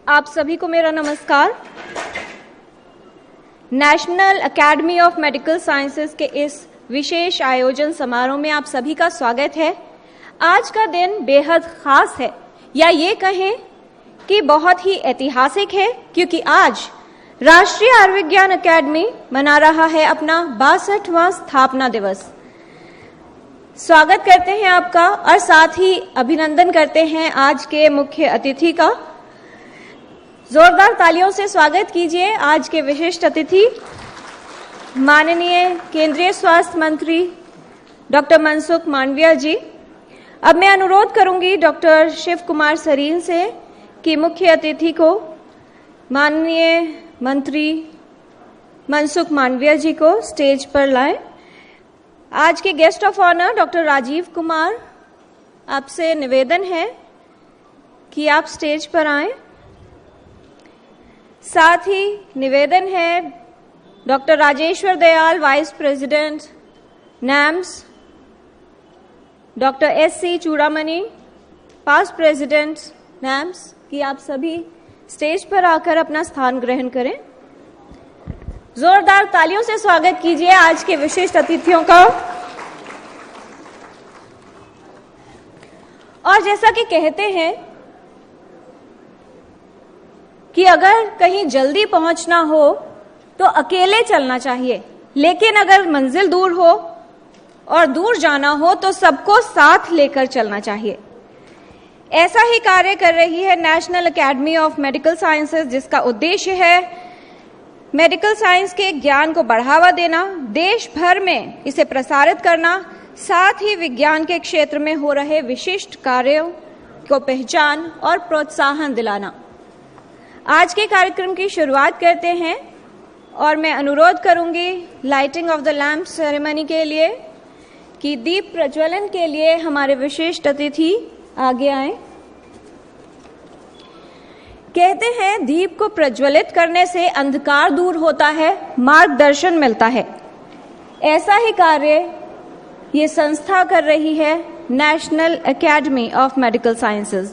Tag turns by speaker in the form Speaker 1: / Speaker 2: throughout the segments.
Speaker 1: आप सभी को मेरा नमस्कार। National academy of medical sciences के इस विशेष आयोजन समारोह में आप सभी का स्वागत है। आज का दिन बेहद खास है, या ये कहें कि बहुत ही ऐतिहासिक है, क्योंकि आज राष्ट्रीय आयुर्विज्ञान अकादमी मना रहा है अपना 62वां स्थापना दिवस। स्वागत करते हैं आपका और साथ ही अभिनंदन करते हैं आज के मुख्य अतिथि का। जोरदार तालियों से स्वागत कीजिए आज के विशिष्ट अतिथि माननीय केंद्रीय स्वास्थ्य मंत्री डॉक्टर मनसुख मांडविया जी। अब मैं अनुरोध करूंगी डॉक्टर शिव कुमार सरीन से कि मुख्य अतिथि को माननीय मंत्री मनसुख मांडविया जी को स्टेज पर लाएं। आज के guest of honour doctor Rajiv Kumar, आपसे निवेदन है कि आप स्टेज पर आएं। साथ ही निवेदन है doctor Rajeshwar Dayal, vice president NAMS, doctor SC चूड़ामणि, पास्ट प्रेसिडेंट NAMS, कि आप सभी स्टेज पर आकर अपना स्थान ग्रहण करें। जोरदार तालियों से स्वागत कीजिए आज के विशिष्ट अतिथियों का। और जैसा कि कहते हैं कि अगर कहीं जल्दी पहुंचना हो तो अकेले चलना चाहिए, लेकिन अगर मंजिल दूर हो और दूर जाना हो तो सबको साथ लेकर चलना चाहिए। ऐसा ही कार्य कर रही है national academy of medical sciences, जिसका उद्देश्य है मेडिकल साइंस के ज्ञान को बढ़ावा देना, देश भर में इसे प्रसारित करना, साथ ही विज्ञान के क्षेत्र में हो रहे विशिष्ट कार्यों को पहचान और प्रोत्साहन दिलाना। आज के कार्यक्रम की शुरुआत करते हैं और मैं अनुरोध करूंगी lighting of the lamp ceremony के लिए कि दीप प्रज्वलन के लिए हमारे विशिष्ट अतिथि आगे आए। कहते हैं दीप को प्रज्वलित करने से अंधकार दूर होता है, मार्गदर्शन मिलता है। ऐसा ही कार्य ये संस्था कर रही है national academy of medical sciences.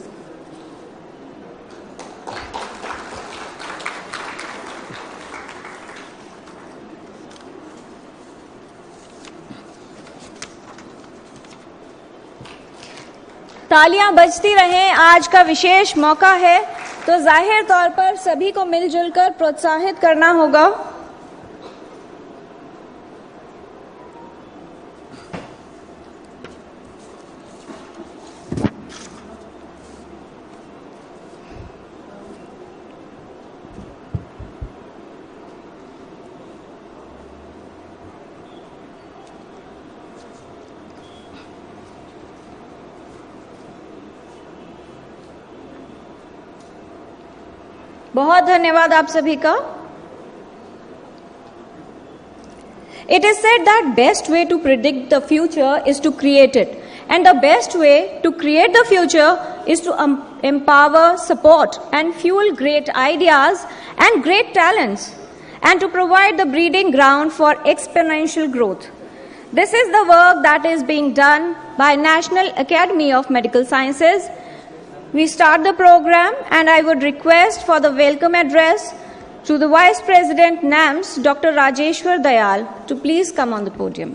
Speaker 1: तालियां बजती रहें, आज का विशेष मौका है, तो जाहिर तौर पर सभी को मिलजुल कर प्रोत्साहित करना होगा। बहुत धन्यवाद आप सभी का। It is said that best way to predict the future is to create it, and the best way to create the future is to empower, support and fuel great ideas and great talents, and to provide the breeding ground for exponential growth. This is the work that is being done by National Academy of Medical Sciences. We start the program, and I would request for the welcome address to the Vice President NAMS, Dr. Rajeshwar Dayal, to please come on the podium.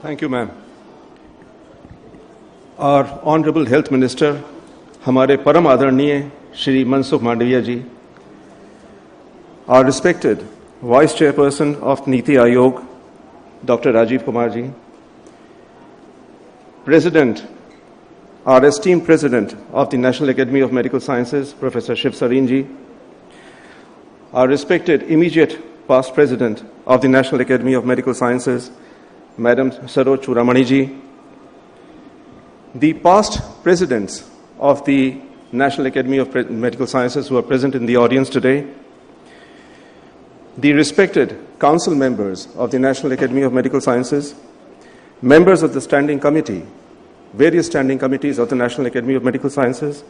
Speaker 2: Thank you, ma'am. Our Honorable Health Minister, हमारे परम आदरणीय श्री मनसुख मांडविया जी, our respected Vice Chairperson of Niti Aayog, Dr. Rajiv Kumar ji, President, our esteemed President of the National Academy of Medical Sciences, Professor Shiv Sareen ji, our respected immediate past President of the National Academy of Medical Sciences, Madam Saroj Chudamani ji, the past Presidents of the National Academy of Medical Sciences who are present in the audience today, the respected council members of the National Academy of Medical Sciences, members of the standing committee, various standing committees of the National Academy of Medical Sciences,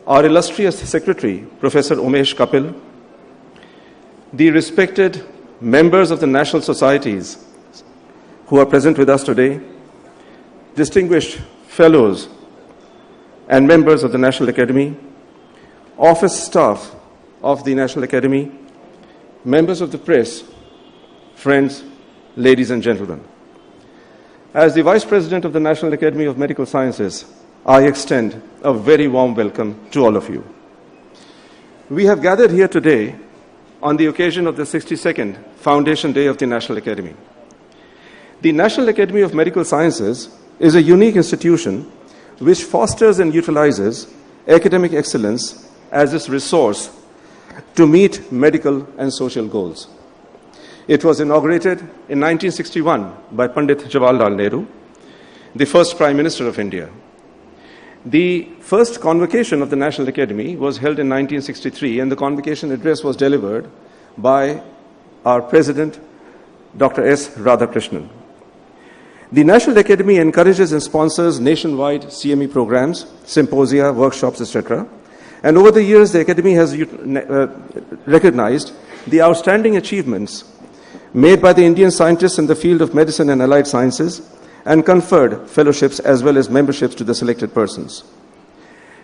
Speaker 2: our illustrious secretary, Professor Umesh Kapil, the respected members of the national societies who are present with us today, distinguished fellows and members of the National Academy, office staff of the National Academy, members of the press, friends, ladies and gentlemen. As the Vice President of the National Academy of Medical Sciences, I extend a very warm welcome to all of you. We have gathered here today on the occasion of the 62nd Foundation Day of the National Academy. The National Academy of Medical Sciences is a unique institution which fosters and utilizes academic excellence as its resource to meet medical and social goals. It was inaugurated in 1961 by Pandit Jawaharlal Nehru, the first Prime Minister of India. The first convocation of the National Academy was held in 1963, and the convocation address was delivered by our President, Dr. S. Radhakrishnan. The National Academy encourages and sponsors nationwide CME programs, symposia, workshops, etc. And over the years, the Academy has recognized the outstanding achievements made by the Indian scientists in the field of medicine and allied sciences and conferred fellowships as well as memberships to the selected persons.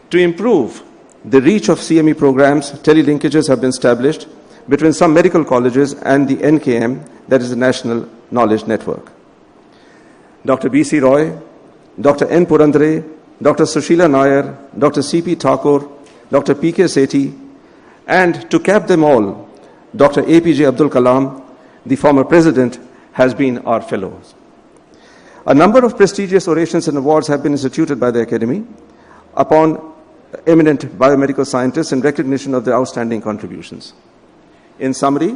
Speaker 2: To improve the reach of CME programs, telelinkages have been established between some medical colleges and the NKM, that is the National Knowledge Network. Dr. B.C. Roy, Dr. N. Purandare, Dr. Sushila Nair, Dr. C.P. Thakur, Dr. P.K. Sethi, and to cap them all, Dr. A.P.J. Abdul Kalam, the former president, has been our fellows. A number of prestigious orations and awards have been instituted by the Academy upon eminent biomedical scientists in recognition of their outstanding contributions. In summary,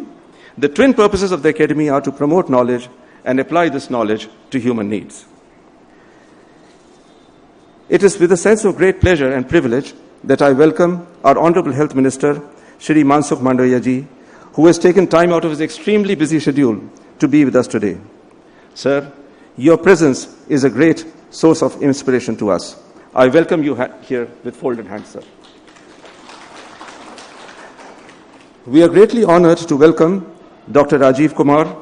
Speaker 2: the twin purposes of the Academy are to promote knowledge and apply this knowledge to human needs. It is with a sense of great pleasure and privilege that I welcome our Honorable Health Minister, Shri Mansukh Mandaviya ji, who has taken time out of his extremely busy schedule to be with us today. Sir, your presence is a great source of inspiration to us. I welcome you here with folded hands, sir. We are greatly honored to welcome Dr. Rajiv Kumar,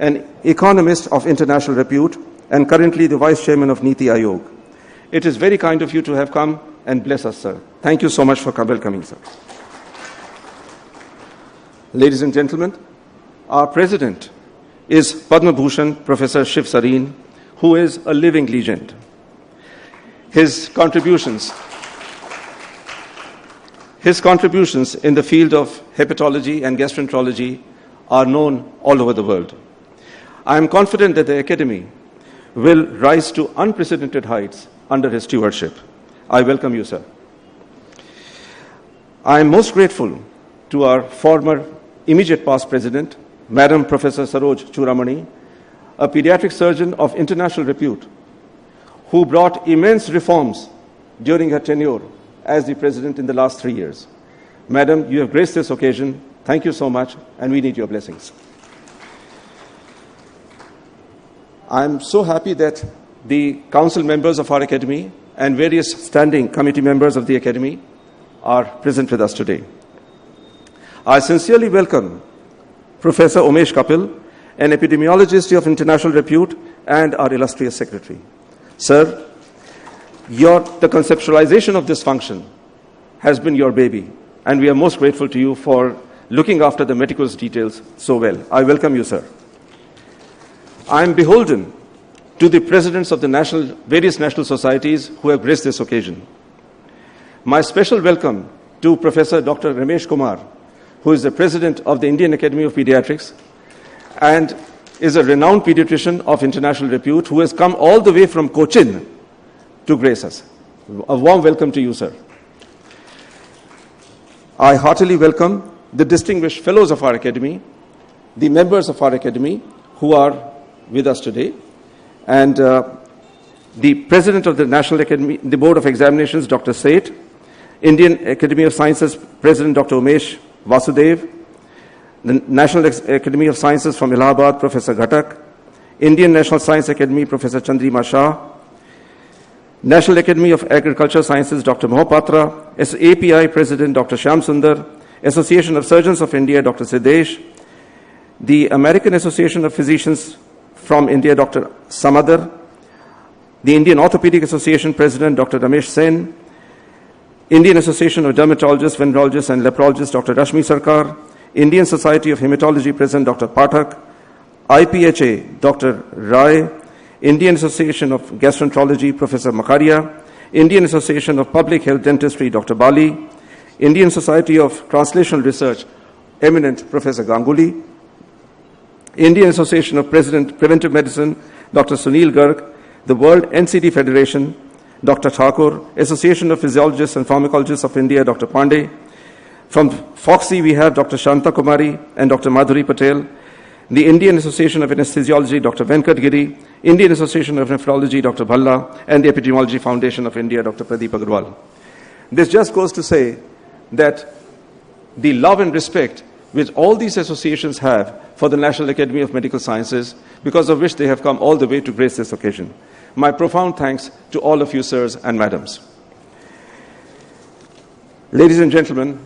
Speaker 2: an economist of international repute and currently the Vice Chairman of Niti Aayog. It is very kind of you to have come and bless us, sir. Thank you so much for welcoming, sir. Ladies and gentlemen, our President is Padma Bhushan Professor Shiv Sareen, who is a living legend. His contributions in the field of hepatology and gastroenterology are known all over the world. I am confident that the Academy will rise to unprecedented heights under his stewardship. I welcome you, sir. I am most grateful to our former immediate past president, Madam Professor Saroj Churamani, a pediatric surgeon of international repute, who brought immense reforms during her tenure as the president in the last 3 years. Madam, you have graced this occasion. Thank you so much, and we need your blessings. I am so happy that the council members of our Academy and various standing committee members of the Academy are present with us today. I sincerely welcome Professor Umesh Kapil, an epidemiologist of international repute and our illustrious secretary. Sir, the conceptualization of this function has been your baby, and we are most grateful to you for looking after the meticulous details so well. I welcome you, sir. I am beholden to the presidents of the various national societies who have graced this occasion. My special welcome to Professor Dr. Ramesh Kumar, who is the president of the Indian Academy of Pediatrics and is a renowned pediatrician of international repute who has come all the way from Cochin to grace us. A warm welcome to you, sir. I heartily welcome the distinguished fellows of our Academy, the members of our Academy who are with us today, and the President of the National Academy, the Board of Examinations, Dr. Seth, Indian Academy of Sciences President Dr. Umesh Vasudev, the National Academy of Sciences from Allahabad, Professor Ghatak, Indian National Science Academy, Professor Chandrima Shah, National Academy of Agricultural Sciences, Dr. Mohapatra, API President Dr. Shyam Sundar, Association of Surgeons of India, Dr. Siddesh, the American Association of Physicians from India, Dr. Samadar, the Indian Orthopedic Association President, Dr. Ramesh Sen, Indian Association of Dermatologists, Venerologists and Leprologists, Dr. Rashmi Sarkar, Indian Society of Hematology President, Dr. Pathak, IPHA, Dr. Rai, Indian Association of Gastroenterology, Professor Makaria, Indian Association of Public Health Dentistry, Dr. Bali, Indian Society of Translational Research, eminent Professor Ganguly, Indian Association of Preventive Medicine, Dr. Sunil Garg, the World NCD Federation, Dr. Thakur, Association of Physiologists and Pharmacologists of India, Dr. Pandey. From FOXY, we have Dr. Shanta Kumari and Dr. Madhuri Patel, the Indian Association of Anesthesiology, Dr. Venkat Giri, Indian Association of Nephrology, Dr. Bhalla, and the Epidemiology Foundation of India, Dr. Pradeep Agarwal. This just goes to say that the love and respect which all these associations have for the National Academy of Medical Sciences, because of which they have come all the way to grace this occasion. My profound thanks to all of you, sirs and madams. Ladies and gentlemen,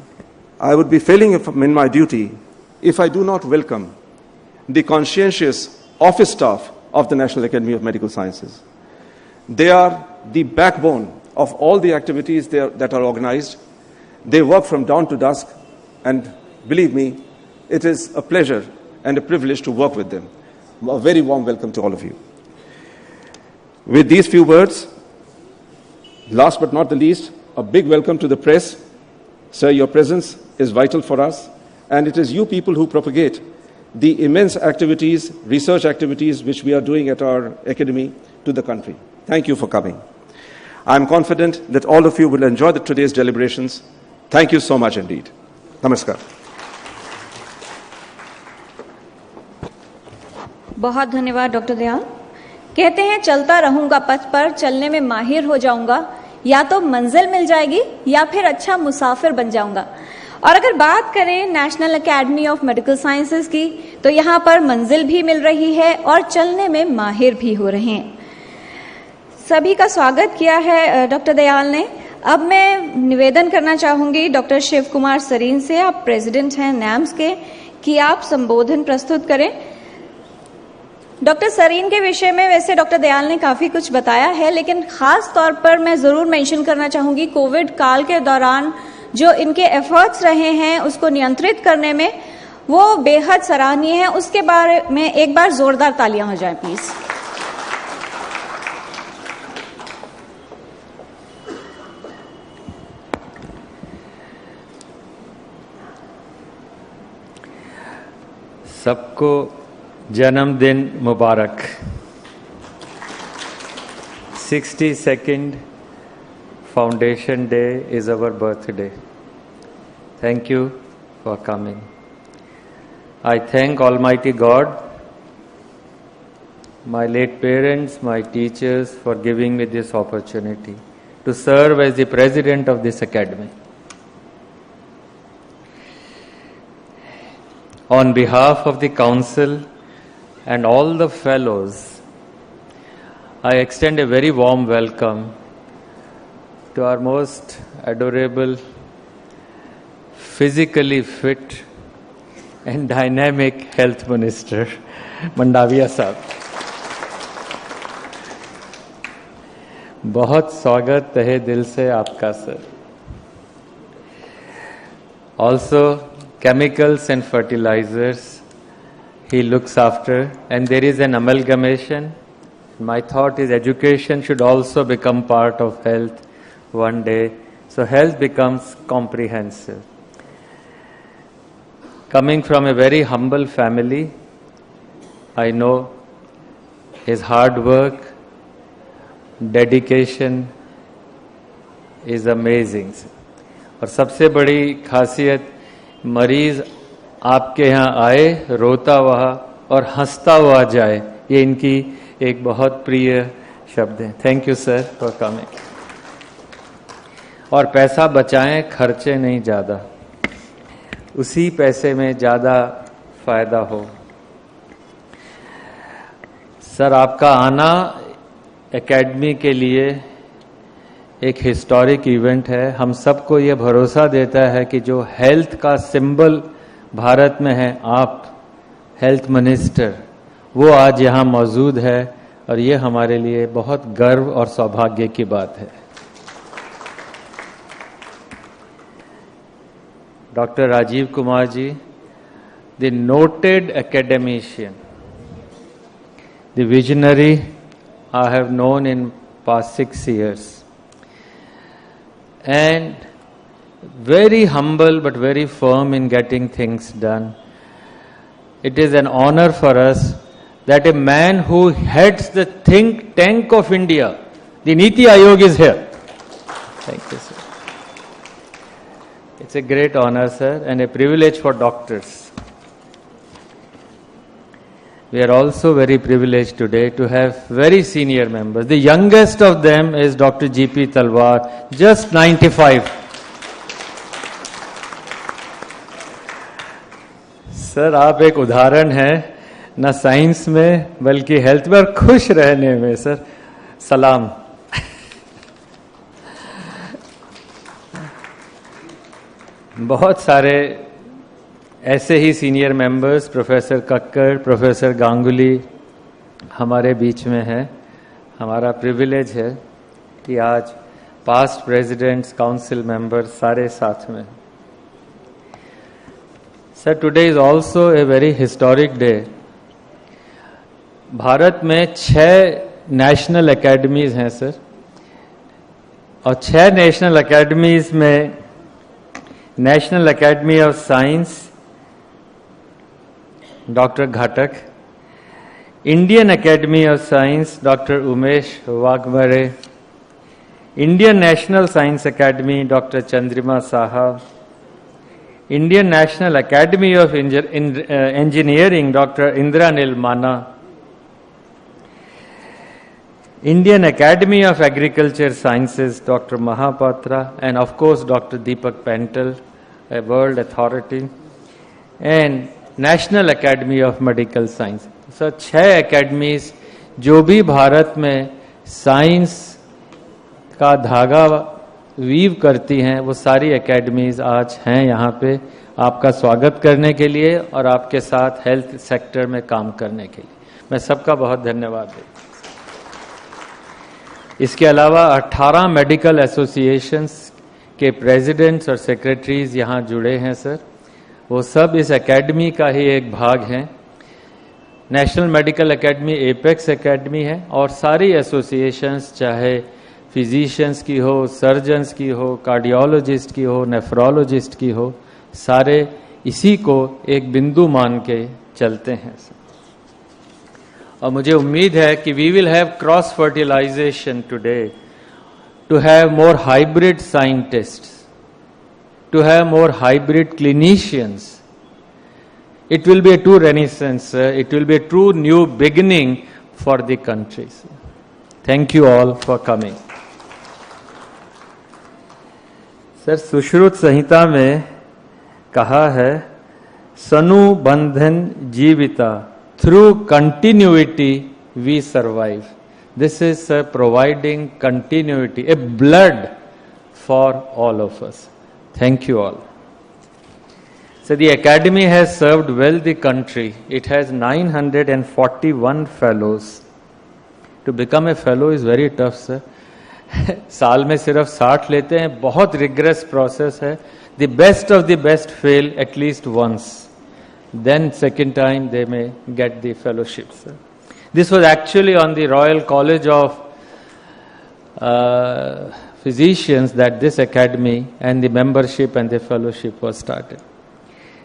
Speaker 2: I would be failing in my duty if I do not welcome the conscientious office staff of the National Academy of Medical Sciences. They are the backbone of all the activities that are organized. They work from dawn to dusk, and believe me, it is a pleasure and a privilege to work with them. A very warm welcome to all of you. With these few words, last but not the least, a big welcome to the press. Sir, your presence is vital for us, and it is you people who propagate the immense activities, research activities, which we are doing at our academy to the country. Thank you for coming. I am confident that all of you will enjoy today's deliberations. Thank you so much indeed. Namaskar.
Speaker 1: बहुत धन्यवाद doctor Dayal. कहते हैं चलता रहूंगा पथ पर, चलने में माहिर हो जाऊंगा, या तो मंजिल मिल जाएगी या फिर अच्छा मुसाफिर बन जाऊंगा। और अगर बात करें national academy of medical sciences की, तो यहाँ पर मंजिल भी मिल रही है और चलने में माहिर भी हो रहे हैं। सभी का स्वागत किया है डॉक्टर दयाल ने। अब मैं निवेदन करना चाहूंगी डॉक्टर शिव कुमार सरीन से, आप प्रेसिडेंट हैं NAMS के, कि आप संबोधन प्रस्तुत करें। डॉक्टर सरीन के विषय में वैसे डॉक्टर दयाल ने काफी कुछ बताया है, लेकिन खास तौर पर मैं जरूर मेंशन करना चाहूंगी कोविड काल के दौरान जो इनके एफर्ट्स रहे हैं उसको नियंत्रित करने में, वो बेहद सराहनीय है। उसके बारे में एक बार जोरदार तालियां हो जाएं प्लीज।
Speaker 3: सबको जन्मदिन मुबारक। 62nd Foundation Day is our birthday. Thank you for coming. I thank Almighty God, my late parents, my teachers for giving me this opportunity to serve as the president of this academy. On behalf of the council and all the fellows, I extend a very warm welcome to our most adorable, physically fit and dynamic health minister, Mandavia Sahab. बहुत स्वागत तहे दिल से आपका sir. Also, chemicals and fertilizers he looks after, and there is an amalgamation. My thought is education should also become part of health one day, so health becomes comprehensive. Coming from a very humble family, I know his hard work, dedication is amazing. और सबसे बड़ी खासियत, मरीज आपके यहाँ आए, रोता हुआ और हंसता हुआ जाए, ये इनकी एक बहुत प्रिय शब्द है। Thank you sir for coming. और पैसा बचाएं, खर्चे नहीं ज़्यादा, उसी पैसे में ज़्यादा फायदा हो। सर, आपका आना एकेडमी के लिए एक हिस्टोरिक इवेंट है। हम सबको ये भरोसा देता है कि जो हेल्थ का सिंबल भारत में है, आप हेल्थ मिनिस्टर, वो आज यहाँ मौजूद है और ये हमारे लिए बहुत गर्व और सौभाग्य की बात है। Doctor Rajiv Kumar ji, the noted academician, the visionary I have known in past 6 years, and very humble but very firm in getting things done. It is an honor for us that a man who heads the think tank of India, the Niti Aayog, is here. Thank you, sir. It's a great honor, sir, and a privilege for doctors. We are also very privileged today to have very senior members. The youngest of them is Dr. G.P. Talwar, just 95. Sir, आप एक उदाहरण हैं, न science में बल्कि health में और खुश रहने में। सर, सलाम। बहुत सारे ऐसे ही senior members, professor Kakkar, professor Ganguly हमारे बीच में हैं। हमारा प्रिविलेज है कि आज पास्ट प्रेसिडेंट्स, काउंसिल मेंबर्स सारे साथ में। Sir, today is also a very historic day. Bharat में 6 नेशनल एकेडमीज हैं सर, और 6 नेशनल एकेडमीज में national academy of science doctor Ghatak, Indian academy of science doctor Umesh Waghmare, Indian national science academy doctor Chandrima Saha, Indian national academy of engineering doctor Indranil Manna, Indian Academy of Agriculture Sciences, Dr. Mahapatra, and of course Dr. Deepak Pental, a world authority, and National Academy of Medical Science. So 6 academies जो भी भारत में science का धागा weave करती हैं, वो सारी academies आज हैं यहाँ पे आपका स्वागत करने के लिए और आपके साथ हेल्थ सेक्टर में काम करने के लिए। मैं सबका बहुत धन्यवाद देता हूँ। इसके अलावा 18 मेडिकल एसोसिएशंस के प्रेसिडेंट्स और सेक्रेटरीज यहाँ जुड़े हैं सर। वो सब इस एकेडमी का ही एक भाग हैं। National medical academy apex academy है और सारी एसोसिएशंस, चाहे फिजिशियंस की हो, सर्जन्स की हो, कार्डियोलॉजिस्ट की हो, नेफ्रोलॉजिस्ट की हो, सारे इसी को एक बिंदु मान के चलते हैं सर। और मुझे उम्मीद है कि we will have cross fertilisation today to have more hybrid scientists, to have more hybrid clinicians. It will be a true renaissance, sir. It will be a true new beginning for the country, sir. Thank you all for coming. Sir, Sushruta Samhita में कहा है, सनुबंधन जीविता, through continuity we survive. This is providing continuity, a blood for all of us. Thank you all. So the academy has served well the country. It has 941 fellows. To become a fellow is very tough, sir. साल में सिर्फ 60 लेते हैं, बहुत rigorous process है. The best of the best fail at least once. Then second time they may get the fellowship, sir. This was actually on the Royal College of Physicians that this academy and the membership and the fellowship was started.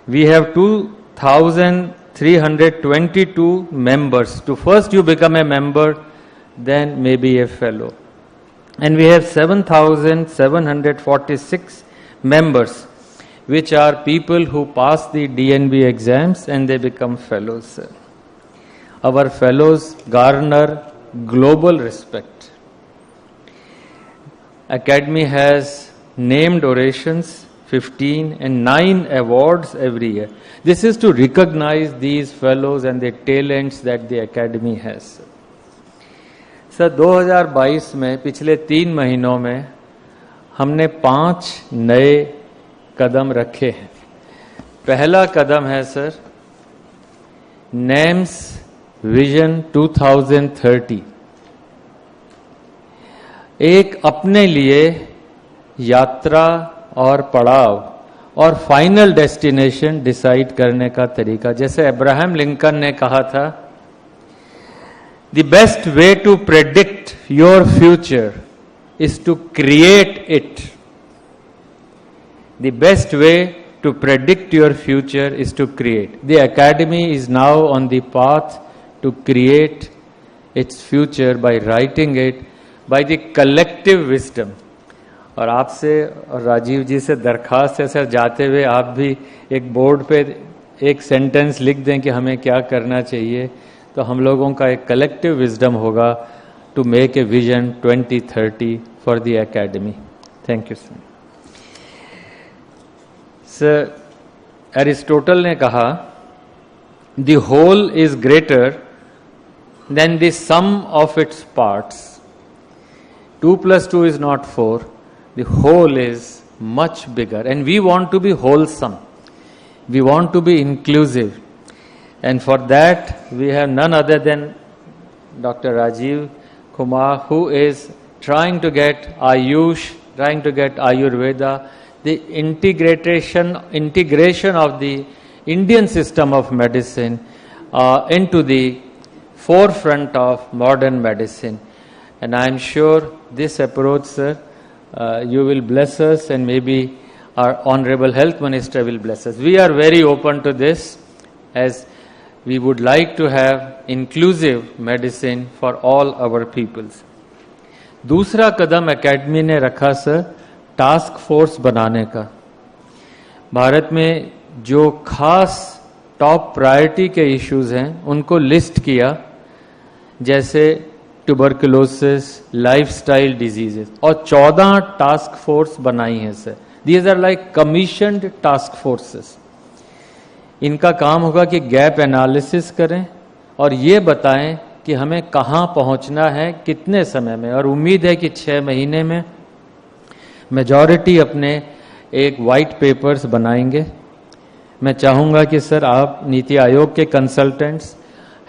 Speaker 3: We have 2,322 members. To first you become a member, then maybe a fellow. And we have 7,746 members, which are people who pass the DNB exams and they become fellows. Our fellows garner global respect. Academy has named orations, 15 and 9 awards every year. This is to recognize these fellows and the talents that the Academy has. Sir, 2022 में पिछले 3 महीनों में हमने 5 नए कदम रखे हैं. पहला कदम है सर, NAMS विजन 2030 एक अपने लिए यात्रा और पड़ाव और फाइनल डेस्टिनेशन डिसाइड करने का तरीका, जैसे अब्राहम लिंकन ने कहा था, the best way to predict your future is to create it. The best way to predict your future is to create. The academy is now on the path to create its future by writing it by the collective wisdom. और आपसे और राजीव जी से दरखास्त है sir, जाते हुए आप भी एक बोर्ड पे एक सेंटेंस लिख दें कि हमें क्या करना चाहिए, तो हम लोगों का एक कलेक्टिव विजडम होगा to make a vision 2030 for the academy. Thank you sir. Sir, Aristotle ने कहा, the whole is greater than the sum of its parts. 2 + 2 is not 4. The whole is much bigger, and we want to be wholesome. We want to be inclusive, and for that we have none other than Dr. Rajiv Kumar, who is trying to get Ayush, trying to get Ayurveda, the integration of the Indian system of medicine into the forefront of modern medicine. And I am sure this approach, sir, you will bless us, and maybe our Honorable Health Minister will bless us. We are very open to this, as we would like to have inclusive medicine for all our peoples. दूसरा कदम academy ने रखा sir, task force बनाने का. भारत में जो खास top priority के issues हैं उनको लिस्ट किया, जैसे ट्यूबरकुलोसिस, लाइफस्टाइल डिजीजेस, और 14 टास्क फोर्स बनाई हैं sir. These are like commissioned task forces. इनका काम होगा कि गैप एनालिसिस करें और ये बताएं कि हमें कहाँ पहुंचना है, कितने समय में, और उम्मीद है कि 6 महीने में मेजॉरिटी अपने एक वाइट पेपर्स बनाएंगे. मैं चाहूँगा कि सर आप नीति आयोग के कंसल्टेंट्स,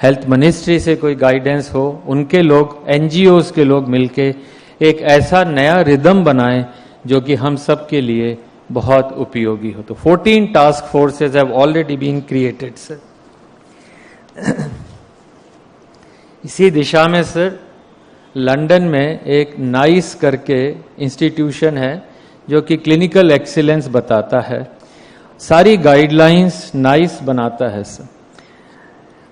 Speaker 3: हेल्थ मिनिस्ट्री से कोई गाइडेंस हो, उनके लोग, एनजीओज के लोग मिलके एक ऐसा नया रिदम बनाएं जो कि हम सब के लिए बहुत उपयोगी हो. तो 14 task forces have already been created sir. इसी दिशा में सर लंदन में एक नाइस करके इंस्टीट्यूशन है जो कि क्लिनिकल एक्सीलेंस बताता है, सारी गाइडलाइंस नाइस बनाता है sir.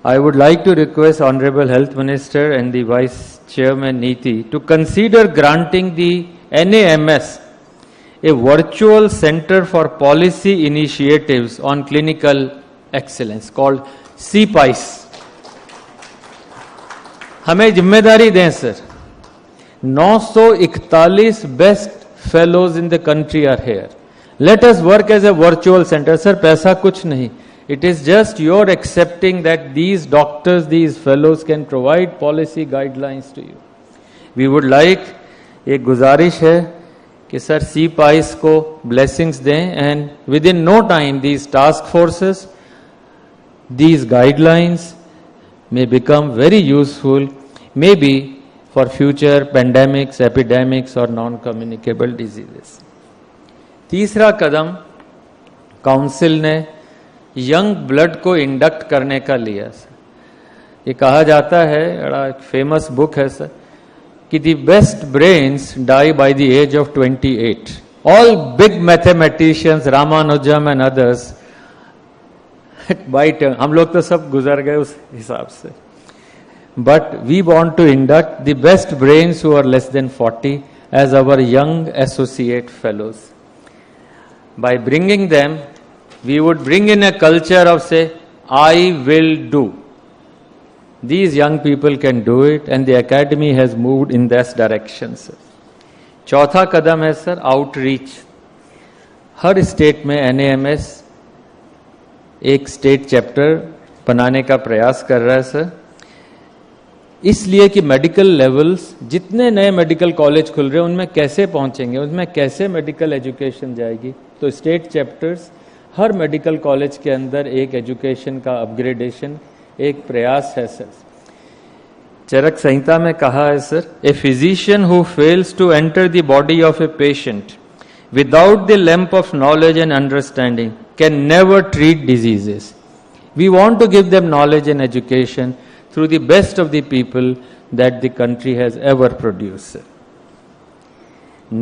Speaker 3: I would like to request Honorable Health Minister and the Vice Chairman Niti to consider granting the NAMS a virtual Center for Policy Initiatives on Clinical Excellence called CPICE. हमें जिम्मेदारी दें sir. 941 best fellows in the country are here. Let us work as a virtual centre. Sir पैसा कुछ नहीं, it is just your accepting that these doctors, these fellows can provide policy guidelines to you. We would like, एक गुजारिश है कि sir CPICE को blessings दें, and within no time these task forces, these guidelines may become very useful, maybe for future pandemics, epidemics or non-communicable diseases. तीसरा कदम council ने young blood को इंडक्ट करने का लिया सर. ये कहा जाता है, बड़ा फेमस बुक है सर, कि the best brains die by the age of 28. All big mathematicians, Ramanujam and others, बाइट हम लोग तो सब गुजर गए उस हिसाब से. But we want to induct the best brains who are less than 40 as our young associate fellows. By bringing them we would bring in a culture of, say, I will do. These young people can do it, and the academy has moved in this direction, sir. चौथा कदम है sir outreach. हर state में NAMS एक state chapter बनाने का प्रयास कर रहा है सर, इसलिए कि मेडिकल लेवल्स, जितने नए मेडिकल कॉलेज खुल रहे हैं उनमें कैसे पहुंचेंगे, उनमें कैसे मेडिकल एजुकेशन जाएगी. तो स्टेट चैप्टर्स हर मेडिकल कॉलेज के अंदर एक एजुकेशन का अपग्रेडेशन, एक प्रयास है सर. चरक संहिता में कहा है sir, a physician who fails to enter the body of a patient without the lamp of knowledge and understanding can never treat diseases. We want to give them knowledge and education through the best of the people that the country has ever produced.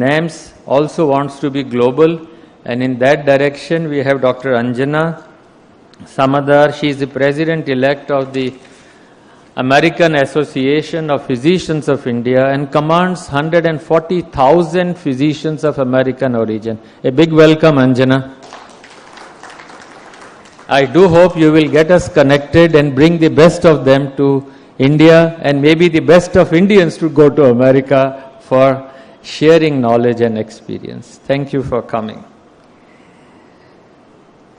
Speaker 3: NAMS also wants to be global, and in that direction we have Dr. Anjana Samadar. She is the president-elect of the American Association of Physicians of India and commands 140,000 physicians of American origin. A big welcome, Anjana. I do hope you will get us connected and bring the best of them to India, and maybe the best of Indians to go to America for sharing knowledge and experience. Thank you for coming.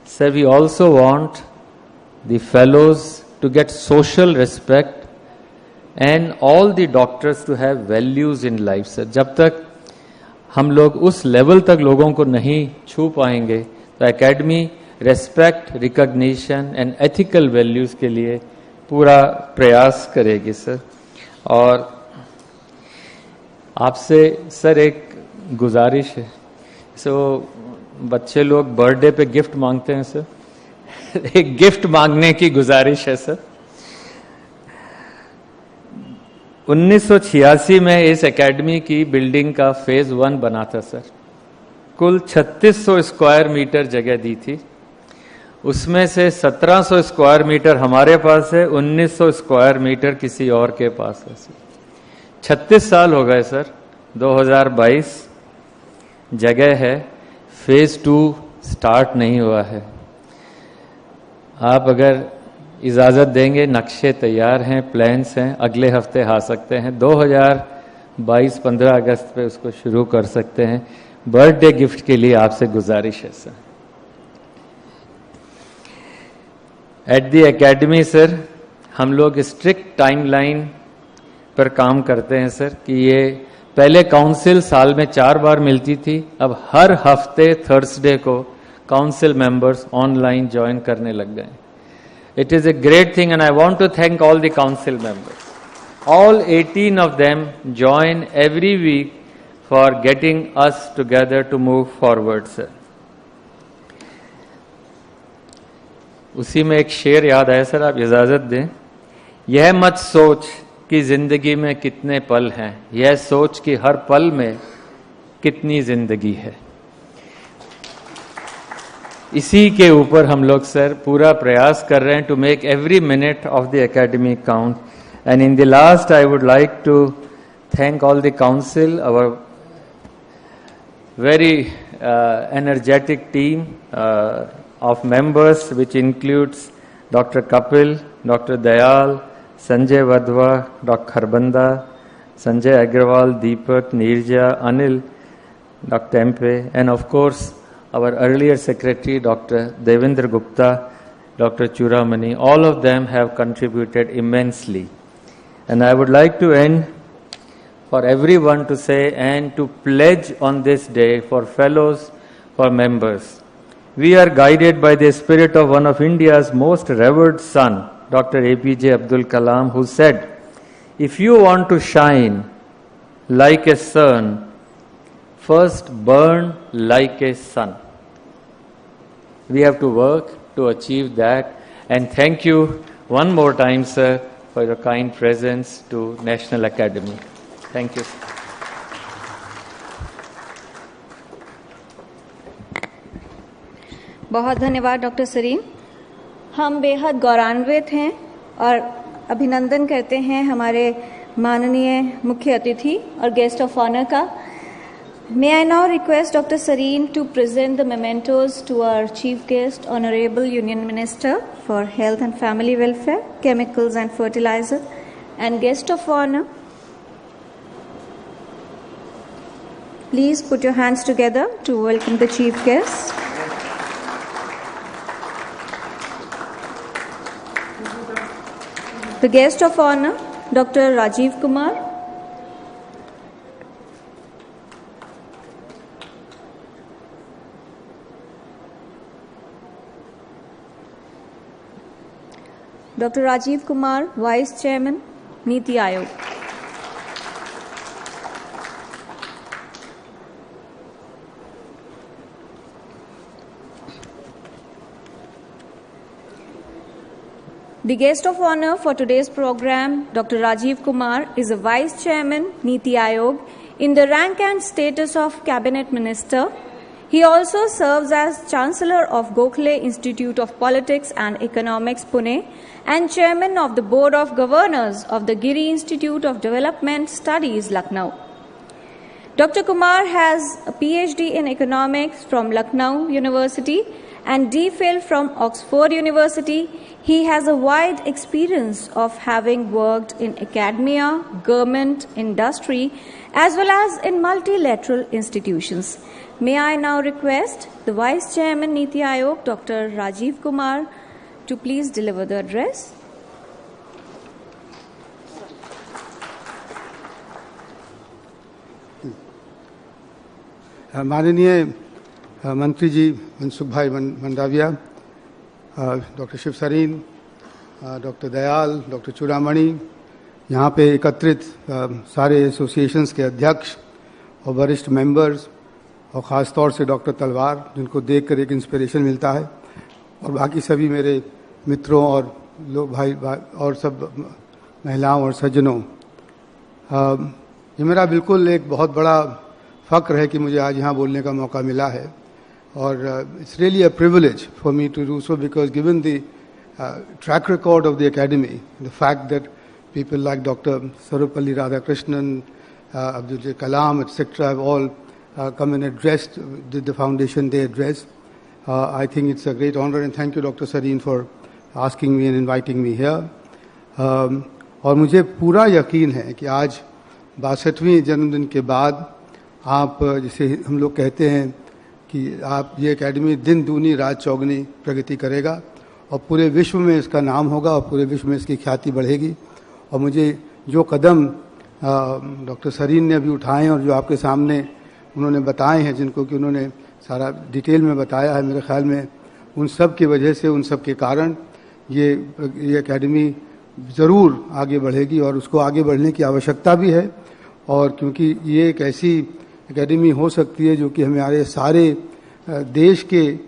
Speaker 3: Sir, we also want the fellows to get social respect and all the doctors to have values in life, sir. जब तक हम लोग उस level तक लोगों को नहीं छू पाएंगे तो academy respect, recognition and ethical values के लिए पूरा प्रयास करेगी सर. और आपसे सर एक गुजारिश है. बच्चे लोग बर्थडे पे गिफ्ट मांगते हैं सर. एक गिफ्ट मांगने की गुजारिश है सर. 1986 में इस एकेडमी की बिल्डिंग का फेज 1 बना था सर. कुल 3600 स्क्वायर मीटर जगह दी थी. उसमें से 1700 स्क्वायर मीटर हमारे पास है, 1900 स्क्वायर मीटर किसी और के पास है सर. 36 साल हो गए सर. 2022 जगह है, फेज 2 स्टार्ट नहीं हुआ है. आप अगर इजाज़त देंगे, नक्शे तैयार हैं, प्लान्स हैं, अगले हफ्ते आ सकते हैं. 2022 15 अगस्त पे उसको शुरू कर सकते हैं. बर्थडे गिफ्ट के लिए आपसे गुजारिश है sir. At the academy sir हम लोग स्ट्रिक्ट टाइमलाइन पर काम करते हैं सर कि ये पहले काउंसिल साल में 4 बार मिलती थी, अब हर हफ्ते थर्सडे को काउंसिल मेंबर्स ऑनलाइन ज्वाइन करने लग गए. It is a great thing, and I want to thank all the council members. All 18 of them join every week for getting us together to move forward, sir. उसी में एक शेर याद आया sir, आप इजाजत दें. यह मत सोच कि जिंदगी में कितने पल हैं, यह सोच कि हर पल में कितनी जिंदगी है. इसी के ऊपर हम लोग सर पूरा प्रयास कर रहे हैं to make every minute of the academy count. And in the last I would like to thank all the council, our very energetic team of members which includes doctor Kapil, doctor Dayal, Sanjay Wadhwa, doctor Kharbanda, Sanjay Agarwal, Deepak, Neeraja, Anil, doctor एम्पे, and of course our earlier secretary Dr. Devendra Gupta, Dr. Churamani. All of them have contributed immensely. And I would like to end for everyone to say and to pledge on this day for fellows, for members. We are guided by the spirit of one of India's most revered son, Dr. APJ Abdul Kalam, who said, if you want to shine like a sun, first burn like a sun. We have to work to achieve that. And thank you one more time, sir, for your kind presence to National Academy. Thank you.
Speaker 1: बहुत धन्यवाद doctor Sarin. हम बेहद गौरवान्वित हैं और अभिनंदन करते हैं हमारे माननीय मुख्य अतिथि और गेस्ट ऑफ ऑनर का. May I now request Dr. Sareen to present the mementos to our chief guest, Honorable Union Minister for Health and Family Welfare, Chemicals and Fertilizer, and guest of honor. Please put your hands together to welcome the chief guest. The guest of honor, Dr. Rajiv Kumar. Dr. Rajiv Kumar, Vice Chairman, NITI Aayog. The guest of honor for today's program, Dr. Rajiv Kumar, is a Vice Chairman, Niti Aayog, in the rank and status of Cabinet Minister. He also serves as Chancellor of Gokhale Institute of Politics and Economics, Pune, and Chairman of the Board of Governors of the Giri Institute of Development Studies, Lucknow. Dr. Kumar has a PhD in Economics from Lucknow University and DPhil from Oxford University. He has a wide experience of having worked in academia, government, industry, as well as in multilateral institutions. May I now request the Vice Chairman Niti Aayog, Dr. Rajiv Kumar, to please deliver the address.
Speaker 4: माननीय मंत्री ji Mansukh bhai Mandaviya, doctor Shiv Sarin, doctor Dayal, doctor Chudamani, यहाँ पे एकत्रित सारे associations के अध्यक्ष और वरिष्ठ मेंबर्स, और ख़ास तौर से डॉक्टर तलवार, जिनको देखकर एक इंस्पिरेशन मिलता है, और बाकी सभी मेरे मित्रों और लोग भाई और सब महिलाओं और सज्जनों, ये मेरा बिल्कुल एक बहुत बड़ा फ़ख्र है कि मुझे आज यहाँ बोलने का मौका मिला है, और it's really a privilege for me to do so, because given the track record of the academy, the fact that people like Dr. Sarvapalli Radhakrishnan, Abdul Kalam, etc. have all come and addressed, did the foundation day address. I think it's a great honor, and thank you Dr. Sareen for asking me and inviting me here. और मुझे पूरा यकीन है कि आज 62वें जन्मदिन के बाद आप, जिसे हम लोग कहते हैं कि आप, ये एकेडमी दिन दूनी रात चौगनी प्रगति करेगा और पूरे विश्व में इसका नाम होगा और पूरे विश्व में इसकी ख्याति बढ़ेगी। और मुझे जो कदम डॉक्टर सरीन ने अभी उठाए हैं और जो आपके सामने उन्होंने बताए हैं, जिनको कि उन्होंने सारा डिटेल में बताया है, मेरे ख्याल में उन सब की वजह से, उन सब के कारण ये एकेडमी ज़रूर आगे बढ़ेगी और उसको आगे बढ़ने की आवश्यकता भी है। और क्योंकि ये एक ऐसी एकेडमी हो सकती है जो कि हमारे सारे देश के,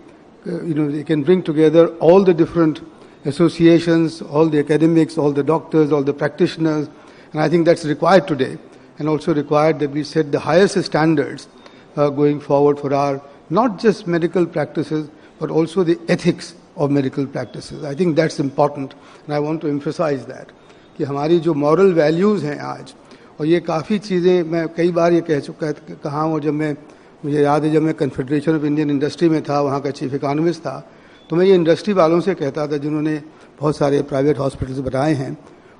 Speaker 4: it can bring together all the different associations, all the academics, all the doctors, all the practitioners, and I think that's required today, and also required that we set the highest standards going forward for our not just medical practices but also the ethics of medical practices. I think that's important, and I want to emphasize that कि हमारी जो moral values हैं आज, और ये काफ़ी चीज़ें मैं कई बार ये कहा हूँ, और जब मुझे याद है जब मैं कन्फेडरेशन ऑफ इंडियन इंडस्ट्री में था, वहाँ का चीफ इकोनॉमिस्ट था, तो मैं ये इंडस्ट्री वालों से कहता था जिन्होंने बहुत सारे प्राइवेट हॉस्पिटल्स बनाए हैं,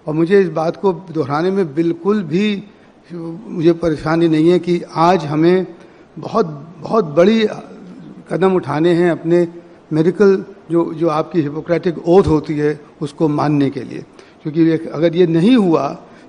Speaker 4: और मुझे इस बात को दोहराने में बिल्कुल भी मुझे परेशानी नहीं है कि आज हमें बहुत बहुत बड़ी कदम उठाने हैं अपने मेडिकल जो आपकी हिपोक्रेटिक ओथ होती है उसको मानने के लिए, क्योंकि अगर ये नहीं हुआ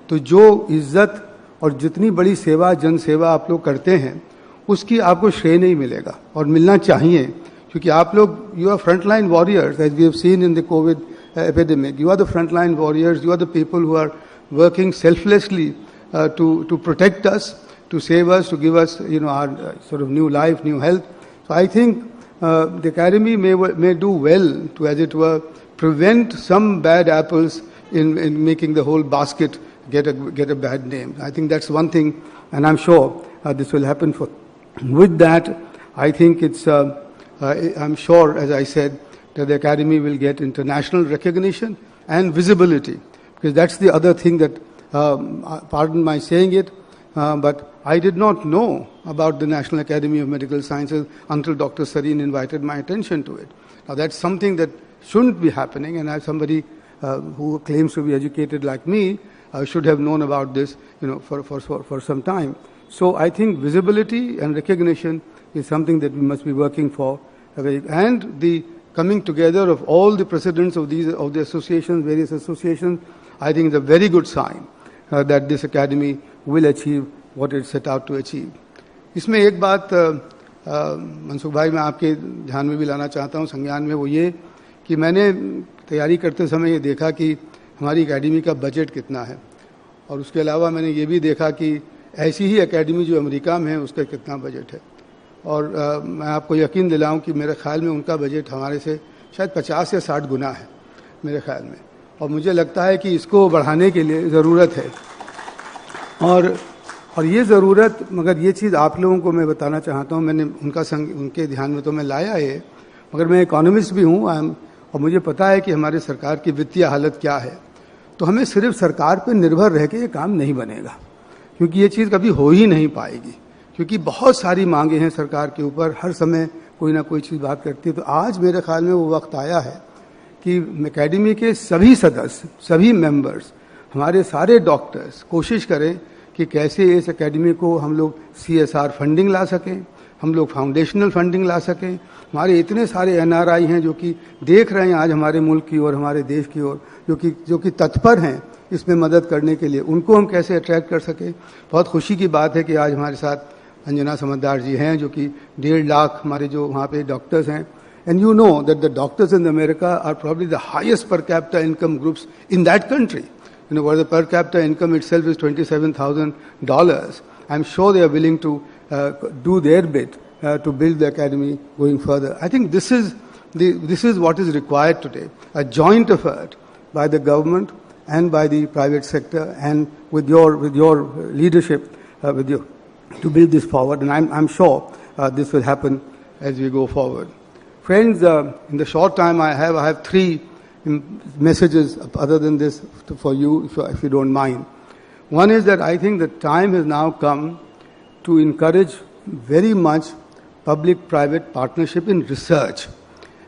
Speaker 4: तो जो इज्जत और जितनी बड़ी सेवा, जन सेवा आप लोग करते हैं उसकी आपको श्रेय नहीं मिलेगा, और मिलना चाहिए, क्योंकि आप लोग, you are front line warriors, as we have seen in the COVID epidemic. You are the frontline warriors. You are the people who are working selflessly to protect us, to save us, to give us, our sort of new life, new health. So I think the academy may do well to, as it were, prevent some bad apples in making the whole basket get a bad name. I think that's one thing, and I'm sure this will happen. With that, I think it's. I'm sure, as I said, that the academy will get international recognition and visibility, because that's the other thing that, pardon my saying it, but I did not know about the National Academy of Medical Sciences until Dr. Sareen invited my attention to it. Now that's something that shouldn't be happening, and as somebody who claims to be educated like me should have known about this, for some time. So I think visibility and recognition is something that we must be working for, and the coming together of all the presidents of the associations, various associations, I think is a very good sign that this academy will achieve what it set out to achieve. इसमें एक बात मनसुख भाई मैं आपके ध्यान में भी लाना चाहता हूँ, संज्ञान में, वो ये कि मैंने तैयारी करते समय ये देखा कि हमारी एकेडमी का बजट कितना है, और उसके अलावा मैंने ये भी देखा कि ऐसी ही एकेडमी जो अमेरिका में है उसका कितना बजट है। और मैं आपको यकीन दिलाऊं कि मेरे ख्याल में उनका बजट हमारे से शायद 50 या 60 गुना है मेरे ख्याल में, और मुझे लगता है कि इसको बढ़ाने के लिए ज़रूरत है। और ये ज़रूरत, मगर ये चीज़ आप लोगों को मैं बताना चाहता हूँ, मैंने उनके ध्यान में तो मैं लाया है, मगर मैं इकोनॉमिस्ट भी हूँ और मुझे पता है कि हमारी सरकार की वित्तीय हालत क्या है। तो हमें सिर्फ सरकार पर निर्भर रह के ये काम नहीं बनेगा, क्योंकि ये चीज़ कभी हो ही नहीं पाएगी, क्योंकि बहुत सारी मांगे हैं सरकार के ऊपर, हर समय कोई ना कोई चीज़ बात करती है। तो आज मेरे ख्याल में वो वक्त आया है कि एकेडमी के सभी सदस्य, सभी मेंबर्स, हमारे सारे डॉक्टर्स कोशिश करें कि कैसे इस एकेडमी को हम लोग CSR फंडिंग ला सकें, हम लोग फाउंडेशनल फंडिंग ला सकें। हमारे इतने सारे NRI हैं जो कि देख रहे हैं आज हमारे मुल्क की ओर, हमारे देश की ओर, जो कि तत्पर हैं इसमें मदद करने के लिए, उनको हम कैसे अट्रैक्ट कर सकें। बहुत खुशी की बात है कि आज हमारे साथ अंजना समझदार जी हैं, जो कि 1.5 लाख हमारे जो वहाँ पे डॉक्टर्स हैं। And you know that the doctors in America are probably the highest per capita income groups in that country. You know, where the per capita income itself is $27,000. I'm sure they are willing to do their bit to build the academy going further. I think this is what is required today, a joint effort by the government and by the private sector, and with your leadership, to build this forward. And I'm sure this will happen as we go forward. Friends, in the short time I have 3 messages other than this for you, if you don't mind. One is that I think the time has now come to encourage very much public-private partnership in research,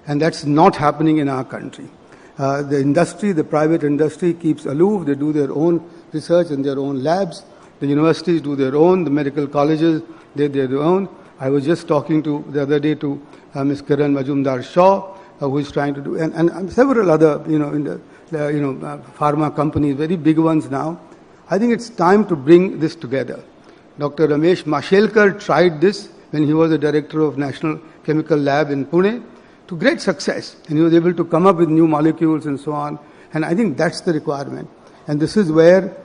Speaker 4: and that's not happening in our country. The industry, the private industry, keeps aloof. They do their own research in their own labs. The universities do their own. The medical colleges, they do their own. I was just talking the other day to Ms. Kiran Majumdar-Shaw, who is trying to do, and several other, in the pharma companies, very big ones now. I think it's time to bring this together. Dr. Ramesh Mashelkar tried this when he was the director of National Chemical Lab in Pune, to great success, and he was able to come up with new molecules and so on. And I think that's the requirement. And this is where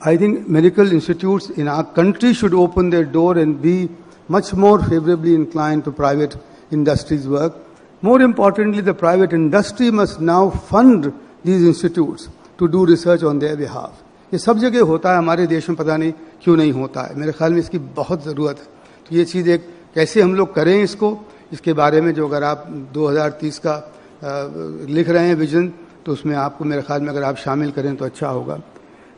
Speaker 4: I think medical institutes in our country should open their door and be much more favorably inclined to private industry's work. More importantly, the private industry must now fund these institutes to do research on their behalf. ये सब जगह होता है, हमारे देश में पता नहीं क्यों नहीं होता है. मेरे ख्याल में इसकी बहुत ज़रूरत है. तो ये चीज़ एक कैसे हम लोग करें इसके बारे में, जो अगर आप 2030 का लिख रहे हैं विजन, तो उसमें आपको मेरे ख्याल में अगर आप शामिल करें तो अच्छा होगा.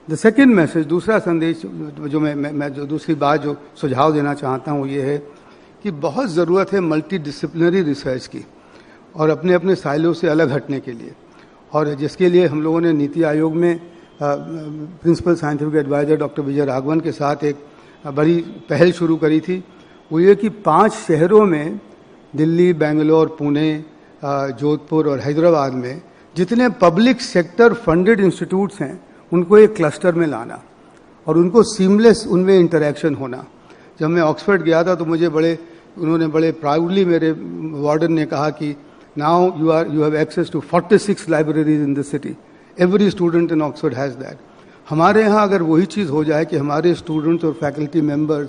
Speaker 4: द सेकेंड मैसेज, दूसरा संदेश जो मैं जो दूसरी बात जो सुझाव देना चाहता हूँ, ये है कि बहुत ज़रूरत है मल्टी डिसिप्लिनरी रिसर्च की, और अपने अपने साइलो से अलग हटने के लिए. और जिसके लिए हम लोगों ने नीति आयोग में principal scientific adviser doctor Vijay Raghavan के साथ एक बड़ी पहल शुरू करी थी. वो ये कि 5 शहरों में, दिल्ली, बेंगलोर, पुणे, जोधपुर और हैदराबाद में जितने पब्लिक सेक्टर फंडेड इंस्टीट्यूट्स हैं, उनको एक क्लस्टर में लाना और उनको सीमलेस उनमें इंटरेक्शन होना. जब मैं ऑक्सफोर्ड गया था तो मुझे उन्होंने बड़े प्राउडली, मेरे वार्डन ने कहा कि now you have access to 46 libraries in this city. Every student in Oxford has that. हमारे यहाँ अगर वही चीज़ हो जाए कि हमारे स्टूडेंट्स और फैकल्टी मेंबर्स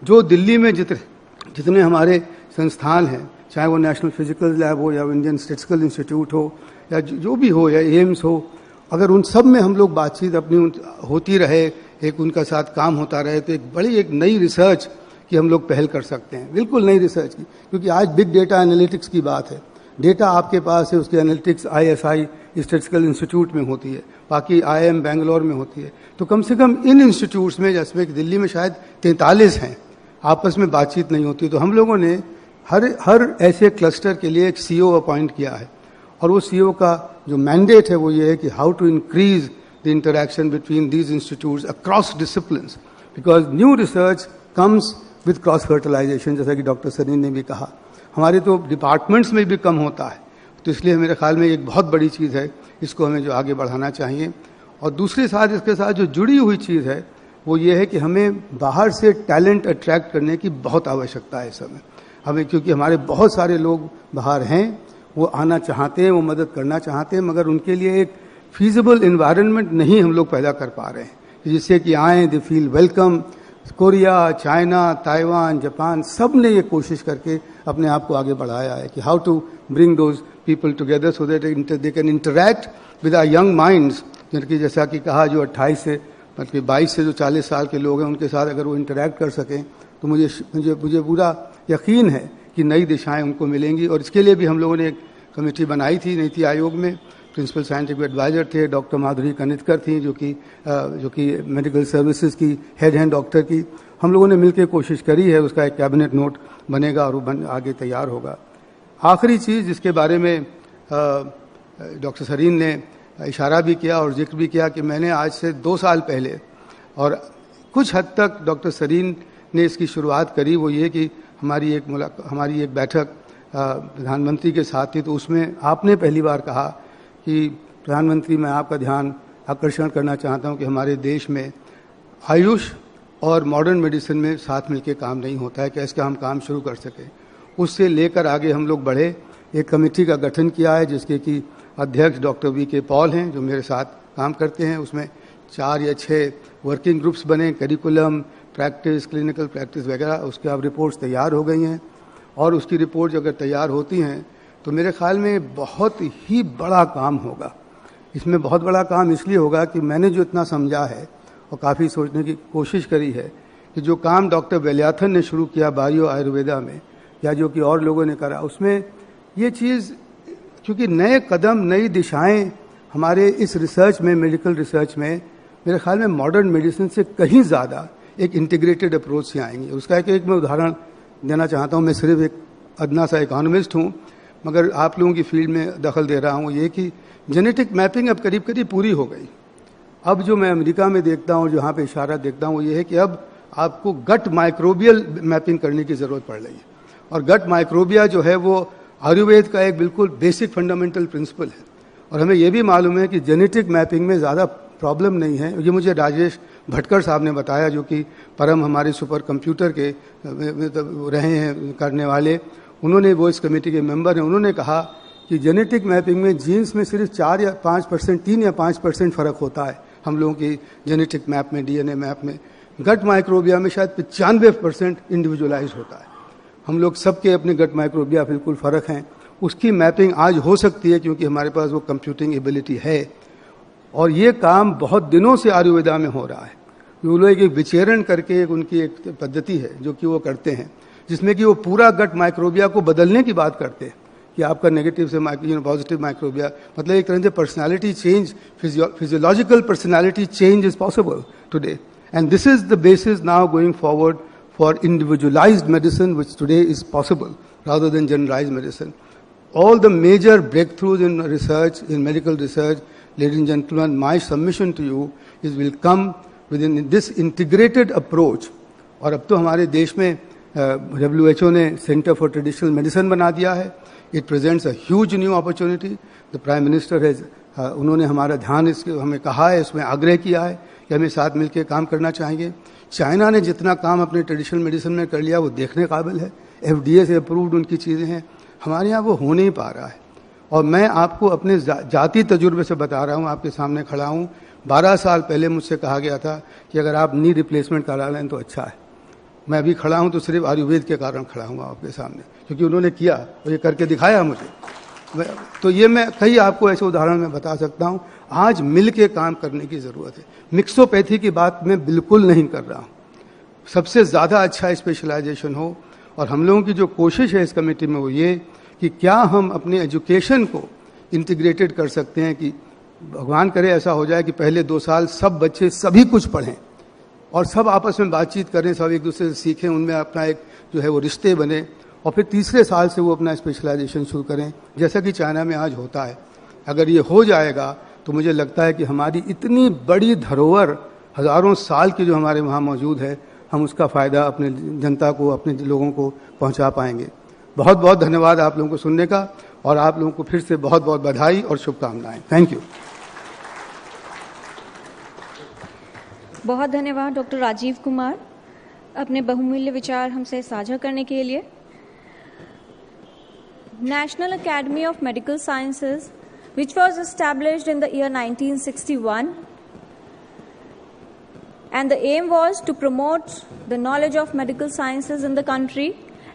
Speaker 4: जो दिल्ली में जितने हमारे संस्थान हैं, चाहे वो नेशनल फिजिकल लैब हो या इंडियन स्टैटिस्टिकल इंस्टीट्यूट हो या जो भी हो या एम्स हो, अगर उन सब में हम लोग बातचीत अपनी होती रहे, एक उनका साथ काम होता रहे, तो एक नई रिसर्च की हम लोग पहल कर सकते हैं, बिल्कुल नई रिसर्च की. क्योंकि आज बिग डेटा एनालिटिक्स की बात है. डेटा आपके पास है, उसकी एनालिटिक्स ISI स्टैटिस्टिकल इंस्टीट्यूट में होती है, बाकी IIM बेंगलोर में होती है. तो कम से कम इन इंस्टीट्यूट्स में, जैसे दिल्ली में शायद 43 हैं, आपस में बातचीत नहीं होती. तो हम लोगों ने हर ऐसे क्लस्टर के लिए एक CEO अपॉइंट किया है, और वो CEO का जो मैंडेट है वो ये है कि how to increase the interaction between these institutes across disciplines, because new research comes with cross fertilisation. जैसा कि डॉक्टर सरीन ने भी कहा, हमारे तो डिपार्टमेंट्स में भी कम होता है. तो इसलिए मेरे ख्याल में एक बहुत बड़ी चीज़ है, इसको हमें जो आगे बढ़ाना चाहिए. और दूसरे साथ इसके साथ जो जुड़ी हुई चीज़ है वो ये है कि हमें बाहर से टैलेंट अट्रैक्ट करने की बहुत आवश्यकता है इस समय हमें, क्योंकि हमारे बहुत सारे लोग बाहर हैं, वो आना चाहते हैं, वो मदद करना चाहते हैं, मगर उनके लिए एक फीजिबल इन्वायरमेंट नहीं हम लोग पैदा कर पा रहे हैं. कि जिससे कि आए, they feel welcome. Korea, China, Taiwan, Japan, सब ने ये कोशिश करके अपने आप को आगे बढ़ाया है कि how to bring those people together so that they can interact with our young minds. जिनकी जैसा कि कहा जो 28 से मतलब 22 से जो 40 साल के लोग हैं उनके साथ अगर वो इंटरैक्ट कर सकें तो मुझे पूरा यकीन है कि नई दिशाएं उनको मिलेंगी। और इसके लिए भी हम लोगों ने एक कमेटी बनाई थी नीति आयोग में। प्रिंसिपल साइंटिफिक एडवाइजर थे डॉक्टर माधुरी कनितकर थी जो कि मेडिकल सर्विसेज की हेड हैं डॉक्टर की। हम लोगों ने मिलकर कोशिश करी है, उसका एक कैबिनेट नोट बनेगा और वो आगे तैयार होगा। आखिरी चीज़ जिसके बारे में डॉक्टर सरीन ने इशारा भी किया और जिक्र भी किया कि मैंने आज से 2 साल पहले और कुछ हद तक डॉक्टर सरीन ने इसकी शुरुआत करी, वो ये कि हमारी एक बैठक प्रधानमंत्री के साथ थी, तो उसमें आपने पहली बार कहा कि प्रधानमंत्री मैं आपका ध्यान आकर्षण करना चाहता हूं कि हमारे देश में आयुष और मॉडर्न मेडिसिन में साथ मिलकर काम नहीं होता है, कैसे हम काम शुरू कर सकें। उससे लेकर आगे हम लोग बढ़े, एक कमेटी का गठन किया है जिसके कि अध्यक्ष डॉक्टर वी.के. पॉल हैं जो मेरे साथ काम करते हैं। उसमें 4 या 6 वर्किंग ग्रुप्स बने, करिकुलम, प्रैक्टिस, क्लिनिकल प्रैक्टिस वगैरह, उसके अब रिपोर्ट्स तैयार हो गई हैं। और उसकी रिपोर्ट अगर तैयार होती हैं तो मेरे ख्याल में बहुत ही बड़ा काम होगा। इसमें बहुत बड़ा काम इसलिए होगा कि मैंने जो इतना समझा है और काफ़ी सोचने की कोशिश करी है कि जो काम डॉक्टर वैल्याथन ने शुरू किया बायो आयुर्वेदा में या जो कि और लोगों ने करा, उसमें ये चीज़ क्योंकि नए कदम, नई दिशाएं हमारे इस रिसर्च में, मेडिकल रिसर्च में मेरे ख्याल में मॉडर्न मेडिसिन से कहीं ज़्यादा एक इंटीग्रेटेड अप्रोच से आएंगे। उसका एक मैं उदाहरण देना चाहता हूँ। मैं सिर्फ एक अदना सा इकोनॉमिस्ट हूँ मगर आप लोगों की फील्ड में दखल दे रहा हूँ। ये कि जेनेटिक मैपिंग अब करीब करीब पूरी हो गई। अब जो मैं अमेरिका में देखता हूँ, जहाँ पे इशारा देखता हूँ, वो ये है कि अब आपको गट माइक्रोबियल मैपिंग करने की ज़रूरत पड़ रही है। और गट माइक्रोबिया जो है वो आयुर्वेद का एक बिल्कुल बेसिक फंडामेंटल प्रिंसिपल है। और हमें यह भी मालूम है कि जेनेटिक मैपिंग में ज़्यादा प्रॉब्लम नहीं है। ये मुझे राजेश भटकर साहब ने बताया जो कि परम हमारे सुपर कंप्यूटर के रहे हैं करने वाले, उन्होंने, वो इस कमेटी के मेंबर हैं, उन्होंने कहा कि जेनेटिक मैपिंग में जीन्स में सिर्फ 4 या 5%, 3 या 5% फ़र्क होता है हम लोगों की जेनेटिक मैप में, डीएनए मैप में। गट माइक्रोबिया में शायद 95% इंडिविजुअलाइज होता है। हम लोग सबके अपने गट माइक्रोबिया बिल्कुल फ़र्क हैं। उसकी मैपिंग आज हो सकती है क्योंकि हमारे पास वो कंप्यूटिंग एबिलिटी है। और ये काम बहुत दिनों से आयुर्वेदा में हो रहा है। वो लोग एक विचेरण करके एक उनकी एक पद्धति है जो कि वो करते हैं, जिसमें कि वो पूरा गट माइक्रोबिया को बदलने की बात करते हैं कि आपका नेगेटिव से पॉजिटिव माइक्रोबिया, मतलब एक तरह से personality change, physiological personality change is possible today. And this is the basis now going forward for individualized medicine, which today is possible rather than generalized medicine. All the major breakthroughs in research, in medical research, ladies and gentlemen, my submission to you is will come within this integrated approach. और अब तो हमारे देश में WHO ने centre for traditional medicine बना दिया है। It presents a huge new opportunity. The prime minister has, उन्होंने हमारा ध्यान इसके हमें कहा है, इसमें आग्रह किया है कि हमें साथ मिलकर काम करना चाहिए। चाइना ने जितना काम अपने ट्रेडिशनल मेडिसिन में कर लिया वो देखने काबिल है। FDA से अप्रूव्ड उनकी चीज़ें हैं, हमारे यहाँ वो हो नहीं पा रहा है। और मैं आपको अपने जाती तजुर्बे से बता रहा हूँ, आपके सामने खड़ा हूँ। 12 साल पहले मुझसे कहा गया था कि अगर आप नी रिप्लेसमेंट करा लें तो अच्छा है। मैं अभी खड़ा हूँ तो सिर्फ आयुर्वेद के कारण खड़ा हूँ आपके सामने, क्योंकि उन्होंने किया और ये करके दिखाया मुझे। तो ये मैं कई आपको ऐसे उदाहरण में बता सकता हूँ। आज मिल के काम करने की ज़रूरत है। मिक्सोपैथी की बात मैं बिल्कुल नहीं कर रहा हूँ। सबसे ज़्यादा अच्छा स्पेशलाइजेशन हो। और हम लोगों की जो कोशिश है इस कमेटी में वो ये कि क्या हम अपने एजुकेशन को इंटीग्रेटेड कर सकते हैं कि भगवान करे ऐसा हो जाए कि पहले 2 साल सब बच्चे सभी कुछ पढ़ें और सब आपस में बातचीत करें, सब एक दूसरे से सीखें, उनमें अपना एक जो है वो रिश्ते बने, और फिर तीसरे साल से वो अपना स्पेशलाइजेशन शुरू करें जैसा कि चाइना में आज होता है। अगर ये हो जाएगा तो मुझे लगता है कि हमारी इतनी बड़ी धरोहर हज़ारों साल की जो हमारे वहाँ मौजूद है, हम उसका फ़ायदा अपने जनता को, अपने लोगों को पहुँचा पाएंगे। बहुत बहुत धन्यवाद आप लोगों को सुनने का, और आप लोगों को फिर से बहुत बहुत बधाई और शुभकामनाएं। Thank you.
Speaker 1: बहुत धन्यवाद डॉक्टर राजीव कुमार अपने बहुमूल्य विचार हमसे साझा करने के लिए। National Academy of Medical Sciences, which was established in the year 1961, and the aim was to promote the knowledge of medical sciences in the country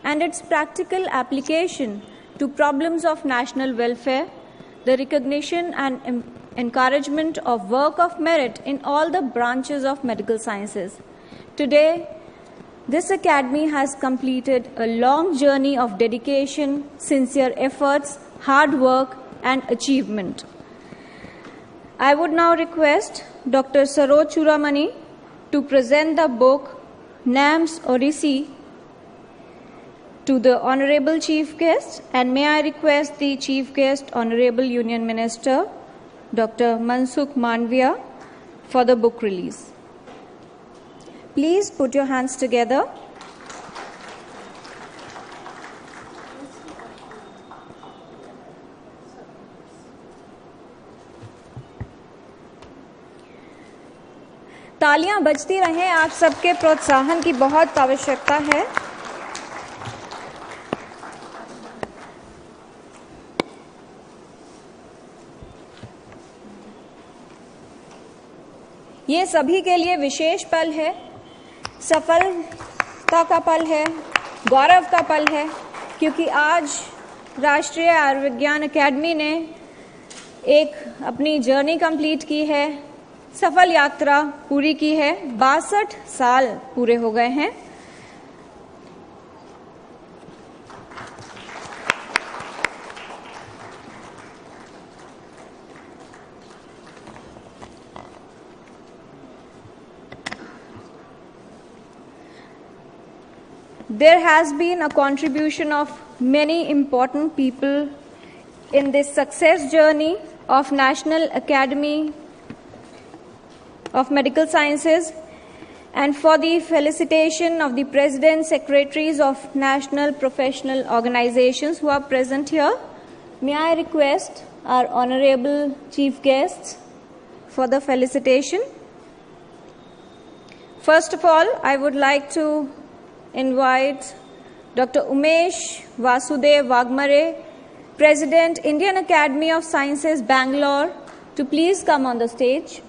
Speaker 1: and its practical application to problems of national welfare, the recognition and encouragement of work of merit in all the branches of medical sciences. Today, this academy has completed a long journey of dedication, sincere efforts, hard work, and achievement. I would now request Dr. Saroj Churamani to present the book NAMS Odyssey to the Honorable Chief Guest, and may I request the Chief Guest, Honorable Union Minister, Dr. Mansukh Mandviya, for the book release. Please put your hands together. तालियां बजती रहें, आप सबके प्रोत्साहन की बहुत आवश्यकता है। ये सभी के लिए विशेष पल है, सफलता का पल है, गौरव का पल है, क्योंकि आज राष्ट्रीय आयुर्विज्ञान अकेडमी ने एक अपनी जर्नी कंप्लीट की है, सफल यात्रा पूरी की है। 62 साल पूरे हो गए हैं। There has been a contribution of many important people in this success journey of National Academy of Medical Sciences, and for the felicitation of the President, Secretaries of National Professional Organizations who are present here, may I request our Honorable Chief Guests for the felicitation. First of all, I would like to invite Dr. Umesh Vasudev Wagmare, President, Indian Academy of Sciences, Bangalore, to please come on the stage.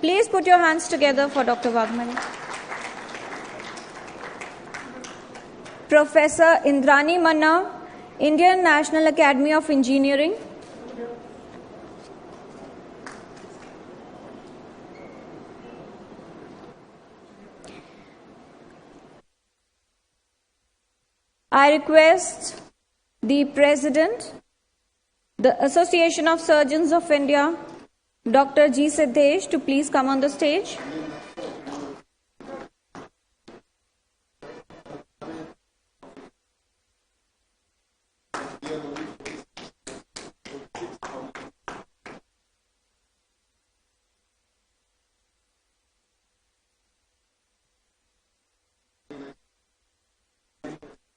Speaker 1: Please put your hands together for Dr. Wagmare. Professor Indrani Manna, Indian National Academy of Engineering. I request the President, the Association of Surgeons of India, Dr. G. Siddesh, to please come on the stage.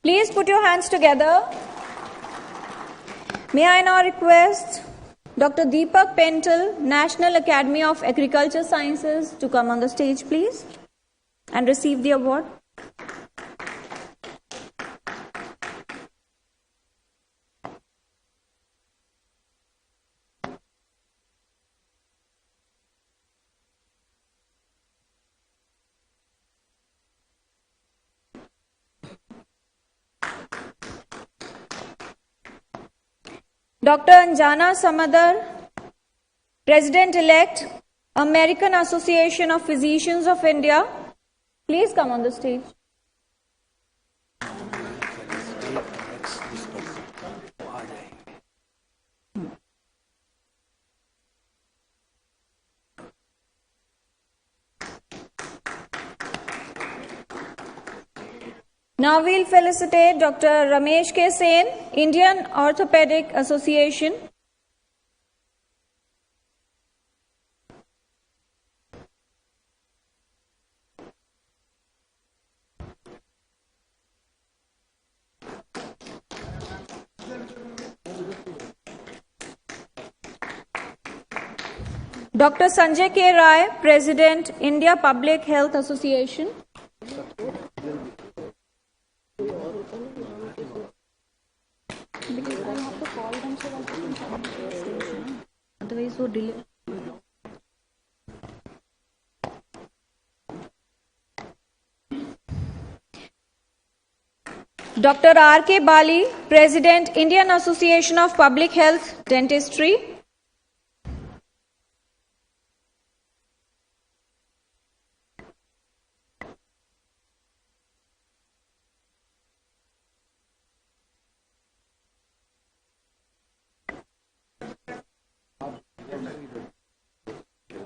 Speaker 1: Please put your hands together. May I now request Dr. Deepak Pental, National Academy of Agriculture Sciences, to come on the stage, please, and receive the award. Dr. Anjana Samadar, President-elect, American Association of Physicians of India, please come on the stage. Now we'll felicitate Dr. Ramesh K. Sen, Indian Orthopedic Association. Dr. Sanjay K. Rai, President, India Public Health Association. Otherwise, वो delay. Dr. R. K. Bali, President, Indian Association of Public Health Dentistry.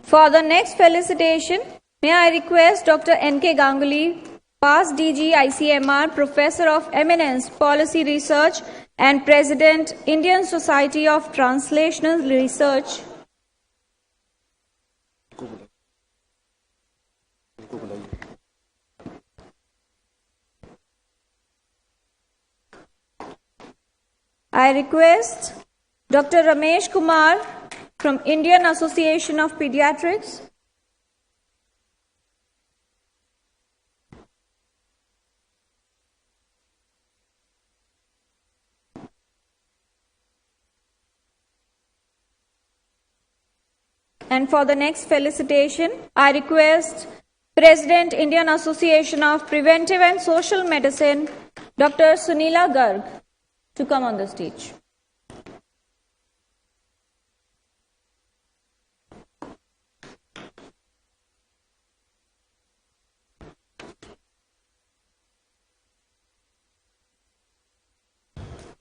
Speaker 1: For the next felicitation, may I request Dr. N.K. Ganguly, past DG ICMR, Professor of Eminence, Policy Research and President, Indian Society of Translational Research. I request Dr. Ramesh Kumar from Indian Association of Pediatrics. And for the next felicitation, I request President, Indian Association of Preventive and Social Medicine, Dr. Sunila Garg, to come on the stage.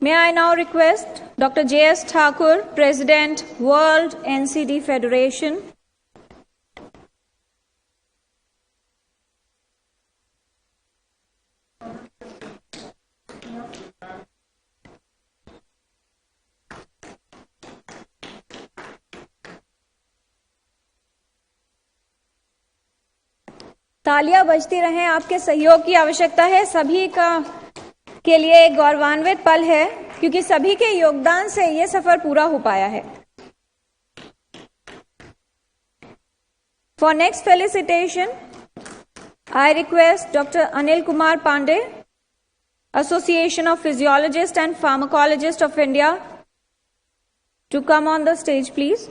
Speaker 1: May I now request Dr. J.S. Thakur, President, World NCD Federation. तालियां बजती रहें, आपके सहयोग की आवश्यकता है। सभी का के लिए एक गौरवान्वित पल है, क्योंकि सभी के योगदान से यह सफर पूरा हो पाया है। For next felicitation, I request Dr. Anil Kumar Pandey, Association of Physiologists and Pharmacologists of India, to come on the stage, please.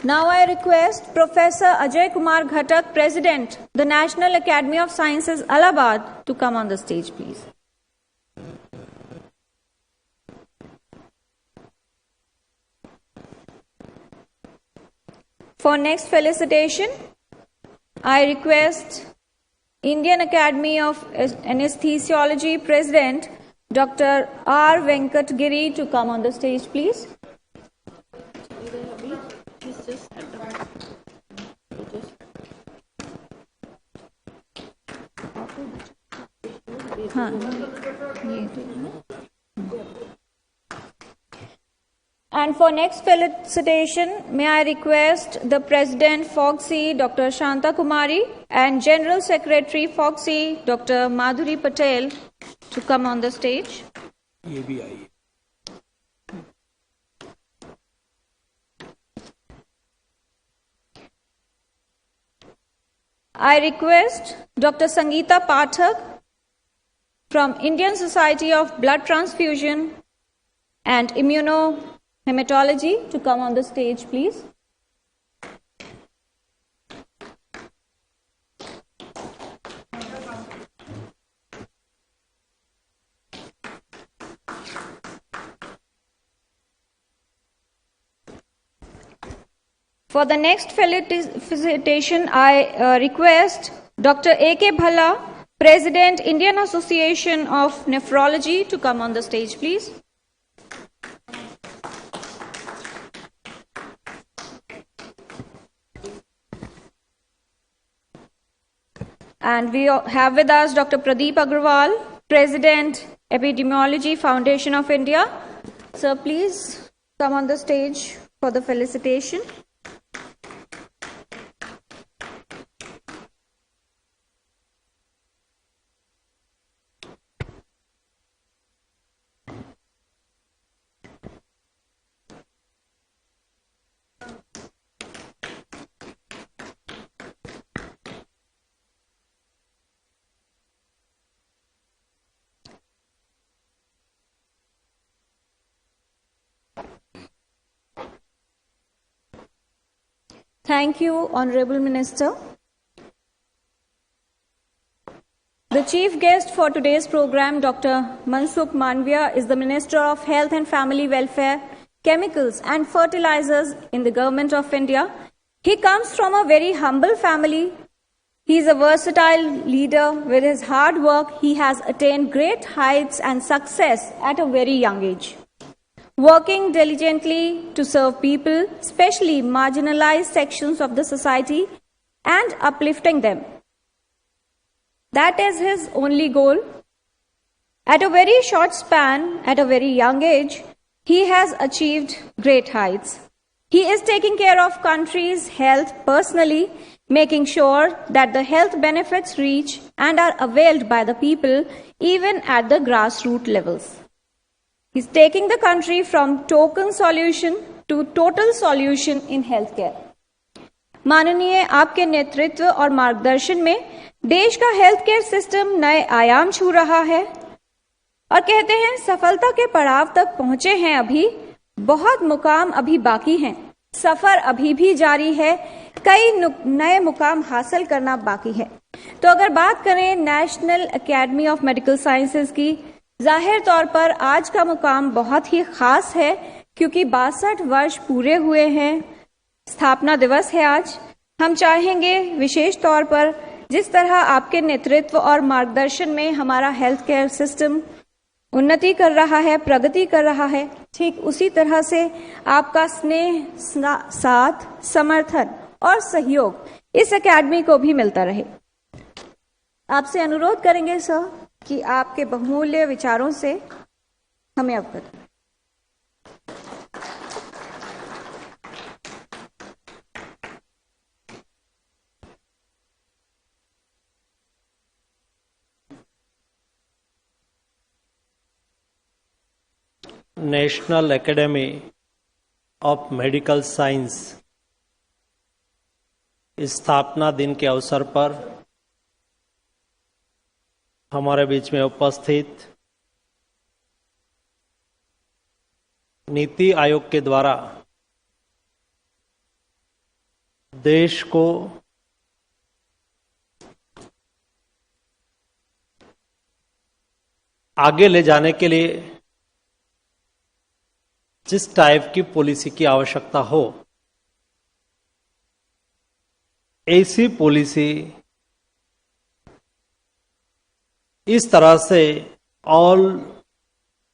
Speaker 1: Now I request Professor Ajay Kumar Ghatak, President, the National Academy of Sciences, Allahabad, to come on the stage, please. For next felicitation, I request Indian Academy of Anesthesiology President, Dr. R. Venkatgiri, to come on the stage, please. And for next felicitation, may I request the President Foxy, Dr. Shanta Kumari, and General Secretary Foxy, Dr. Madhuri Patel, to come on the stage. I request Dr. Sangeeta Pathak from Indian Society of Blood Transfusion and Immunohematology to come on the stage, please. For the next felicitation, I request Dr. A.K. Bhalla President, Indian Association of Nephrology, to come on the stage, please. And we have with us Dr. Pradeep Agrawal, President, Epidemiology Foundation of India. Sir, please come on the stage for the felicitation. Thank you, Honorable Minister. The chief guest for today's program, Dr. Mansukh Manvia, is the Minister of Health and Family Welfare, Chemicals and Fertilizers in the Government of India. He comes from a very humble family. He is a versatile leader. With his hard work, he has attained great heights and success at a very young age. Working diligently to serve people, especially marginalized sections of the society, and uplifting them. That is his only goal. At a very short span, at a very young age, he has achieved great heights. He is taking care of country's health personally, making sure that the health benefits reach and are availed by the people even at the grassroots levels. He's taking the country from token solution to total solution in healthcare. माननीय आपके नेतृत्व और मार्गदर्शन में देश का health care system नए आयाम छू रहा है और कहते हैं सफलता के पड़ाव तक पहुंचे हैं, अभी बहुत मुकाम अभी बाकी हैं, सफर अभी भी जारी है, कई नए मुकाम हासिल करना बाकी है। तो अगर बात करें national academy of medical sciences की, जाहिर तौर पर आज का मुकाम बहुत ही खास है क्योंकि 62 वर्ष पूरे हुए हैं, स्थापना दिवस है आज। हम चाहेंगे विशेष तौर पर जिस तरह आपके नेतृत्व और मार्गदर्शन में हमारा हेल्थ केयर सिस्टम उन्नति कर रहा है, प्रगति कर रहा है, ठीक उसी तरह से आपका स्नेह, साथ, समर्थन और सहयोग इस एकेडमी को भी मिलता रहे। आपसे अनुरोध करेंगे सर कि आपके बहुमूल्य विचारों से हमें अवगत करें।
Speaker 5: National academy of medical science स्थापना दिन के अवसर पर हमारे बीच में उपस्थित नीति आयोग के द्वारा देश को आगे ले जाने के लिए जिस टाइप की पॉलिसी की आवश्यकता हो, ऐसी पॉलिसी इस तरह से ऑल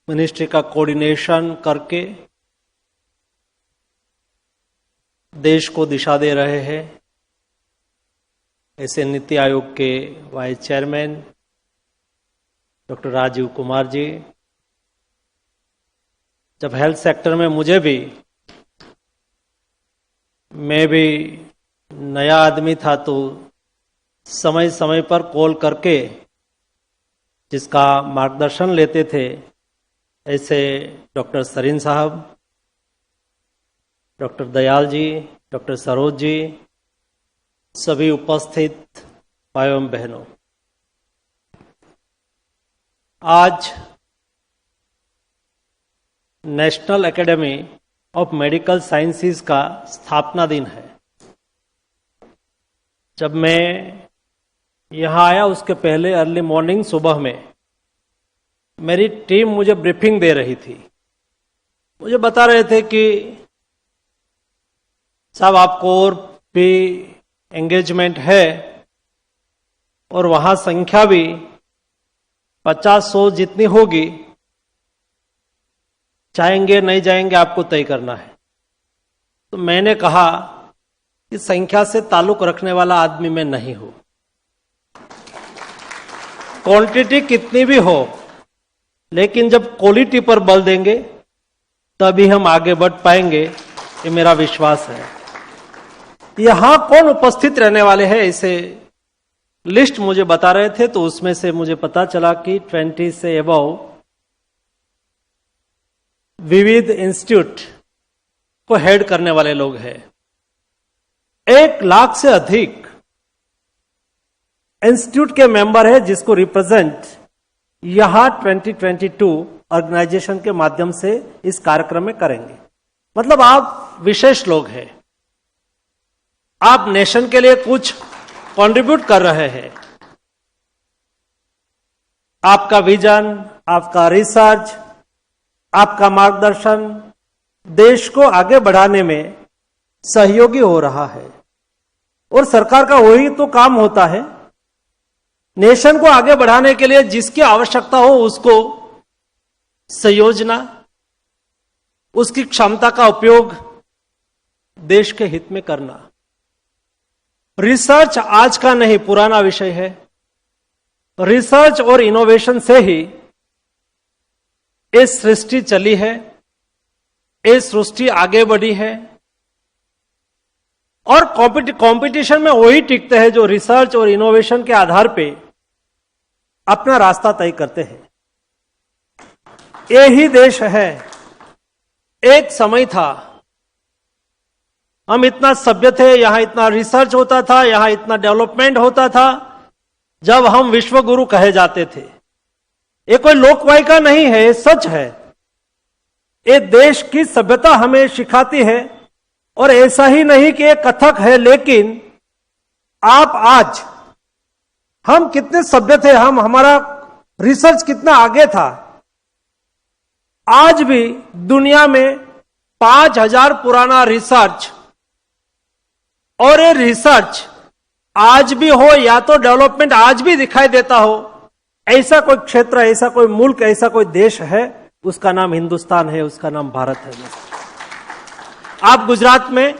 Speaker 5: मिनिस्ट्री का कोऑर्डिनेशन करके देश को दिशा दे रहे हैं। ऐसे नीति आयोग के vice chairman doctor Rajiv Kumar ji, जब हेल्थ सेक्टर में मैं भी नया आदमी था तो समय समय पर कॉल करके जिसका मार्गदर्शन लेते थे, ऐसे डॉक्टर सरीन साहब, डॉक्टर दयाल जी, डॉक्टर सरोज जी, सभी उपस्थित भाइयों एवं बहनों, आज national academy of medical sciences का स्थापना दिन है। जब मैं यहाँ आया उसके पहले अर्ली मॉर्निंग सुबह में मेरी टीम मुझे ब्रीफिंग दे रही थी। मुझे बता रहे थे कि साहब आपको और भी एंगेजमेंट है और वहां संख्या भी 50-100 जितनी होगी, जाएंगे नहीं जाएंगे आपको तय करना है। तो मैंने कहा कि संख्या से ताल्लुक रखने वाला आदमी मैं नहीं हूं। क्वांटिटी कितनी भी हो, लेकिन जब क्वालिटी पर बल देंगे तभी हम आगे बढ़ पाएंगे, ये मेरा विश्वास है। यहां कौन उपस्थित रहने वाले हैं, इसे लिस्ट मुझे बता रहे थे, तो उसमें से मुझे पता चला कि 20 से अबव विविध इंस्टीट्यूट को हेड करने वाले लोग हैं। 1 लाख से अधिक इंस्टीट्यूट के मेंबर है, जिसको रिप्रेजेंट यहां 2022 ऑर्गेनाइजेशन के माध्यम से इस कार्यक्रम में करेंगे। मतलब आप विशेष लोग हैं, आप नेशन के लिए कुछ कंट्रीब्यूट कर रहे हैं। आपका विजन, आपका रिसर्च, आपका मार्गदर्शन देश को आगे बढ़ाने में सहयोगी हो रहा है। और सरकार का वही तो काम होता है, नेशन को आगे बढ़ाने के लिए जिसकी आवश्यकता हो उसको संयोजना, उसकी क्षमता का उपयोग देश के हित में करना। रिसर्च आज का नहीं, पुराना विषय है। रिसर्च और इनोवेशन से ही ये सृष्टि चली है, ये सृष्टि आगे बढ़ी है। और कंपटीशन में वही टिकते हैं जो रिसर्च और इनोवेशन के आधार पे अपना रास्ता तय करते हैं। यही देश है। एक समय था, हम इतना सभ्य थे, यहां इतना रिसर्च होता था, यहां इतना डेवलपमेंट होता था, जब हम विश्व गुरु कहे जाते थे। ये कोई लोकवायका नहीं है, ये सच है। ये देश की सभ्यता हमें सिखाती है। और ऐसा ही नहीं कि एक कथक है, लेकिन आप आज, हम कितने सभ्य थे, हमारा रिसर्च कितना आगे था। आज भी दुनिया में 5000 पुराना रिसर्च, और ये रिसर्च आज भी हो या तो डेवलपमेंट आज भी दिखाई देता हो, ऐसा कोई क्षेत्र, ऐसा कोई मुल्क, ऐसा कोई देश है, उसका नाम हिंदुस्तान है, उसका नाम भारत है। आप गुजरात में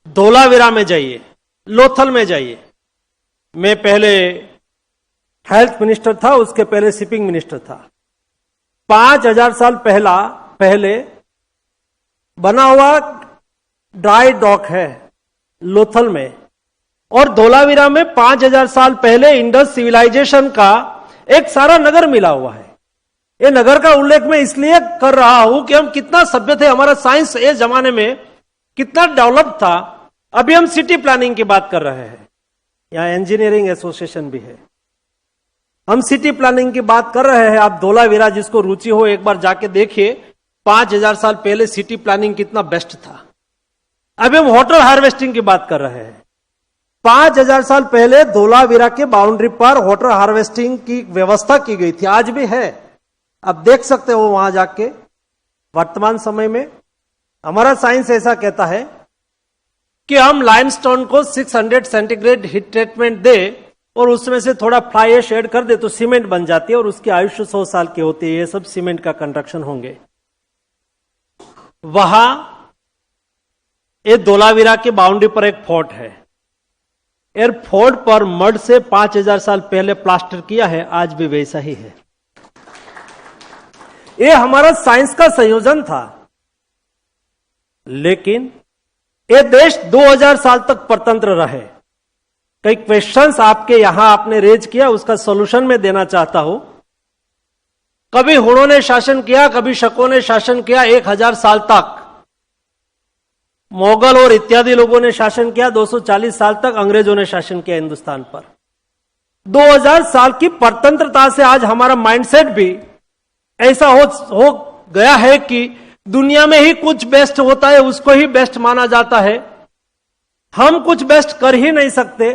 Speaker 5: धोलावीरा में जाइए, लोथल में जाइए। मैं पहले हेल्थ मिनिस्टर था, उसके पहले शिपिंग मिनिस्टर था। 5000 साल पहले बना हुआ ड्राई डॉक है लोथल में। और धोलावीरा में 5000 साल पहले इंडस सिविलाइजेशन का एक सारा नगर मिला हुआ है। ये नगर का उल्लेख मैं इसलिए कर रहा हूं कि हम कितना सभ्य थे, हमारा साइंस इस जमाने में कितना डेवलप था। अभी हम सिटी प्लानिंग की बात कर रहे हैं, यहां इंजीनियरिंग एसोसिएशन भी है। हम सिटी प्लानिंग की बात कर रहे हैं। आप धोलावीरा, जिसको रुचि हो एक बार जाके देखिए, 5000 साल पहले सिटी प्लानिंग कितना बेस्ट था। अभी हम वाटर हार्वेस्टिंग की बात कर रहे हैं। 5000 साल पहले धोलावीरा के बाउंड्री पर वाटर हार्वेस्टिंग की व्यवस्था की गई थी, आज भी है। आप देख सकते हो वहां जाके। वर्तमान समय में हमारा साइंस ऐसा कहता है कि हम लाइमस्टोन को 600 सेंटीग्रेड हीट ट्रीटमेंट दे और उसमें से थोड़ा फ्लाई ऐश ऐड कर दे तो सीमेंट बन जाती है, और उसकी आयुष्य 100 साल की होती है। ये सब सीमेंट का कंस्ट्रक्शन होंगे। वहां ये धोलावीरा के बाउंड्री पर एक फोर्ट है। एयर फोर्ट पर मड से 5000 साल पहले प्लास्टर किया है, आज भी वैसा ही है। ये हमारा साइंस का संयोजन था। लेकिन ये देश 2000 साल तक परतंत्र रहे। कई क्वेश्चंस आपके यहां आपने रेज किया, उसका सॉल्यूशन मैं देना चाहता हूं। कभी हुणों ने शासन किया, कभी शकों ने शासन किया 1000 साल तक। मुगल और इत्यादि लोगों ने शासन किया 240 साल तक। अंग्रेजों ने शासन किया हिंदुस्तान पर। 2000 साल की परतंत्रता से आज हमारा माइंडसेट भी ऐसा हो गया है कि दुनिया में ही कुछ बेस्ट होता है, उसको ही बेस्ट माना जाता है। हम कुछ बेस्ट कर ही नहीं सकते,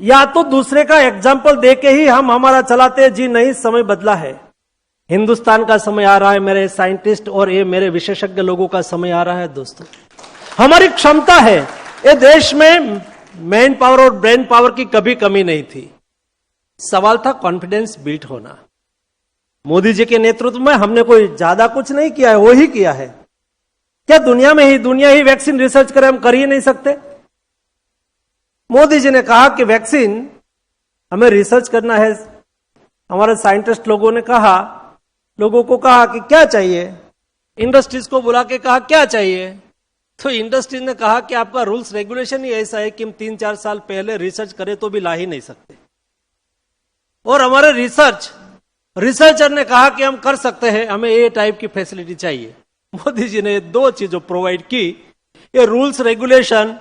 Speaker 5: या तो दूसरे का एग्जाम्पल देके ही हम हमारा चलाते हैं। जी नहीं, समय बदला है। हिंदुस्तान का समय आ रहा है, मेरे साइंटिस्ट और ये मेरे विशेषज्ञ लोगों का समय आ रहा है। दोस्तों, हमारी क्षमता है। ये देश में मैन पावर और ब्रेन पावर की कभी कमी नहीं थी, सवाल था कॉन्फिडेंस बिल्ड होना। मोदी जी के नेतृत्व में हमने कोई ज्यादा कुछ नहीं किया है, वो ही किया है। क्या दुनिया ही वैक्सीन रिसर्च करे, हम कर ही नहीं सकते? मोदी जी ने कहा कि वैक्सीन हमें रिसर्च करना है। हमारे साइंटिस्ट लोगों को कहा कि क्या चाहिए, इंडस्ट्रीज को बुला के कहा क्या चाहिए, तो इंडस्ट्रीज ने कहा कि आपका रूल्स रेगुलेशन ही ऐसा है कि हम 3-4 साल पहले रिसर्च करें तो भी ला ही नहीं सकते। और हमारे रिसर्चर ने कहा कि हम कर सकते हैं, हमें ये टाइप की फैसिलिटी चाहिए। मोदी जी ने 2 चीजों प्रोवाइड की, ये रूल्स रेगुलेशन,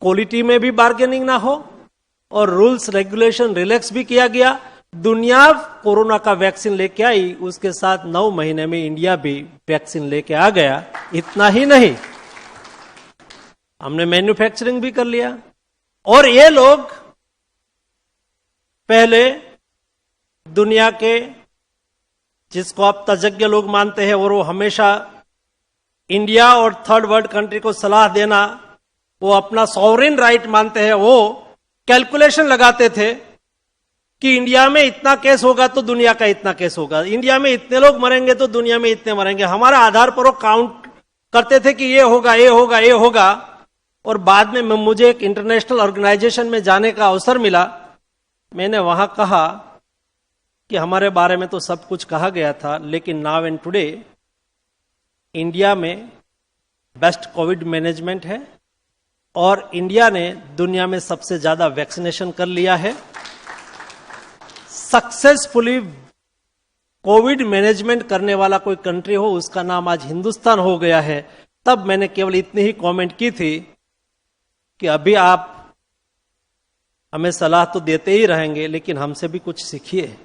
Speaker 5: क्वालिटी में भी बार्गेनिंग ना हो, और रूल्स रेगुलेशन रिलैक्स भी किया गया। दुनिया कोरोना का वैक्सीन लेके आई, उसके साथ 9 महीने में इंडिया भी वैक्सीन लेके आ गया। इतना ही नहीं, हमने मैन्युफैक्चरिंग भी कर लिया। और ये लोग पहले दुनिया के, जिसको आप तज्ञ लोग मानते हैं, और वो हमेशा इंडिया और थर्ड वर्ल्ड कंट्री को सलाह देना, वो अपना सॉवरेन राइट मानते हैं, वो कैलकुलेशन लगाते थे कि इंडिया में इतना केस होगा तो दुनिया का इतना केस होगा, इंडिया में इतने लोग मरेंगे तो दुनिया में इतने मरेंगे। हमारा आधार पर वो काउंट करते थे कि ये होगा, ये होगा, ये होगा। और बाद में मुझे एक इंटरनेशनल ऑर्गेनाइजेशन में जाने का अवसर मिला। मैंने वहां कहा कि हमारे बारे में तो सब कुछ कहा गया था, लेकिन नाउ एंड टुडे इंडिया में बेस्ट कोविड मैनेजमेंट है, और इंडिया ने दुनिया में सबसे ज्यादा वैक्सीनेशन कर लिया है। सक्सेसफुली कोविड मैनेजमेंट करने वाला कोई कंट्री हो, उसका नाम आज हिंदुस्तान हो गया है। तब मैंने केवल इतनी ही कमेंट की थी कि अभी आप हमें सलाह तो देते ही रहेंगे, लेकिन हमसे भी कुछ सीखिए।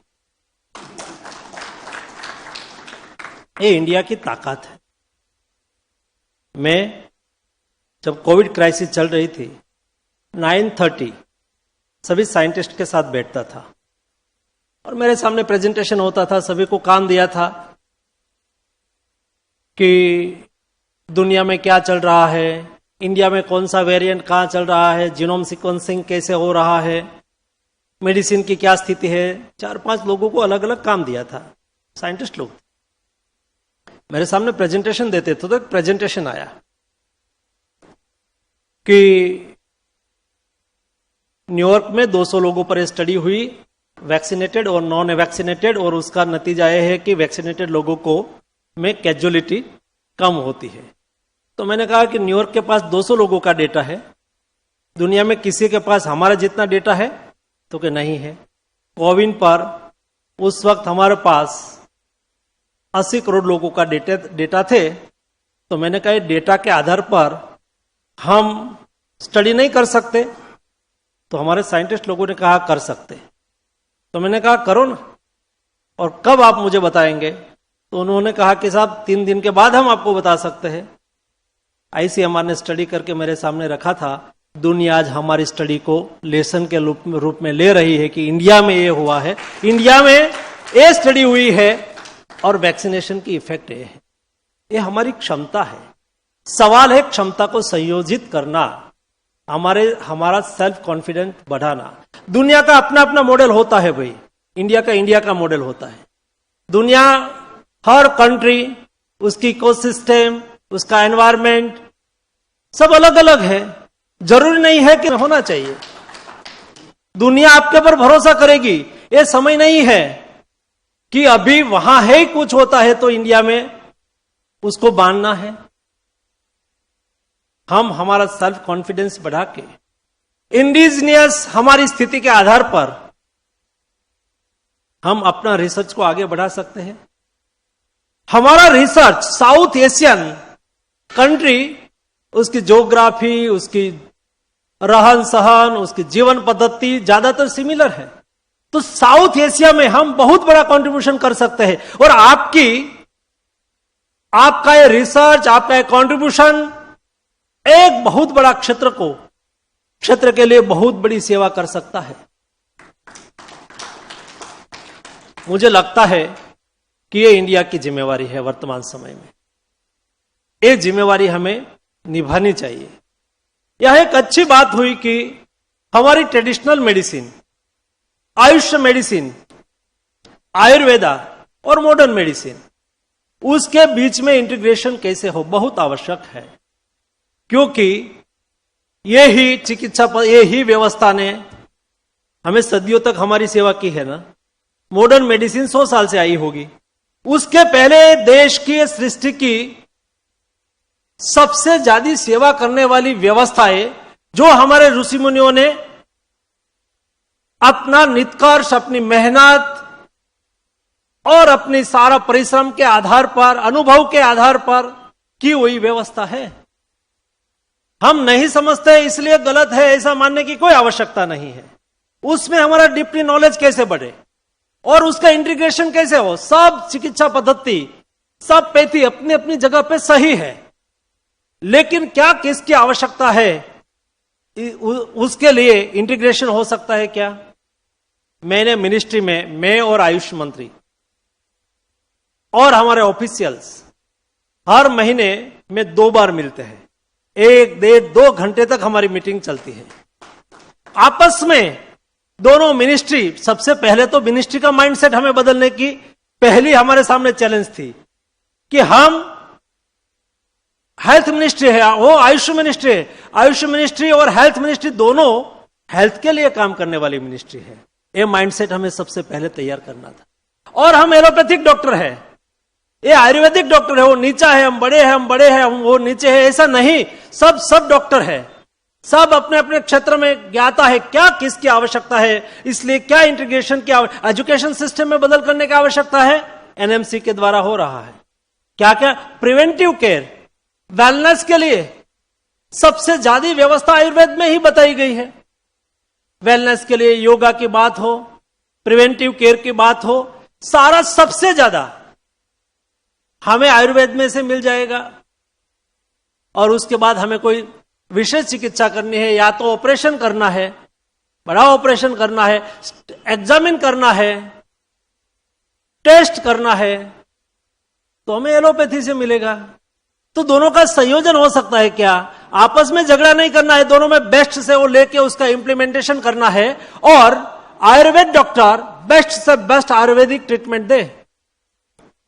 Speaker 5: ये इंडिया की ताकत है। मैं जब कोविड क्राइसिस चल रही थी, 9:30 सभी साइंटिस्ट के साथ बैठता था और मेरे सामने प्रेजेंटेशन होता था। सभी को काम दिया था कि दुनिया में क्या चल रहा है, इंडिया में कौन सा वेरिएंट कहां चल रहा है, जीनोम सीक्वेंसिंग कैसे हो रहा है, मेडिसिन की क्या स्थिति है। 4-5 लोगों को अलग अलग काम दिया था, साइंटिस्ट लोग मेरे सामने प्रेजेंटेशन देते थे। तो एक प्रेजेंटेशन आया कि न्यूयॉर्क में 200 लोगों पर स्टडी हुई, वैक्सीनेटेड और नॉन वैक्सीनेटेड, और उसका नतीजा यह है कि वैक्सीनेटेड लोगों को में कैजुअलिटी कम होती है। तो मैंने कहा कि न्यूयॉर्क के पास 200 लोगों का डेटा है, दुनिया में किसी के पास हमारा जितना डेटा है? तो कि नहीं है। कोविन पर उस वक्त हमारे पास 80 करोड़ लोगों का डेटा थे। तो मैंने कहा डेटा के आधार पर हम स्टडी नहीं कर सकते? तो हमारे साइंटिस्ट लोगों ने कहा कर सकते। तो मैंने कहा करो ना, और कब आप मुझे बताएंगे? तो उन्होंने कहा कि साहब 3 दिन के बाद हम आपको बता सकते हैं। आईसीएमआर ने स्टडी करके मेरे सामने रखा था। दुनिया आज हमारी स्टडी को लेसन के रूप में ले रही है कि इंडिया में ये हुआ है, इंडिया में ये स्टडी हुई है और वैक्सीनेशन की इफेक्ट ये है। ये हमारी क्षमता है। सवाल है क्षमता को संयोजित करना, हमारा सेल्फ कॉन्फिडेंस बढ़ाना। दुनिया का अपना अपना मॉडल होता है भाई, इंडिया का मॉडल होता है। दुनिया हर कंट्री, उसकी इकोसिस्टम, उसका एनवायरमेंट सब अलग अलग है। जरूरी नहीं है कि होना चाहिए। दुनिया आपके पर भरोसा करेगी। ये समय नहीं है कि अभी वहां है कुछ होता है तो इंडिया में उसको बांधना है। हम हमारा सेल्फ कॉन्फिडेंस बढ़ा के इंडिजिनियस हमारी स्थिति के आधार पर हम अपना रिसर्च को आगे बढ़ा सकते हैं। हमारा रिसर्च साउथ एशियन कंट्री, उसकी ज्योग्राफी, उसकी रहन सहन, उसकी जीवन पद्धति ज्यादातर सिमिलर है। तो साउथ एशिया में हम बहुत बड़ा कंट्रीब्यूशन कर सकते हैं। और आपका ये रिसर्च, आपका ये कंट्रीब्यूशन एक बहुत बड़ा क्षेत्र के लिए बहुत बड़ी सेवा कर सकता है। मुझे लगता है कि ये इंडिया की जिम्मेवारी है वर्तमान समय में। ये जिम्मेवारी हमें निभानी चाहिए। यह एक अच्छी बात हुई कि हमारी traditional medicine, Ayush medicine, Ayurveda और मॉडर्न मेडिसिन, उसके बीच में इंटीग्रेशन कैसे हो, बहुत आवश्यक है। क्योंकि ये ही चिकित्सा, ये ही व्यवस्था ने हमें सदियों तक हमारी सेवा की है ना। मॉडर्न मेडिसिन 100 साल से आई होगी, उसके पहले देश की सृष्टि की सबसे ज्यादा सेवा करने वाली व्यवस्थाएं जो हमारे ऋषि मुनियों ने अपना निष्कर्ष, अपनी मेहनत और अपनी सारा परिश्रम के आधार पर, अनुभव के आधार पर की हुई व्यवस्था है। हम नहीं समझते इसलिए गलत है ऐसा मानने की कोई आवश्यकता नहीं है। उसमें हमारा डीपली नॉलेज कैसे बढ़े और उसका इंटीग्रेशन कैसे हो। सब चिकित्सा पद्धति, सब पैथी अपनी अपनी जगह पे सही है, लेकिन क्या किसकी आवश्यकता है, उसके लिए इंटीग्रेशन हो सकता है क्या। मैंने मिनिस्ट्री में, मैं और आयुष मंत्री और हमारे ऑफिशियल्स हर महीने में 2 बार मिलते हैं। 1, 1.5, 2 घंटे तक हमारी मीटिंग चलती है आपस में। दोनों मिनिस्ट्री, सबसे पहले तो मिनिस्ट्री का माइंडसेट हमें बदलने की पहली हमारे सामने चैलेंज थी कि हम हेल्थ मिनिस्ट्री है, वो आयुष मिनिस्ट्री है। आयुष मिनिस्ट्री और हेल्थ मिनिस्ट्री दोनों हेल्थ के लिए काम करने वाली मिनिस्ट्री है। ये माइंडसेट हमें सबसे पहले तैयार करना था। और हम एलोपैथिक डॉक्टर है, ये आयुर्वेदिक डॉक्टर है, वो नीचा है, हम बड़े हैं, हम बड़े हैं, वो नीचे है, ऐसा नहीं। सब डॉक्टर है, सब अपने अपने क्षेत्र में ज्ञाता है क्या किसकी आवश्यकता है। इसलिए क्या इंटीग्रेशन की एजुकेशन सिस्टम में बदल करने की आवश्यकता है, एनएमसी के द्वारा हो रहा है। क्या क्या प्रिवेंटिव केयर, वेलनेस के लिए सबसे ज्यादा व्यवस्था आयुर्वेद में ही बताई गई है। वेलनेस के लिए योगा की बात हो, प्रिवेंटिव केयर की बात हो, सारा सबसे ज्यादा हमें आयुर्वेद में से मिल जाएगा। और उसके बाद हमें कोई विशेष चिकित्सा करनी है, या तो ऑपरेशन करना है, बड़ा ऑपरेशन करना है, एग्जामिन करना है, टेस्ट करना है, तो हमें एलोपैथी से मिलेगा। तो दोनों का संयोजन हो सकता है क्या। आपस में झगड़ा नहीं करना है, दोनों में बेस्ट से वो लेके उसका इंप्लीमेंटेशन करना है और आयुर्वेद डॉक्टर बेस्ट से बेस्ट आयुर्वेदिक ट्रीटमेंट दे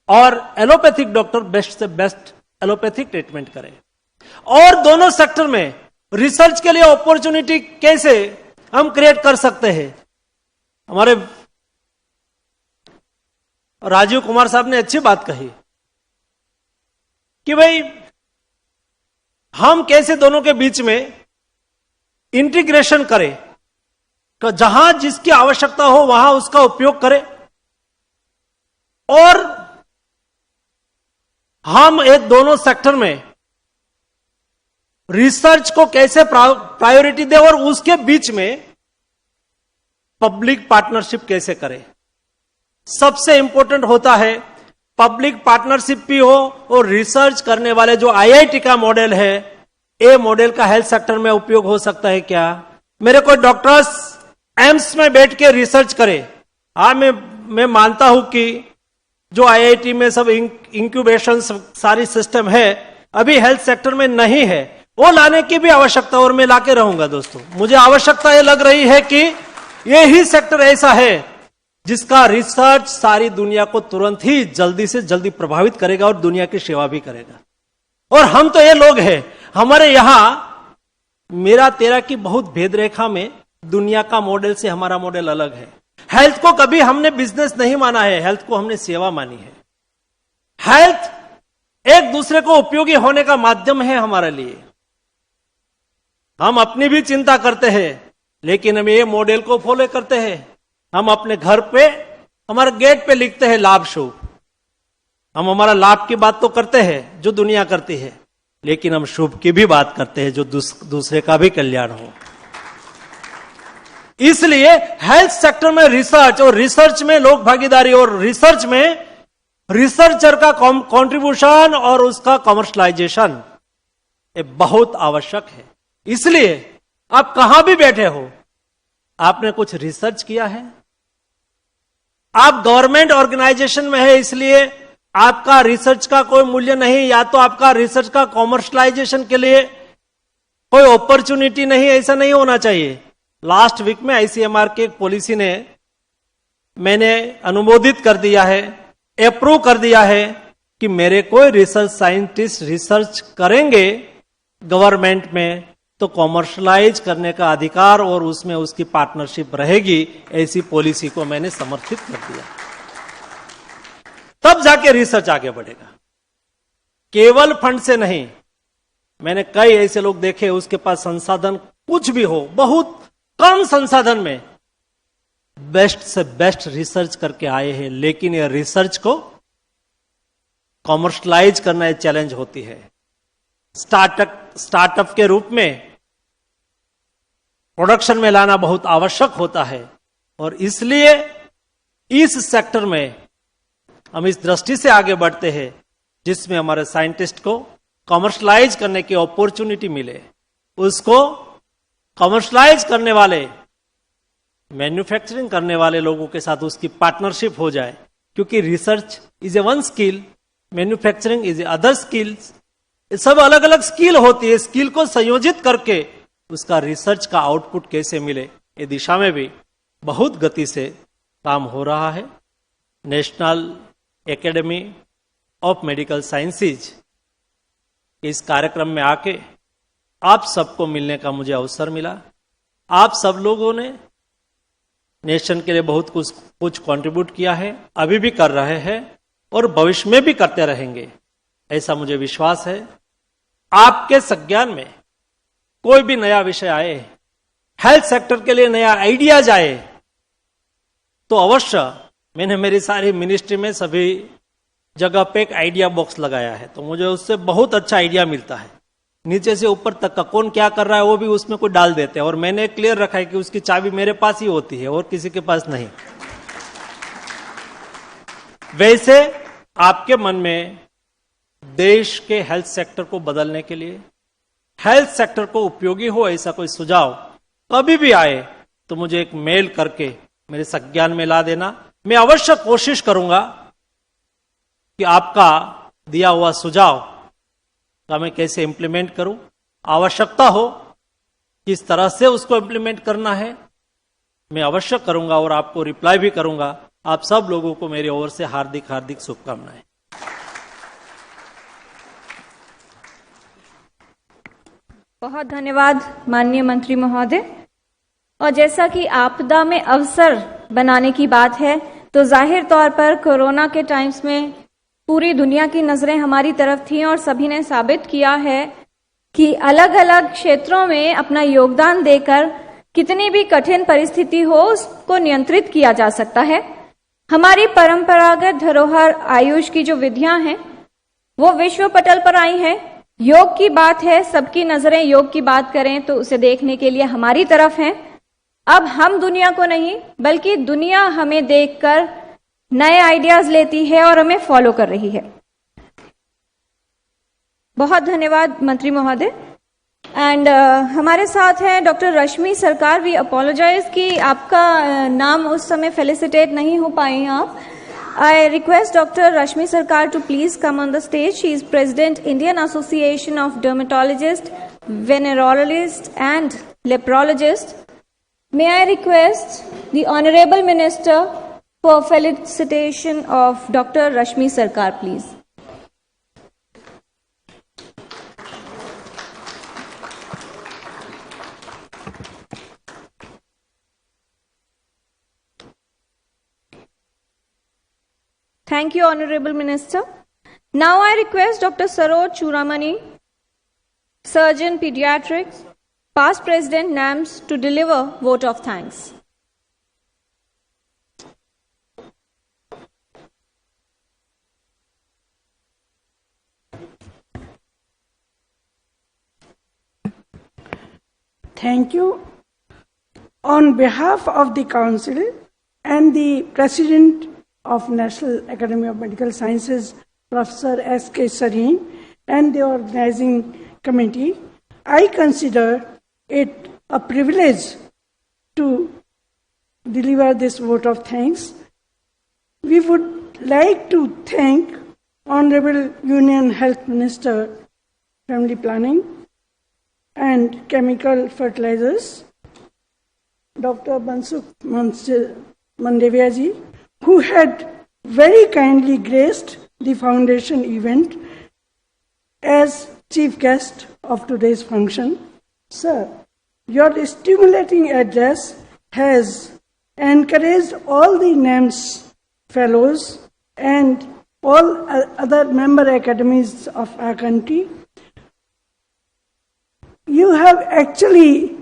Speaker 5: और एलोपैथिक डॉक्टर बेस्ट से बेस्ट एलोपैथिक ट्रीटमेंट करे। और दोनों सेक्टर में रिसर्च के लिए अपॉर्चुनिटी कैसे हम क्रिएट कर सकते हैं। हमारे राजीव कुमार साहब ने अच्छी बात कही कि भाई हम कैसे दोनों के बीच में इंटीग्रेशन करें, जहां जिसकी आवश्यकता हो वहां उसका उपयोग करें, और हम एक दोनों सेक्टर में रिसर्च को कैसे प्रायोरिटी दें और उसके बीच में पब्लिक पार्टनरशिप कैसे करें। सबसे इंपॉर्टेंट होता है पब्लिक पार्टनरशिप भी हो और रिसर्च करने वाले जो आईआईटी का मॉडल है, ये मॉडल का हेल्थ सेक्टर में उपयोग हो सकता है क्या। मेरे को डॉक्टर्स एम्स में बैठ के रिसर्च करे, हाँ मैं मानता हूं कि जो आईआईटी में सब इंक्यूबेशन सारी सिस्टम है अभी हेल्थ सेक्टर में नहीं है, वो लाने की भी आवश्यकता, और मैं लाके रहूंगा दोस्तों। मुझे आवश्यकता ये लग रही है कि यही सेक्टर ऐसा है जिसका रिसर्च सारी दुनिया को तुरंत ही जल्दी से जल्दी प्रभावित करेगा और दुनिया की सेवा भी करेगा। और हम तो ये लोग हैं, हमारे यहां मेरा तेरा की बहुत भेद रेखा में दुनिया का मॉडल से हमारा मॉडल अलग है। हेल्थ को कभी हमने बिजनेस नहीं माना है, हेल्थ को हमने सेवा मानी है। हेल्थ एक दूसरे को उपयोगी होने का माध्यम है हमारे लिए। हम अपनी भी चिंता करते हैं, लेकिन हम ये मॉडल को फॉलो करते हैं। हम अपने घर पे, हमारे गेट पे लिखते हैं लाभ शुभ। हम हमारा लाभ की बात तो करते हैं जो दुनिया करती है, लेकिन हम शुभ की भी बात करते हैं जो दूसरे का भी कल्याण हो। इसलिए हेल्थ सेक्टर में रिसर्च और रिसर्च में लोक भागीदारी और रिसर्च में रिसर्चर का कंट्रीब्यूशन और उसका कमर्शलाइजेशन ये बहुत आवश्यक है। इसलिए आप कहां भी बैठे हो, आपने कुछ रिसर्च किया है, आप गवर्नमेंट ऑर्गेनाइजेशन में है, इसलिए आपका रिसर्च का कोई मूल्य नहीं, या तो आपका रिसर्च का कॉमर्शलाइजेशन के लिए कोई अपॉर्चुनिटी नहीं, ऐसा नहीं होना चाहिए। लास्ट वीक में आईसीएमआर के एक पॉलिसी ने मैंने अनुमोदित कर दिया है, अप्रूव कर दिया है कि मेरे कोई रिसर्च साइंटिस्ट रिसर्च करेंगे गवर्नमेंट में तो कॉमर्शलाइज करने का अधिकार और उसमें उसकी पार्टनरशिप रहेगी। ऐसी पॉलिसी को मैंने समर्थित कर दिया, तब जाके रिसर्च आगे बढ़ेगा, केवल फंड से नहीं। मैंने कई ऐसे लोग देखे उसके पास संसाधन कुछ भी हो, बहुत कम संसाधन में बेस्ट से बेस्ट रिसर्च करके आए हैं, लेकिन यह रिसर्च को कॉमर्शलाइज करना एक चैलेंज होती है। स्टार्टअप के रूप में प्रोडक्शन में लाना बहुत आवश्यक होता है, और इसलिए इस सेक्टर में हम इस दृष्टि से आगे बढ़ते हैं जिसमें हमारे साइंटिस्ट को कॉमर्शलाइज करने की अपॉर्चुनिटी मिले, उसको कॉमर्शलाइज करने वाले, मैन्युफैक्चरिंग करने वाले लोगों के साथ उसकी पार्टनरशिप हो जाए, क्योंकि research is a one skill, manufacturing is a other skills. सब अलग अलग स्किल होती है, स्किल को संयोजित करके उसका रिसर्च का आउटपुट कैसे मिले, ये दिशा में भी बहुत गति से काम हो रहा है। National academy of medical sciences इस कार्यक्रम में आके आप सबको मिलने का मुझे अवसर मिला। आप सब लोगों ने नेशन के लिए बहुत कुछ कंट्रीब्यूट किया है, अभी भी कर रहे हैं और भविष्य में भी करते रहेंगे, ऐसा मुझे विश्वास है। आपके संज्ञान में कोई भी नया विषय आए, हेल्थ सेक्टर के लिए नया आइडियाज आए, तो अवश्य, मैंने मेरी सारी मिनिस्ट्री में सभी जगह पे एक आइडिया बॉक्स लगाया है, तो मुझे उससे बहुत अच्छा आइडिया मिलता है। नीचे से ऊपर तक का कौन क्या कर रहा है वो भी उसमें कोई डाल देते हैं, और मैंने क्लियर रखा है कि उसकी चाबी मेरे पास ही होती है और किसी के पास नहीं। वैसे आपके मन में देश के हेल्थ सेक्टर को बदलने के लिए, हेल्थ सेक्टर को उपयोगी हो ऐसा कोई सुझाव कभी भी आए तो मुझे एक मेल करके मेरे संज्ञान में ला देना। मैं अवश्य कोशिश करूंगा कि आपका दिया हुआ सुझाव का मैं कैसे इंप्लीमेंट करूं, आवश्यकता हो किस तरह से उसको इंप्लीमेंट करना है, मैं अवश्य करूंगा और आपको रिप्लाई भी करूंगा। आप सब लोगों को मेरी ओर से हार्दिक हार्दिक शुभकामनाएं।
Speaker 1: बहुत धन्यवाद माननीय मंत्री महोदय। और जैसा कि आपदा में अवसर बनाने की बात है, तो जाहिर तौर पर कोरोना के टाइम्स में पूरी दुनिया की नजरें हमारी तरफ थी और सभी ने साबित किया है कि अलग अलग क्षेत्रों में अपना योगदान देकर कितनी भी कठिन परिस्थिति हो उसको नियंत्रित किया जा सकता है। हमारी परंपरागत धरोहर आयुष की जो विधियां हैं वो विश्व पटल पर आई हैं। योग की बात है, सबकी नजरें योग की बात करें तो उसे देखने के लिए हमारी तरफ हैं। अब हम दुनिया को नहीं बल्कि दुनिया हमें देखकर नए आइडियाज लेती है और हमें फॉलो कर रही है। बहुत धन्यवाद मंत्री महोदय। एंड हमारे साथ हैं डॉक्टर रश्मि सरकार। वी अपोलोजाइज कि आपका नाम उस समय फेलिसिटेट नहीं हो पाए हैं आप। I request Dr. Rashmi Sarkar to please come on the stage. She is President, Indian Association of Dermatologists, Venerologists and Leprologists. May I request the Honorable Minister for felicitation of Dr. Rashmi Sarkar, please. Thank you, Honorable Minister. Now I request Dr. Saroj Churamani, Surgeon Pediatrics, past President NAMS, to deliver vote of thanks.
Speaker 6: Thank you. On behalf of the Council and the President of National Academy of Medical Sciences, Professor S.K. Sareen, and the organizing committee, I consider it a privilege to deliver this vote of thanks. We would like to thank Honorable Union Health Minister, Family Planning, and Chemical Fertilizers, Dr. Bansukh Mandevia ji, who had very kindly graced the foundation event as chief guest of today's function. Sir, your stimulating address has encouraged all the NAMS fellows and all other member academies of our country. You have actually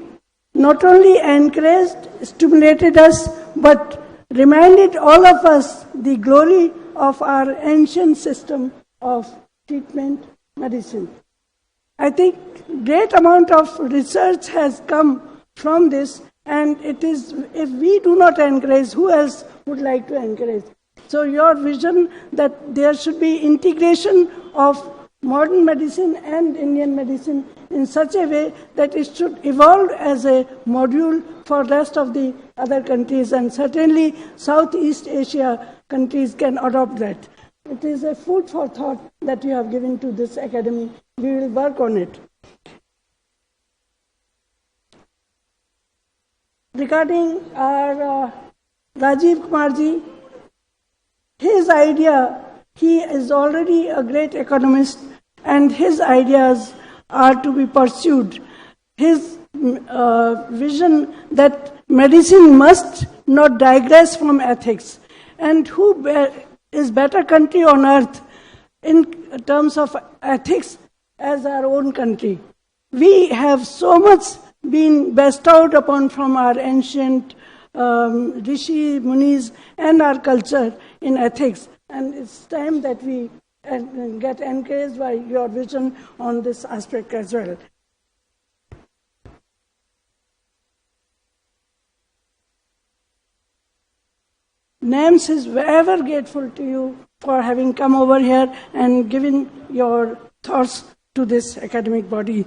Speaker 6: not only encouraged, stimulated us, but reminded all of us the glory of our ancient system of treatment medicine. I think great amount of research has come from this, and it is, if we do not encourage, who else would like to encourage? So your vision that there should be integration of modern medicine and Indian medicine in such a way that it should evolve as a module for rest of the other countries, and certainly Southeast Asia countries can adopt that. It is a food for thought that you have given to this academy. We will work on it. Regarding our Rajiv Kumarji, his idea, he is already a great economist and his ideas are to be pursued. His vision that medicine must not digress from ethics, and who is better country on earth in terms of ethics as our own country. We have so much been bestowed upon from our ancient Rishi, Munis and our culture in ethics, and it's time that we get encouraged by your vision on this aspect as well. NAMS is ever grateful to you for having come over here and given your thoughts to this academic body.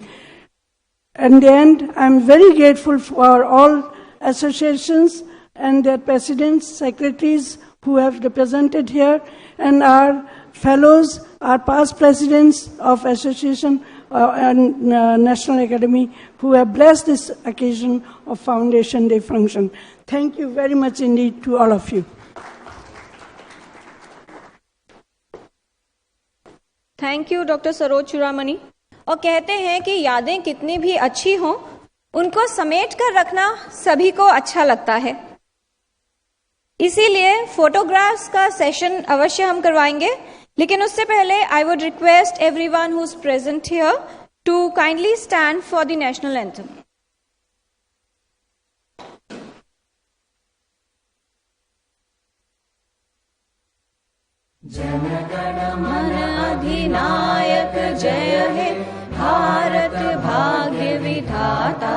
Speaker 6: In the end, I'm very grateful for all associations and their presidents, secretaries who have represented here, and our fellows, our past presidents of association and National Academy who have blessed this occasion of Foundation Day function. Thank you very much indeed to all of you.
Speaker 1: Thank you doctor Saroj Chudamani. और कहते हैं कि यादें कितनी भी अच्छी हों, उनको समेट कर रखना सभी को अच्छा लगता है। इसीलिए फोटोग्राफ्स का सेशन अवश्य हम करवाएंगे, लेकिन उससे पहले I would request everyone who is present here to kindly stand for the national anthem. जनगण मन अधिनायक जय हे भारत भाग्य विधाता,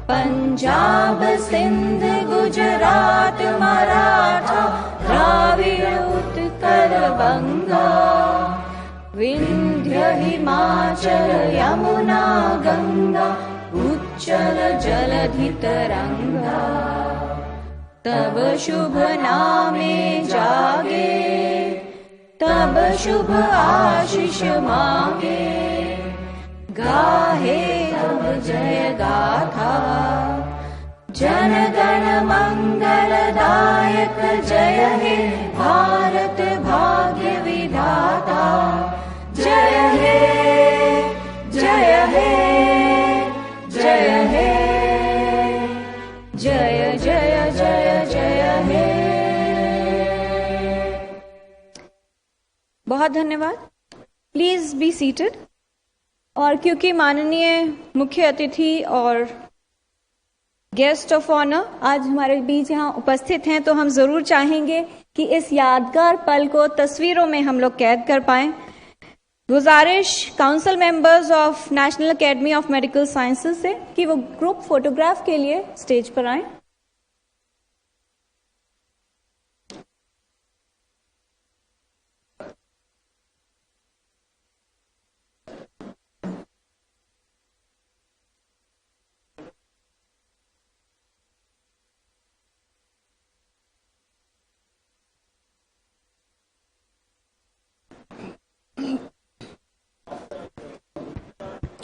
Speaker 1: पंजाब सिंध गुजरात मराठा द्राविड़ उत्कल बंगा, विंध्य हिमाचल यमुना गंगा उच्चल जलधि तरंगा, तब शुभ नामे जागे, तब शुभ आशीष मांगे, गाहे तब जय गाथा, जन गण मंगलदायक जय हे भारत भाग्य विधाता, जय हे जय हे जय हे जय जय जय जय हे। बहुत धन्यवाद। Please be seated. और क्योंकि माननीय मुख्य अतिथि और गेस्ट ऑफ ऑनर आज हमारे बीच यहाँ उपस्थित हैं, तो हम जरूर चाहेंगे कि इस यादगार पल को तस्वीरों में हम लोग कैद कर पाएं। गुजारिश council members of national academy of medical sciences से कि वो ग्रुप फोटोग्राफ के लिए स्टेज पर आएं।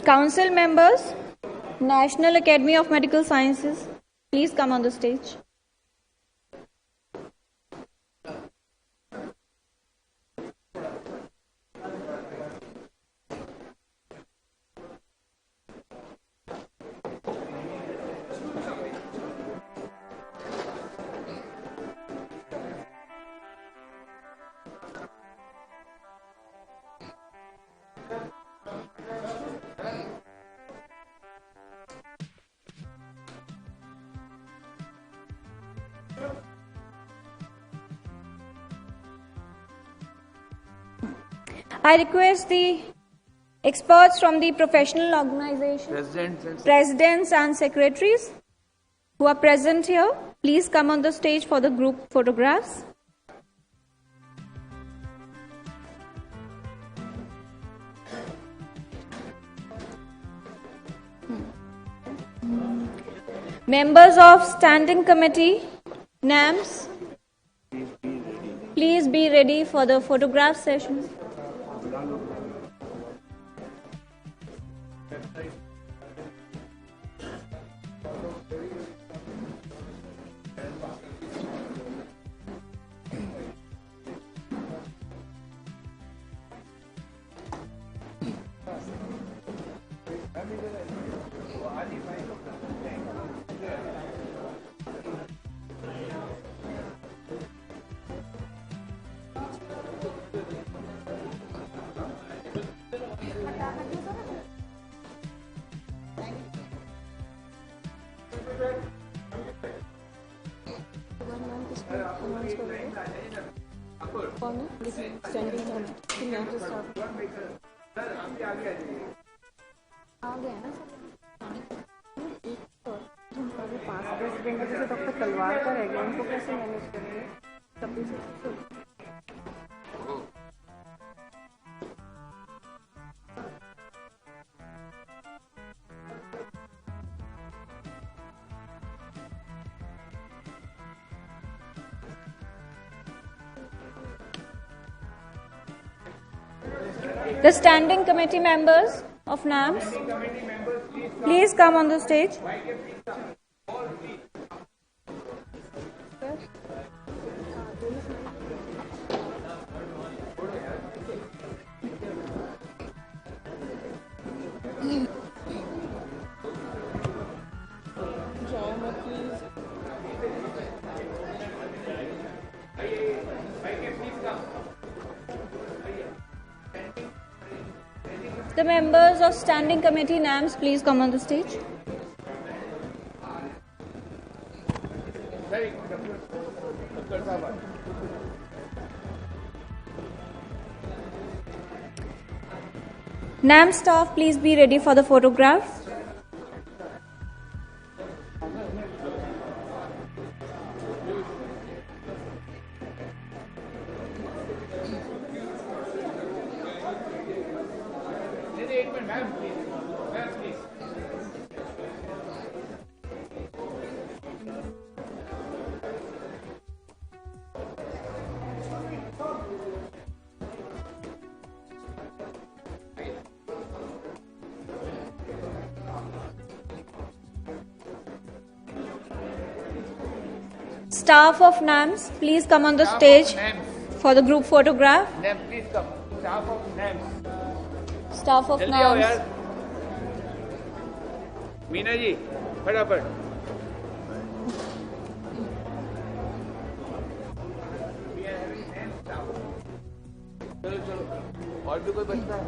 Speaker 1: Council members, National Academy of Medical Sciences, please come on the stage. I request the experts from the professional organization, presidents and secretaries who are present here, please come on the stage for the group photographs. Members of Standing Committee, NAMS, please be ready for the photograph session. The Standing Committee members of NAMS, please come on the stage. The members of Standing Committee NAMS, please come on the stage. NAMS staff, please be ready for the photograph. Staff of NAMS, please come on the stage for the group photograph.
Speaker 7: NAMS, please come. Staff of NAMS.
Speaker 1: Staff of
Speaker 7: जल्दी आओ
Speaker 1: NAMS.
Speaker 7: यार. मीना जी, फटाफट. चलो चलो. और भी कोई बचता है?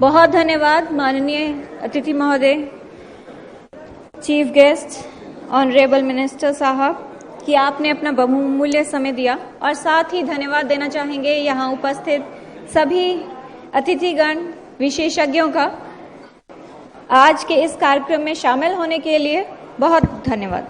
Speaker 1: बहुत धन्यवाद माननीय अतिथि महोदय, चीफ गेस्ट, ऑनरेबल मिनिस्टर साहब, कि आपने अपना बहुमूल्य समय दिया। और साथ ही धन्यवाद देना चाहेंगे यहाँ उपस्थित सभी अतिथिगण, विशेषज्ञों का आज के इस कार्यक्रम में शामिल होने के लिए बहुत धन्यवाद।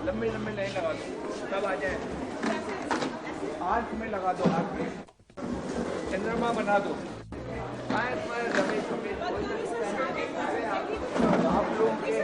Speaker 7: लंबे लंबे नहीं लगा दो, तब आ जाए। हाथ में लगा दो, हाथ में चंद्रमा बना दो। आप लोगों के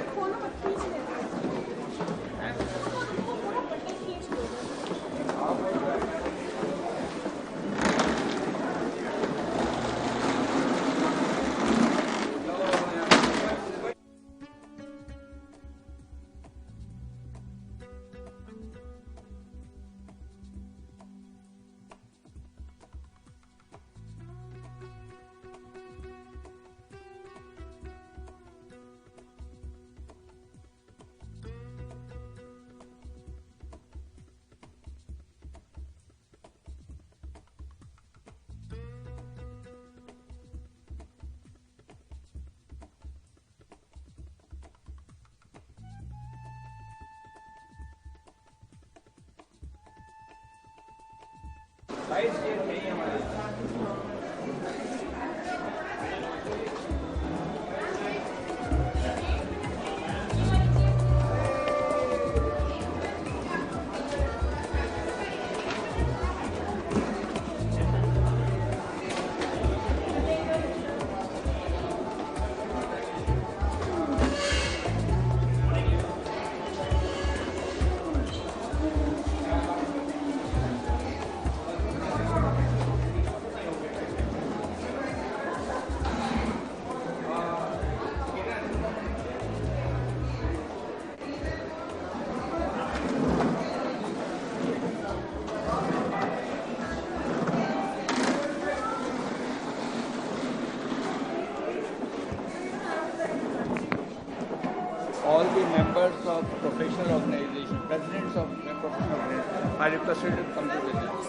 Speaker 7: all the members of professional organization, presidents of professional organizations are requested to come to the dais.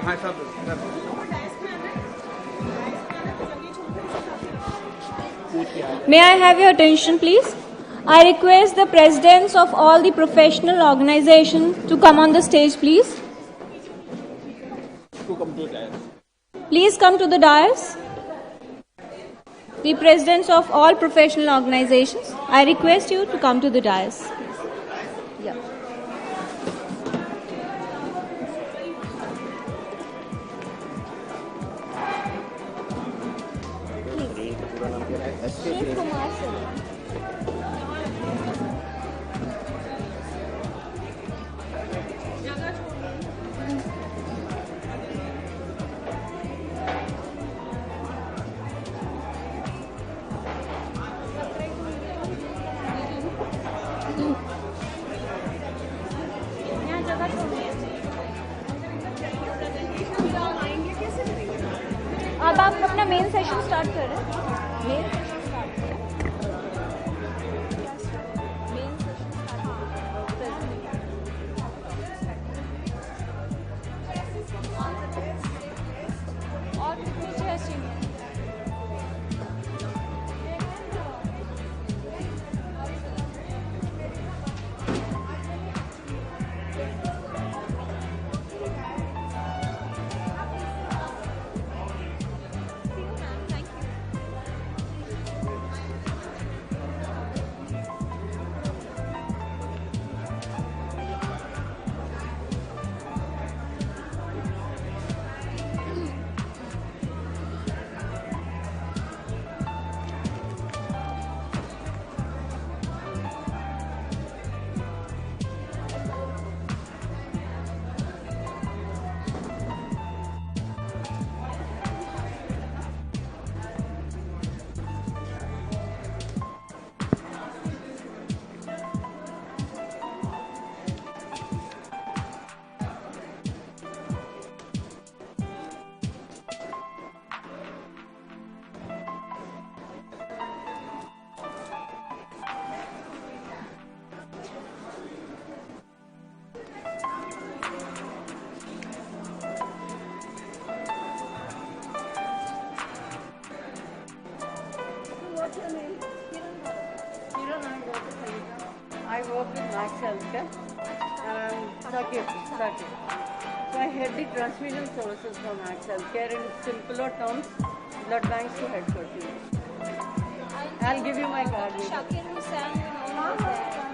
Speaker 7: हाँ सब
Speaker 1: May I have your attention, please? I request the presidents of all the professional organizations to come on the stage, please.
Speaker 7: to come to the dais.
Speaker 1: Please come to the dais. the presidents of all professional organizations, I request you to come to the dais. Yeah. अब आप अपना main session start कर रहे हैं। Main session start main session और कितनी chairs चाहिए?
Speaker 8: I work with NAMS Healthcare and I'm Circuit. So I head the transfusion services for NAMS Healthcare in simpler terms, blood banks to headquarters. I'll give you my card.
Speaker 1: Shakir Hussain, you know, is there.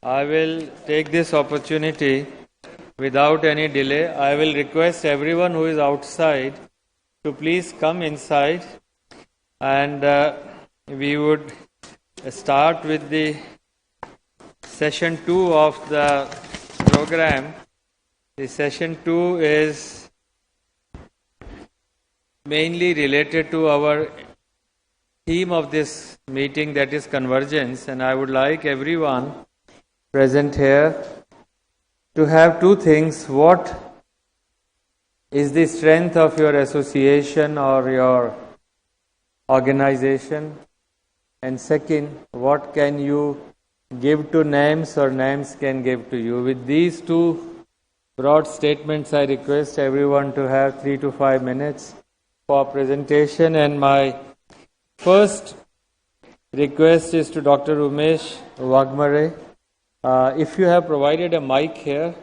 Speaker 3: I will take this opportunity without any delay. I will request everyone who is outside to please come inside, and we would start with the session 2 of the program. The session 2 is mainly related to our theme of this meeting, that is convergence, and I would like everyone present here to have two things. What is the strength of your association or your organization? And second, what can you give to NAMS or NAMS can give to you? With these two broad statements, I request everyone to have 3 to 5 minutes for presentation, and my first request is to Dr. Umesh Wagmare. If you have provided a mic here,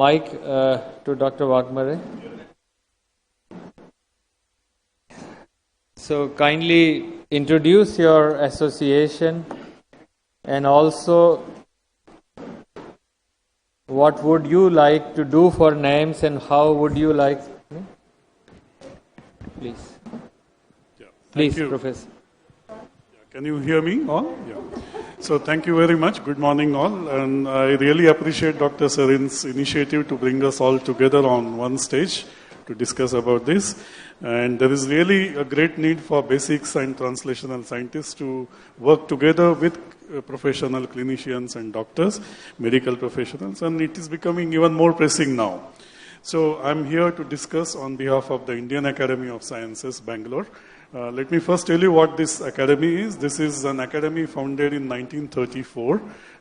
Speaker 3: mic to Dr. Wagmare. So kindly introduce your association and also what would you like to do for NAMS and how would you like? Please.
Speaker 9: Yeah.
Speaker 3: Please,
Speaker 9: Thank you.
Speaker 3: Professor.
Speaker 9: Can you hear me all? Yeah. So thank you very much. Good morning all. And I really appreciate Dr. Sarin's initiative to bring us all together on one stage to discuss about this. And there is really a great need for basics and translational scientists to work together with professional clinicians and doctors, medical professionals, and it is becoming even more pressing now. So I'm here to discuss on behalf of the Indian Academy of Sciences, Bangalore. Let me first tell you what this academy is. This is an academy founded in 1934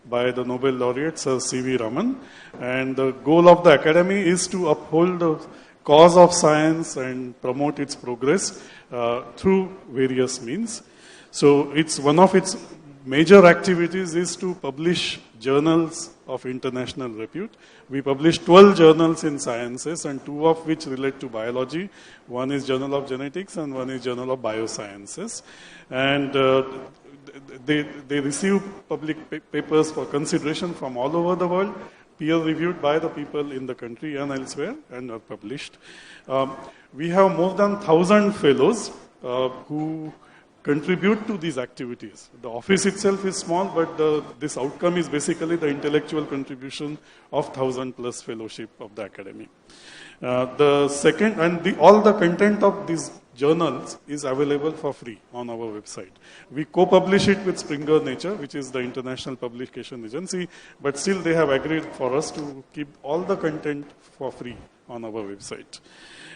Speaker 9: by the Nobel laureate Sir C.V. Raman. And the goal of the academy is to uphold the cause of science and promote its progress through various means. So it's one of its major activities is to publish journals of international repute. We publish 12 journals in sciences and 2 of which relate to biology. One is Journal of Genetics and one is Journal of Biosciences. And they receive public papers for consideration from all over the world, peer-reviewed by the people in the country and elsewhere, and are published. We have more than 1,000 fellows who contribute to these activities. The office itself is small, but this outcome is basically the intellectual contribution of 1,000 plus fellowship of the academy. The second, and all the content of these journals is available for free on our website. We co-publish it with Springer Nature, which is the international publication agency, but still they have agreed for us to keep all the content for free on our website.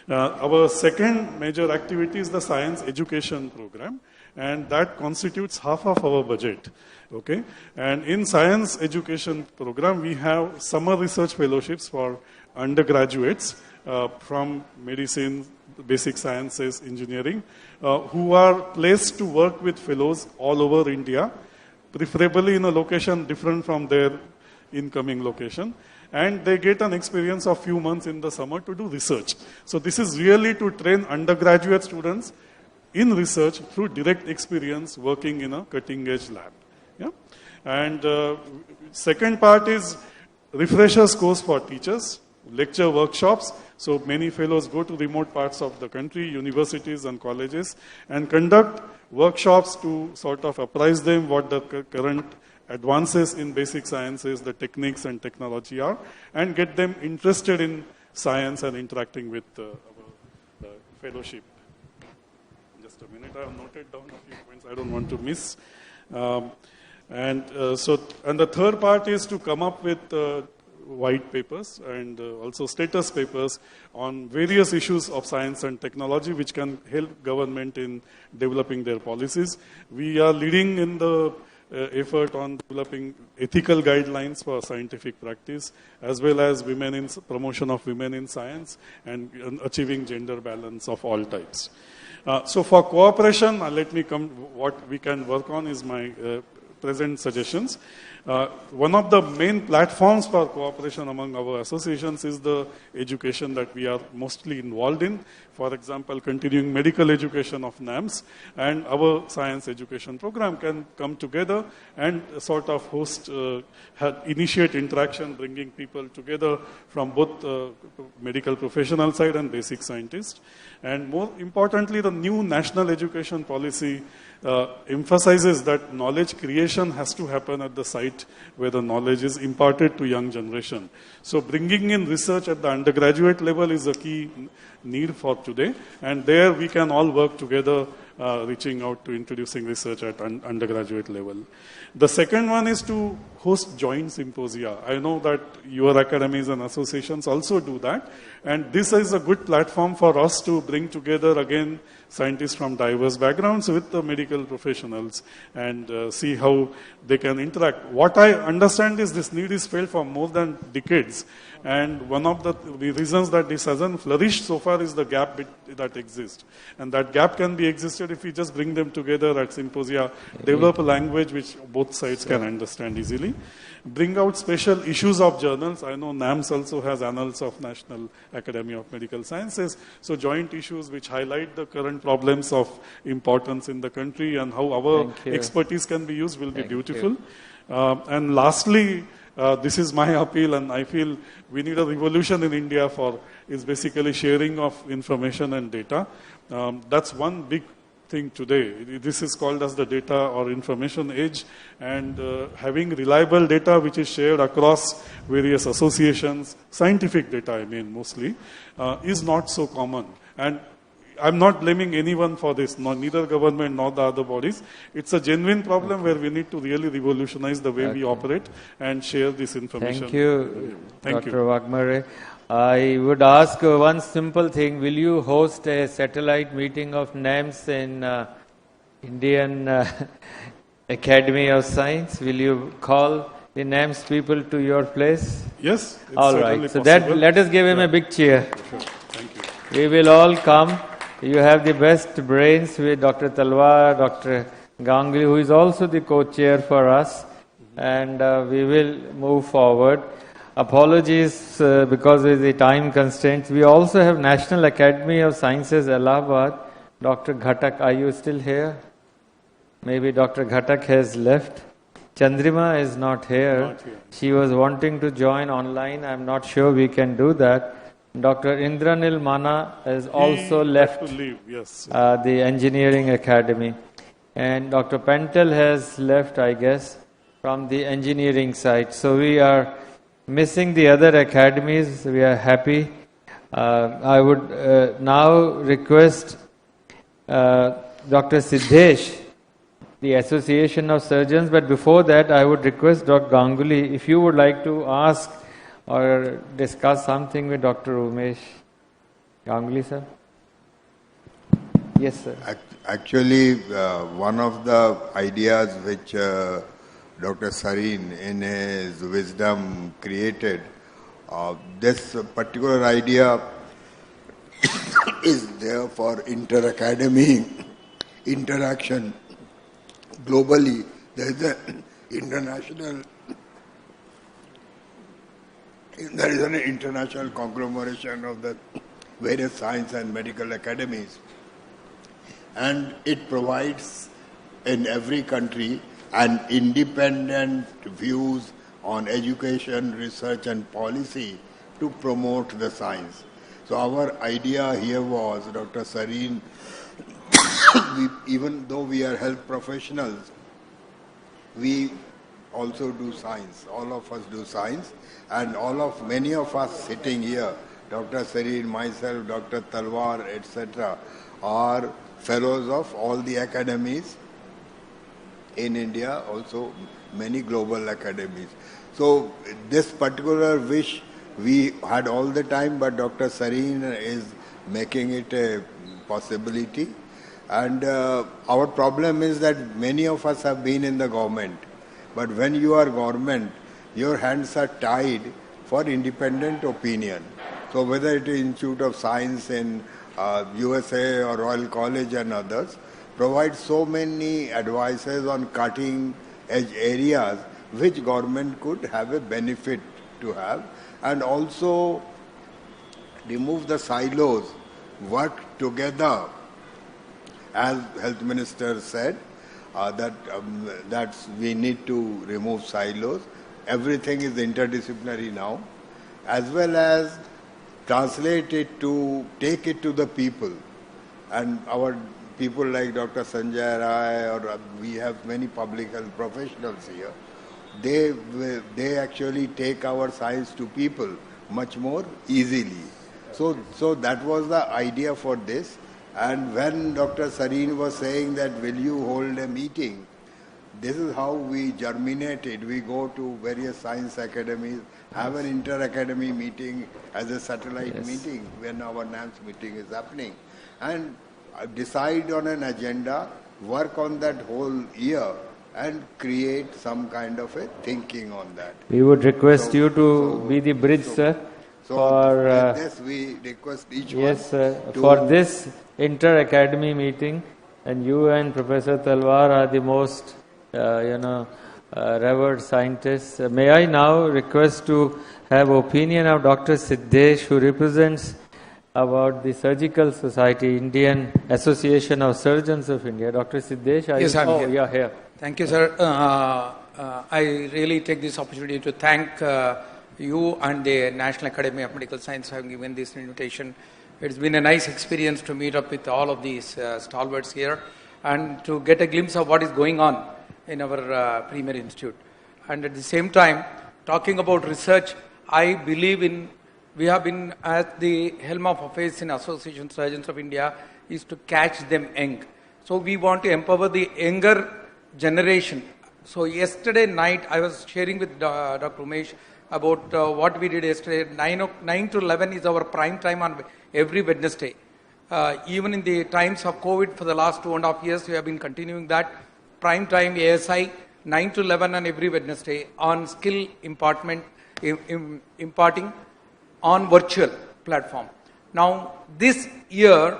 Speaker 9: Our second major activity is the science education program, and that constitutes half of our budget. Okay, and in science education program, we have summer research fellowships for undergraduates from medicine, basic sciences, engineering, who are placed to work with fellows all over India, preferably in a location different from their incoming location. And they get an experience of few months in the summer to do research. So this is really to train undergraduate students in research through direct experience working in a cutting-edge lab. Yeah? And second part is refreshers course for teachers, lecture workshops. So many fellows go to remote parts of the country, universities and colleges, and conduct workshops to sort of apprise them what the current advances in basic sciences, the techniques and technology are, and get them interested in science and interacting with our fellowship. Just a minute, I have noted down a few points I don't want to miss. And the third part is to come up with white papers and also status papers on various issues of science and technology which can help government in developing their policies. We are leading in the effort on developing ethical guidelines for scientific practice, as well as promotion of women in science and achieving gender balance of all types. So for cooperation, let me come, what we can work on is my present suggestions. One of the main platforms for cooperation among our associations is the education that we are mostly involved in. For example, continuing medical education of NAMS and our science education program can come together and sort of initiate interaction, bringing people together from both medical professional side and basic scientists. And more importantly, the new national education policy emphasizes that knowledge creation has to happen at the site where the knowledge is imparted to young generation. So bringing in research at the undergraduate level is a key need for today, and there we can all work together, reaching out to introducing research at undergraduate level. The second one is to host joint symposia. I know that your academies and associations also do that. And this is a good platform for us to bring together again scientists from diverse backgrounds with the medical professionals and see how they can interact. What I understand is this need is felt for more than decades. And one of the reasons that this hasn't flourished so far is the gap that exists. And that gap can be existed if we just bring them together at symposia, develop a language which both sides can understand easily. Bring out special issues of journals. I know NAMS also has Annals of National Academy of Medical Sciences. So joint issues which highlight the current problems of importance in the country and how our expertise can be used will be beautiful. And lastly, this is my appeal, and I feel we need a revolution in India is basically sharing of information and data. That's one big thing today. This is called as the data or information age, and having reliable data which is shared across various associations, scientific data I mean mostly, is not so common. And I'm not blaming anyone for this, neither government nor the other bodies. It's a genuine problem where we need to really revolutionize the way we operate and share this information.
Speaker 3: Thank you,
Speaker 9: Thank
Speaker 3: Dr. Wagmare. I would ask one simple thing. Will you host a satellite meeting of NAMS in Indian Academy of Science? Will you call the NAMS people to your place?
Speaker 9: Yes.
Speaker 3: All right. So let us give him a big cheer.
Speaker 9: Sure. Thank you.
Speaker 3: We will all come. You have the best brains with Dr. Talwar, Dr. Ganguly, who is also the co-chair for us, and we will move forward. Apologies because of the time constraints. We also have National Academy of Sciences, Allahabad. Dr. Ghatak, are you still here? Maybe Dr. Ghatak has left. Chandrima is not here. She was wanting to join online. I'm not sure we can do that. Dr. Indranil Mana has also left the Engineering Academy. And Dr. Pentel has left, I guess, from the engineering side. So we are missing the other academies. We are happy. I would now request Dr. Siddhesh, the Association of Surgeons, but before that I would request Dr. Ganguly, if you would like to ask or discuss something with Dr. Umesh. Ganguly, sir? Yes, sir.
Speaker 10: Actually, one of the ideas which Dr. Sareen in his wisdom created, this particular idea is there for inter-academy interaction. Globally, there is an international conglomeration of the various science and medical academies, and it provides in every country an independent views on education, research and policy to promote the science. So our idea here was, Dr. Sareen, even though we are health professionals, we also do science. All of us do science, and many of us sitting here, Dr. Sareen, myself, Dr. Talwar, etc., are fellows of all the academies in India, also many global academies. So this particular wish we had all the time, but Dr. Sareen is making it a possibility. And our problem is that many of us have been in the government. But when you are government, your hands are tied for independent opinion. So whether it is Institute of Science in USA or Royal College and others, provide so many advices on cutting edge areas which government could have a benefit to have, and also remove the silos, work together. As Health Minister said, that we need to remove silos. Everything is interdisciplinary now, as well as translate it to, take it to the people. And our people like Dr. Sanjay Rai, or we have many public health professionals here, they actually take our science to people much more easily. So that was the idea for this. And when Dr. Sareen was saying that will you hold a meeting, This is how we germinated. We go to various science academies, have an inter-academy meeting as a satellite meeting when our NAMS meeting is happening, and decide on an agenda, work on that whole year, and create some kind of a thinking on that.
Speaker 3: We would request you to be the bridge, sir.
Speaker 10: So
Speaker 3: For
Speaker 10: this we request each
Speaker 3: yes, sir.
Speaker 10: one to
Speaker 3: For this inter-academy meeting, and you and Professor Talwar are the most, revered scientists. May I now request to have opinion of Dr. Siddesh, who represents about the Surgical Society, Indian Association of Surgeons of India. Dr. Siddesh,
Speaker 7: Yes, I'm here.
Speaker 3: Yeah, here.
Speaker 7: Thank you, sir. I really take this opportunity to thank you and the National Academy of Medical Science for having given this invitation. It's been a nice experience to meet up with all of these stalwarts here and to get a glimpse of what is going on in our premier institute. And at the same time, talking about research, I believe in, we have been at the helm of affairs in Association Surgeons of India is to catch them young. So we want to empower the younger generation. So yesterday night, I was sharing with Dr. Umesh about what we did yesterday. 9 to 11 is our prime time on every Wednesday. Even in the times of COVID for the last 2.5 years, we have been continuing that. Prime time ASI, 9 to 11 on every Wednesday on skill imparting on virtual platform. Now, this year,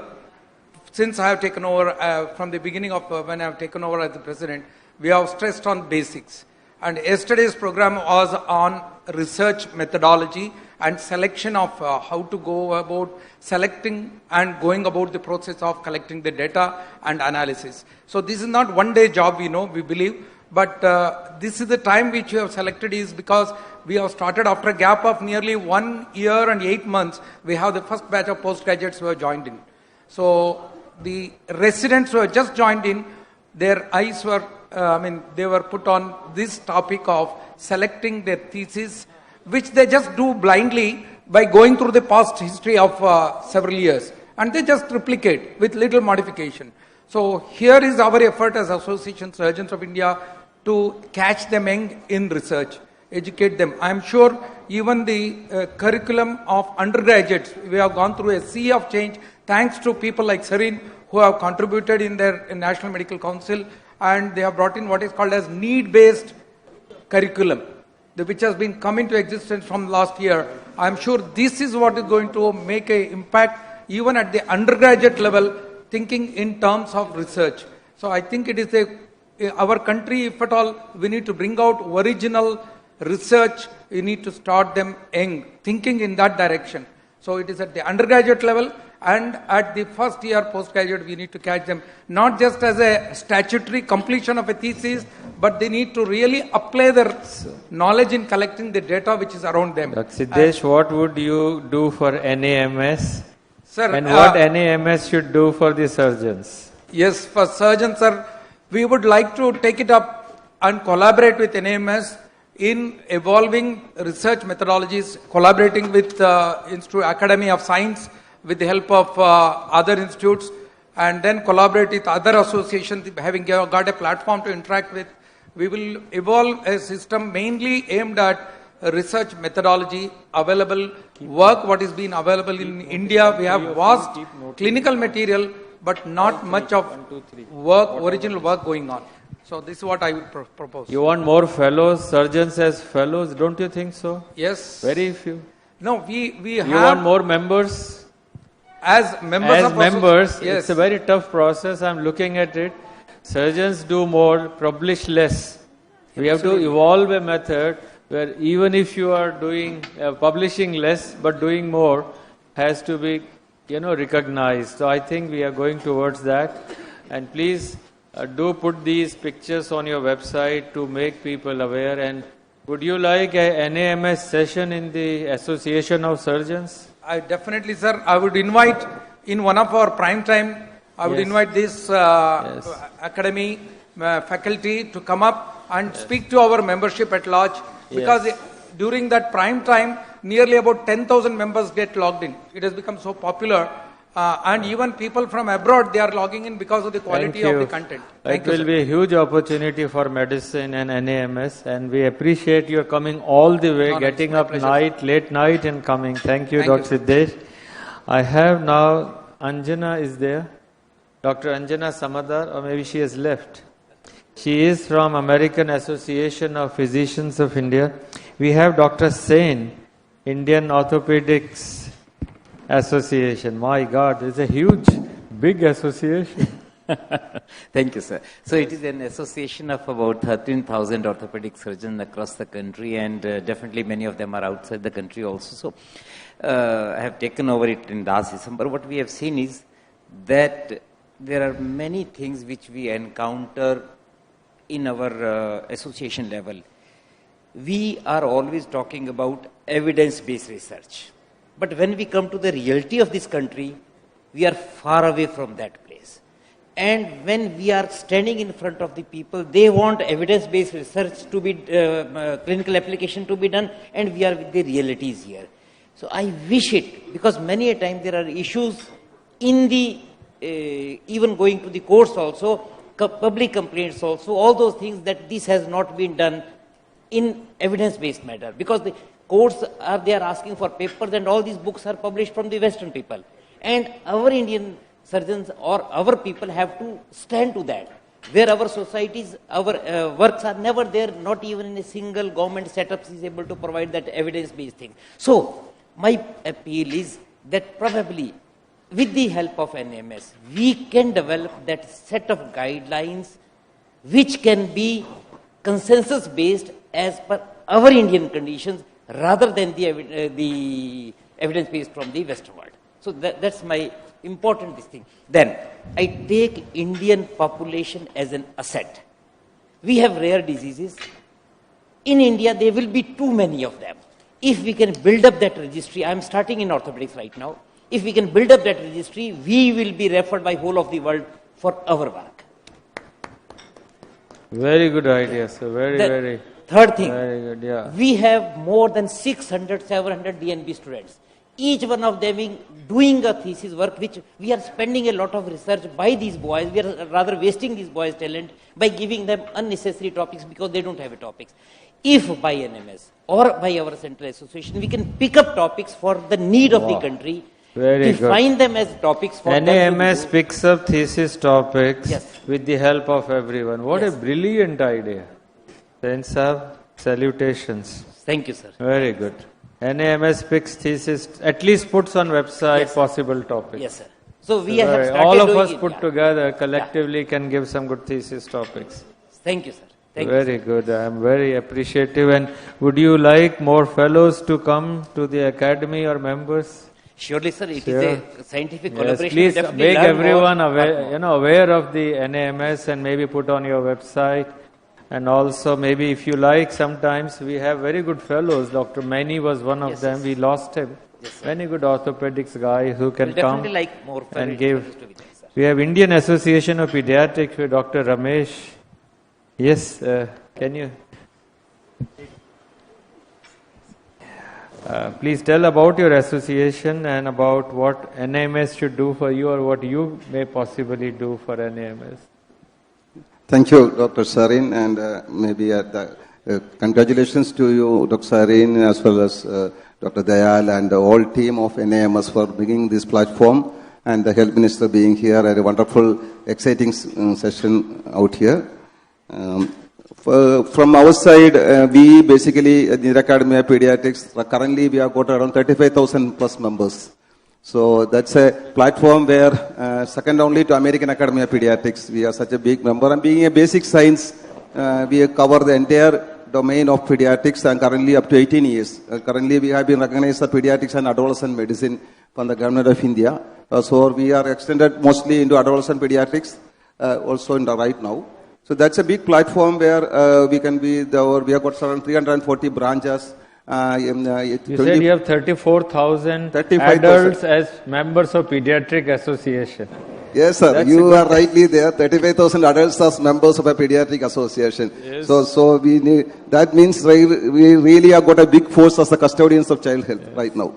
Speaker 7: since I have taken over, from the beginning of when I have taken over as the president, we have stressed on basics. And yesterday's program was on research methodology and selection of how to go about selecting and going about the process of collecting the data and analysis. So this is not one day job, we believe, but this is the time which we have selected is because we have started after a gap of nearly 1 year and 8 months. We have the first batch of postgraduates who have joined in. So the residents who have just joined in, their eyes were, they were put on this topic of selecting their thesis, which they just do blindly by going through the past history of several years. And they just replicate with little modification. So here is our effort as Association Surgeons of India to catch them young in research, educate them. I am sure even the curriculum of undergraduates, we have gone through a sea of change thanks to people like Sarin who have contributed in their National Medical Council, and they have brought in what is called as need-based curriculum, which has been come into existence from last year. I am sure this is what is going to make an impact even at the undergraduate level, thinking in terms of research. So I think it is our country, if at all, we need to bring out original research, we need to start them young, thinking in that direction. So it is at the undergraduate level and at the first year postgraduate, we need to catch them, not just as a statutory completion of a thesis, but they need to really apply their knowledge in collecting the data which is around them.
Speaker 3: Dr. Siddesh, what would you do for NAMS?
Speaker 7: Sir,
Speaker 3: and what NAMS should do for the surgeons?
Speaker 7: Yes, for surgeons, sir, we would like to take it up and collaborate with NAMS in evolving research methodologies, collaborating with Institute Academy of Science with the help of other institutes, and then collaborate with other associations, having got a platform to interact with. We will evolve a system mainly aimed at research methodology, available work, what is being available in India. We have vast clinical material, but not much of work, original work going on. So this is what I would propose.
Speaker 3: You want more fellows, surgeons as fellows, don't you think so?
Speaker 7: Yes.
Speaker 3: Very few.
Speaker 7: No, we have...
Speaker 3: You want more members?
Speaker 7: As members,
Speaker 3: yes. It's a very tough process. I'm looking at it. Surgeons do more, publish less. We have to evolve a method where even if you are doing publishing less but doing more, has to be recognized. So I think we are going towards that. And please do put these pictures on your website to make people aware. And would you like a NAMS session in the Association of Surgeons?
Speaker 7: I definitely, sir. I would invite in one of our prime time, I would invite this academy faculty to come up and speak to our membership at large, because during that prime time, nearly about 10,000 members get logged in. It has become so popular, and even people from abroad, they are logging in because of the quality of the content. Thank
Speaker 3: It
Speaker 7: you,
Speaker 3: will
Speaker 7: sir.
Speaker 3: be a huge opportunity for medicine and NAMS, and we appreciate your coming all the way,
Speaker 7: No,
Speaker 3: getting
Speaker 7: it's my
Speaker 3: up
Speaker 7: pleasure.
Speaker 3: late night and coming. Thank you,
Speaker 7: Thank you,
Speaker 3: Dr. Siddesh. I have now, Anjana is there, Dr. Anjana Samadar, or maybe she has left. She is from American Association of Physicians of India. We have Dr. Sen, Indian Orthopedics Association. My God, it's a huge, big association.
Speaker 11: Thank you, sir. So it is an association of about 13,000 orthopedic surgeons across the country, and definitely many of them are outside the country also. So I have taken over it in last December. What we have seen is that there are many things which we encounter in our association level. We are always talking about evidence-based research. But when we come to the reality of this country, we are far away from that place. And when we are standing in front of the people, they want evidence-based research to be, clinical application to be done, and we are with the realities here. So I wish it, because many a time there are issues in the, even going to the courts also, public complaints also, all those things that this has not been done in evidence-based matter, because the courts are, they are asking for papers, and all these books are published from the Western people. And our Indian surgeons or our people have to stand to that. Where our societies, our works are never there, not even in a single government setup is able to provide that evidence-based thing. So, my appeal is that probably with the help of NAMS, we can develop that set of guidelines which can be consensus-based as per our Indian conditions, rather than the evidence-based from the Western world. So that's my important thing. Then I take Indian population as an asset. We have rare diseases. In India, there will be too many of them. If we can build up that registry, I am starting in orthopedics right now. If we can build up that registry, we will be referred by whole of the world for our work.
Speaker 3: Very good idea, sir. Very.
Speaker 11: Third thing,
Speaker 3: very good, yeah.
Speaker 11: We have more than 600, 700 DNB students. Each one of them doing a thesis work, which we are spending a lot of research by these boys. We are rather wasting these boys' talent by giving them unnecessary topics because they don't have a topics. If by NMS or by our central association, we can pick up topics for the need of the country, define them as topics for
Speaker 3: NAMS picks up thesis topics
Speaker 11: Yes.
Speaker 3: with the help of everyone. What a brilliant idea. Then, sir, salutations.
Speaker 11: Thank you, sir.
Speaker 3: Very good. NAMS picks thesis, at least puts on website
Speaker 11: Yes,
Speaker 3: possible topics.
Speaker 11: Yes, sir. So we have started
Speaker 3: all of
Speaker 11: doing
Speaker 3: us
Speaker 11: it,
Speaker 3: put together collectively can give some good thesis topics.
Speaker 11: Thank you, sir. Thank you,
Speaker 3: Very good. I am very appreciative. And would you like more fellows to come to the academy or members?
Speaker 11: Surely, sir. It
Speaker 3: Sure.
Speaker 11: is a scientific
Speaker 3: Yes,
Speaker 11: collaboration.
Speaker 3: please
Speaker 11: Definitely
Speaker 3: make
Speaker 11: learn
Speaker 3: everyone
Speaker 11: more.
Speaker 3: aware of the NAMS and maybe put on your website. And also maybe if you like, sometimes we have very good fellows. Dr. Maini was one of them.
Speaker 11: yes.
Speaker 3: We lost him. Very good orthopedics guy who can
Speaker 11: We'll
Speaker 3: come
Speaker 11: definitely like more
Speaker 3: and
Speaker 11: fellows
Speaker 3: give.
Speaker 11: to be there, sir.
Speaker 3: We have Indian Association of Pediatrics with Dr. Ramesh. Yes, can you? Please tell about your association and about what NAMS should do for you or what you may possibly do for NAMS.
Speaker 12: Thank you, Dr. Sarin, and congratulations to you, Dr. Sarin, as well as Dr. Dayal and the whole team of NAMS for bringing this platform, and the Health Minister being here at a wonderful, exciting session out here. From our side, we basically, at the Academy of Pediatrics, currently we have got around 35,000 plus members. So that's a platform where, second only to American Academy of Pediatrics, we are such a big member. And being a basic science, we cover the entire domain of pediatrics and currently up to 18 years. Currently we have been recognized as pediatrics and adolescent medicine from the government of India. So we are extended mostly into adolescent pediatrics, also in the right now. So that's a big platform where we can be, we have got around 340 branches.
Speaker 3: You said you have 34,000 adults as members of Pediatric Association.
Speaker 12: Yes, sir. You are rightly there. 35,000 adults as members of a pediatric association.
Speaker 3: Yes.
Speaker 12: So we need, that means we really have got a big force as the custodians of child health right now.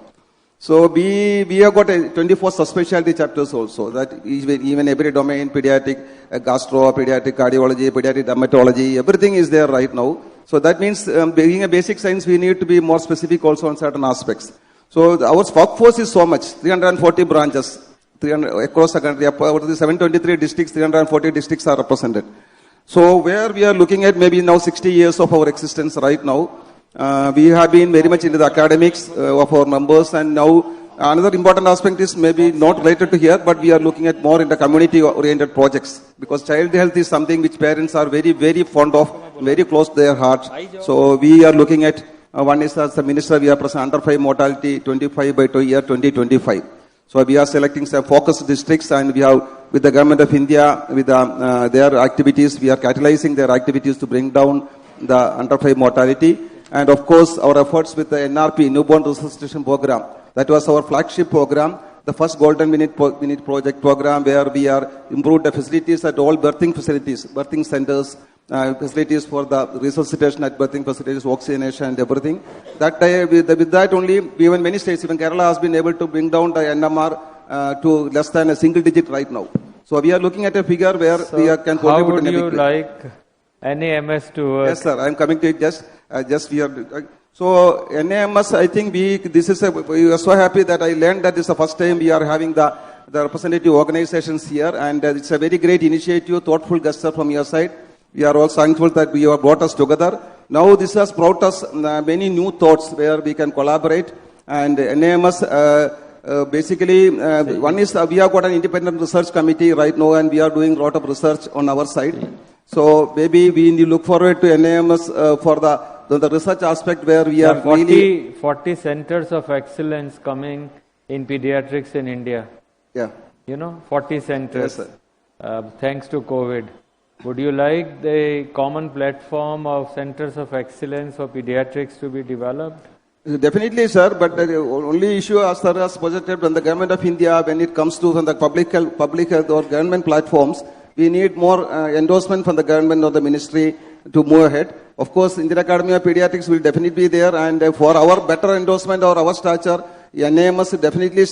Speaker 12: So we have got 24 subspecialty chapters also, that even every domain, pediatric gastro, pediatric cardiology, pediatric dermatology, everything is there right now. So that means being a basic science, we need to be more specific also on certain aspects. So our workforce is so much, 340 branches, 300 across the country, about 723 districts, 340 districts are represented. So where we are looking at maybe now 60 years of our existence right now, we have been very much into the academics of our members, and now another important aspect is maybe not related to here, but we are looking at more in the community-oriented projects, because child health is something which parents are very, very fond of, very close to their hearts. So we are looking at, one is as the minister, we are present under 5 mortality 25 by year 2025. So we are selecting some focused districts, and we have, with the government of India, with their activities, we are catalyzing their activities to bring down the under 5 mortality. And of course, our efforts with the NRP, Newborn Resuscitation Program, that was our flagship program, the first Golden Minute Project program, where we are improved the facilities at all birthing facilities, birthing centers, facilities for the resuscitation at birthing facilities, oxygenation and everything. That with that only, even many states, even Kerala has been able to bring down the NMR to less than a single digit right now. So we are looking at a figure where we can contribute in a big way.
Speaker 3: How would you like NAMS to work?
Speaker 12: Yes, sir. I am coming to it just we are. So NAMS, I think we are so happy that I learned that this is the first time we are having the representative organizations here, and it's a very great initiative, thoughtful gesture from your side. We are also thankful that you have brought us together. Now this has brought us many new thoughts where we can collaborate, and NAMS basically one is we have got an independent research committee right now, and we are doing a lot of research on our side. So maybe we look forward to NAMS for the research aspect where we are
Speaker 3: 40 centers of excellence coming in pediatrics in India.
Speaker 12: Yeah.
Speaker 3: 40 centers.
Speaker 12: Yes, sir.
Speaker 3: Thanks to COVID. Would you like the common platform of centers of excellence for pediatrics to be developed?
Speaker 12: Definitely, sir, but the only issue as far as projected from the government of India when it comes to the public health or government platforms, we need more endorsement from the government or the ministry to move ahead. Of course, Indian Academy of Pediatrics will definitely be there, and for our better endorsement or our stature, NAMS definitely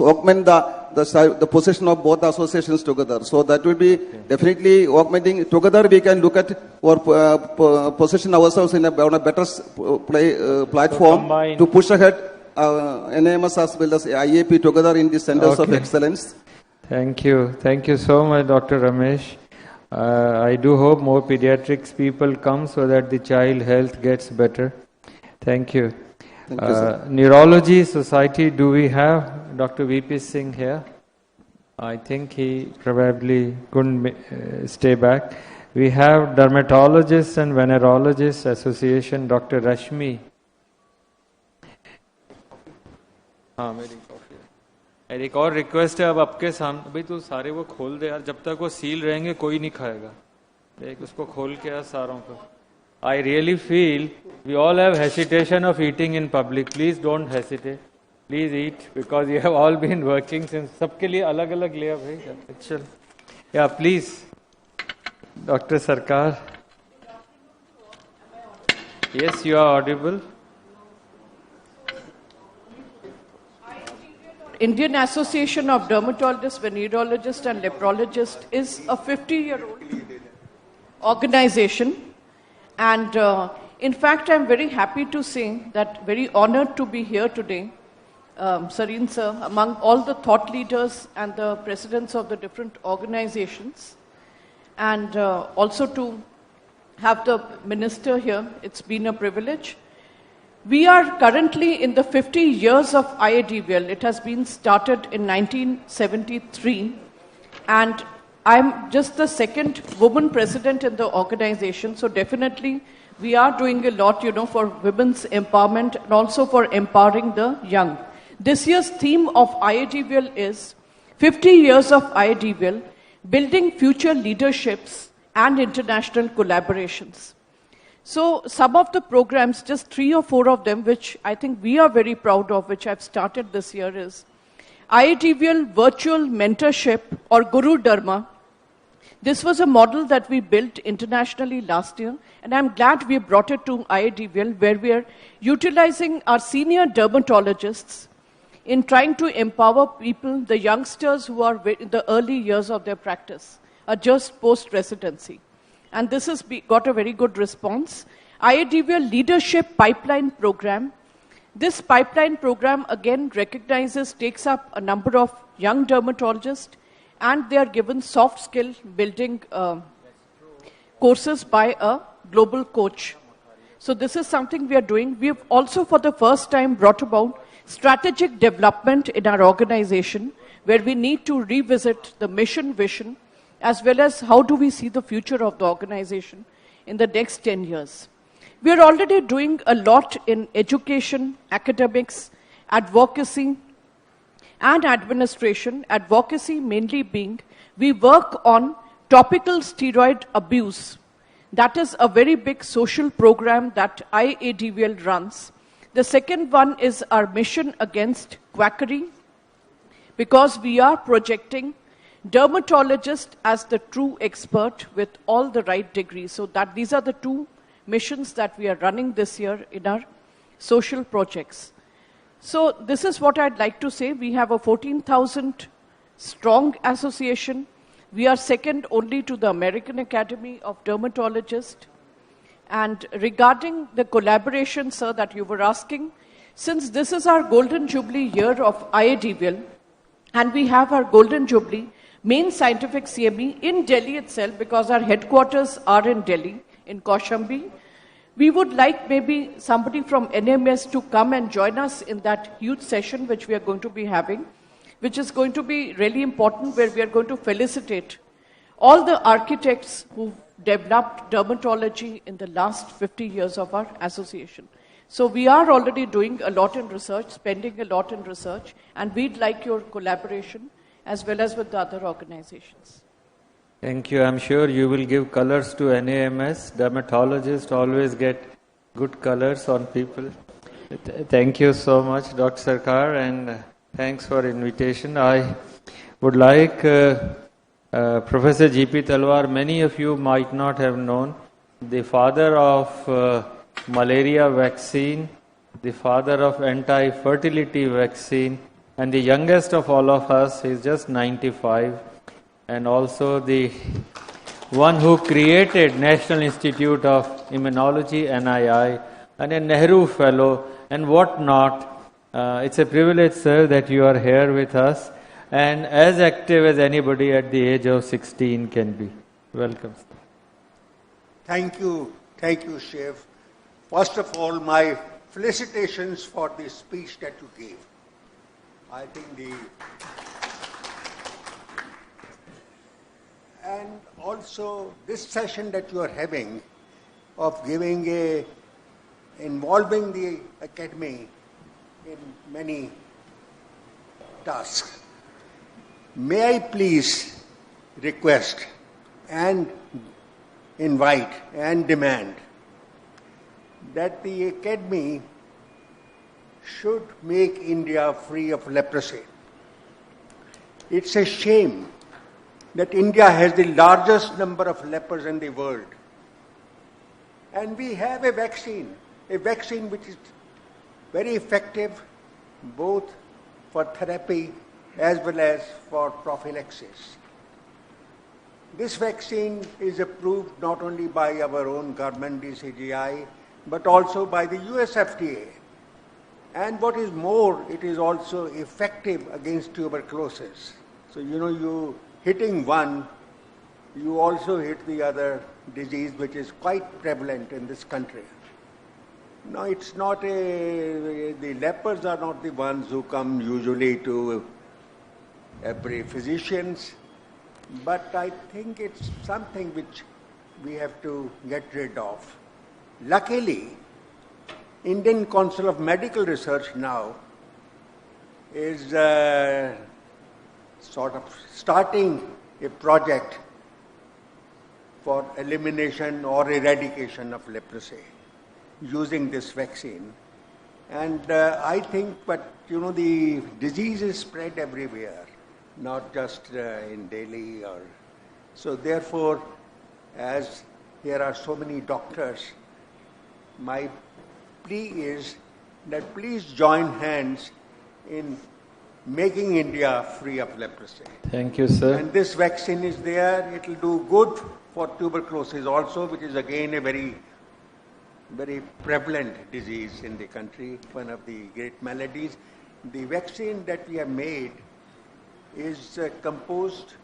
Speaker 12: augment the position of both associations together. So that will be definitely augmenting. Together we can look at or position ourselves on a better platform to push ahead NAMS as well as IAP together in the centers of excellence.
Speaker 3: Thank you. Thank you so much, Dr. Ramesh. I do hope more pediatrics people come so that the child health gets better. Thank you.
Speaker 12: Thank you, sir.
Speaker 3: Neurology Society, do we have Dr. V.P. Singh here? I think he probably couldn't stay back. We have Dermatologists and Venerologists Association, Dr. Rashmi. मेरी coffee है। एक और request है अब आपके सामने, भाई तू सारे वो खोल दे यार, जब तक वो सील रहेंगे कोई नहीं खाएगा। देख उसको खोल के यार सारों को। I really feel we all have hesitation of eating in public. Please don't hesitate. Please eat because you have all been working since. सबके लिए अलग अलग लिया भाई। चल, yeah, please, Dr. Sarkar. Yes, you are audible.
Speaker 13: Indian Association of Dermatologists, Venerologists and Nephrologists is a 50-year-old organization. And in fact, I'm very happy to say that very honored to be here today, Sareen sir, among all the thought leaders and the presidents of the different organizations, and also to have the minister here. It's been a privilege. We are currently in the 50 years of IADVL. It has been started in 1973, and I'm just the second woman president in the organization, so definitely we are doing a lot, for women's empowerment and also for empowering the young. This year's theme of IADVL is 50 years of IADVL, building future leaderships and international collaborations. So some of the programs, just 3 or 4 of them, which I think we are very proud of, which I've started this year, is IADVL Virtual Mentorship or Guru Dharma. This was a model that we built internationally last year, and I'm glad we brought it to IADVL, where we are utilizing our senior dermatologists in trying to empower people, the youngsters who are in the early years of their practice, or just post-residency. And this has got a very good response. IADVL Leadership Pipeline Program. This pipeline program again takes up a number of young dermatologists, and they are given soft skill building courses by a global coach. So this is something we are doing. We have also for the first time brought about strategic development in our organization, where we need to revisit the mission vision, as well as how do we see the future of the organization in the next 10 years. We are already doing a lot in education, academics, advocacy, and administration. Advocacy mainly being, we work on topical steroid abuse. That is a very big social program that IADVL runs. The second one is our mission against quackery, because we are projecting dermatologist as the true expert with all the right degrees. So that these are the two missions that we are running this year in our social projects. So this is what I'd like to say. We have a 14,000 strong association. We are second only to the American Academy of Dermatologists. And regarding the collaboration, sir, that you were asking, since this is our Golden Jubilee year of IADVL, and we have our Golden Jubilee main scientific CME in Delhi itself, because our headquarters are in Delhi, in Kaushambi, we would like maybe somebody from NAMS to come and join us in that huge session which we are going to be having, which is going to be really important, where we are going to felicitate all the architects who developed dermatology in the last 50 years of our association. So we are already doing a lot in research, spending a lot in research, and we'd like your collaboration as well as with the other organizations.
Speaker 3: Thank you. I'm sure you will give colors to NAMS. Dermatologists always get good colors on people. Thank you so much, Dr. Sarkar, and thanks for invitation. I would like Professor G.P. Talwar, many of you might not have known, the father of malaria vaccine, the father of anti-fertility vaccine, and the youngest of all of us. Is just 95. And also the one who created National Institute of Immunology, NII, and a Nehru Fellow, and what not. It's a privilege, sir, that you are here with us, and as active as anybody at the age of 16 can be. Welcome.
Speaker 14: Thank you, Shiv. First of all, my felicitations for the speech that you gave. I think and also this session that you are having of involving the academy in many tasks. May I please request and invite and demand that the academy should make India free of leprosy. It's a shame that India has the largest number of lepers in the world. And we have a vaccine which is very effective both for therapy as well as for prophylaxis. This vaccine is approved not only by our own government, DCGI, but also by the US FDA. And what is more, it is also effective against tuberculosis. So, you hitting one, you also hit the other disease which is quite prevalent in this country. No, it's not the lepers are not the ones who come usually to every physicians, but I think it's something which we have to get rid of. Luckily, Indian Council of Medical Research now is sort of starting a project for elimination or eradication of leprosy using this vaccine. And I think, the disease is spread everywhere, not just in Delhi. So therefore, as there are so many doctors, my plea is that please join hands in making India free of leprosy.
Speaker 3: Thank you, sir.
Speaker 14: And this vaccine is there. It will do good for tuberculosis also, which is again a very prevalent disease in the country, one of the great maladies. The vaccine that we have made is composed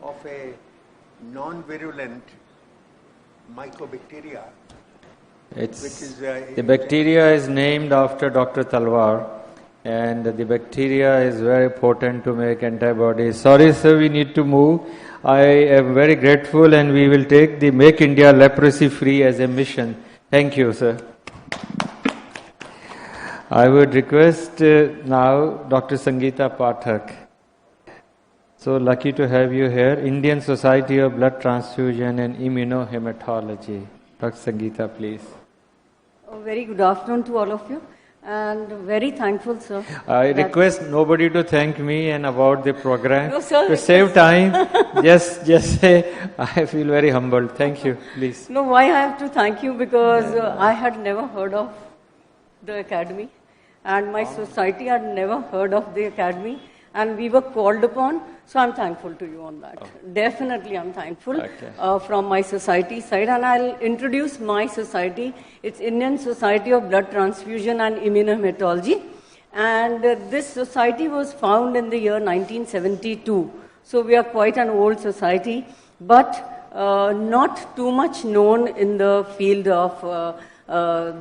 Speaker 14: of a non-virulent mycobacteria.
Speaker 3: The bacteria is named after Dr. Talwar, and the bacteria is very potent to make antibodies. Sorry, sir, we need to move. I am very grateful, and we will take the Make India Leprosy Free as a mission. Thank you, sir. I would request now Dr. Sangeeta Pathak. So lucky to have you here. Indian Society of Blood Transfusion and Immunohematology. Dr. Sangeeta, please.
Speaker 8: Very good afternoon to all of you, and very thankful, sir.
Speaker 3: I request nobody to thank me and about the program.
Speaker 8: No, sir.
Speaker 3: To save time, just say, I feel very humbled. Thank you, please.
Speaker 8: No, why I have to thank you? Because I had never heard of the academy, and my society had never heard of the academy, and we were called upon, so I'm thankful to you on that. Definitely I'm thankful from my society side, and I'll introduce my society. It's Indian Society of Blood Transfusion and Immunohematology, and this society was founded in the year 1972. So we are quite an old society, but not too much known in the field of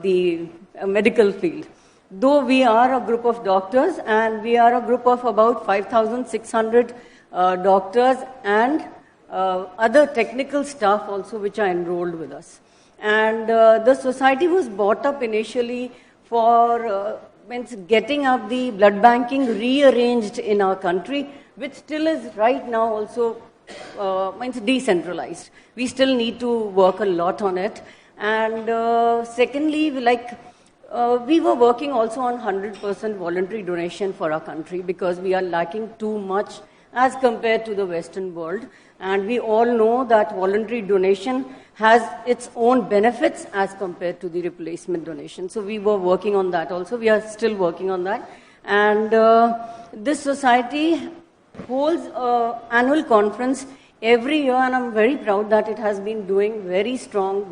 Speaker 8: the medical field. Though we are a group of doctors, and we are a group of about 5,600 doctors and other technical staff also which are enrolled with us. And the society was brought up initially for getting up the blood banking rearranged in our country, which still is right now also decentralized. We still need to work a lot on it. And secondly, we were working also on 100% voluntary donation for our country, because we are lacking too much as compared to the Western world. And we all know that voluntary donation has its own benefits as compared to the replacement donation. So we were working on that also. We are still working on that. And this society holds an annual conference every year, and I'm very proud that it has been going very strong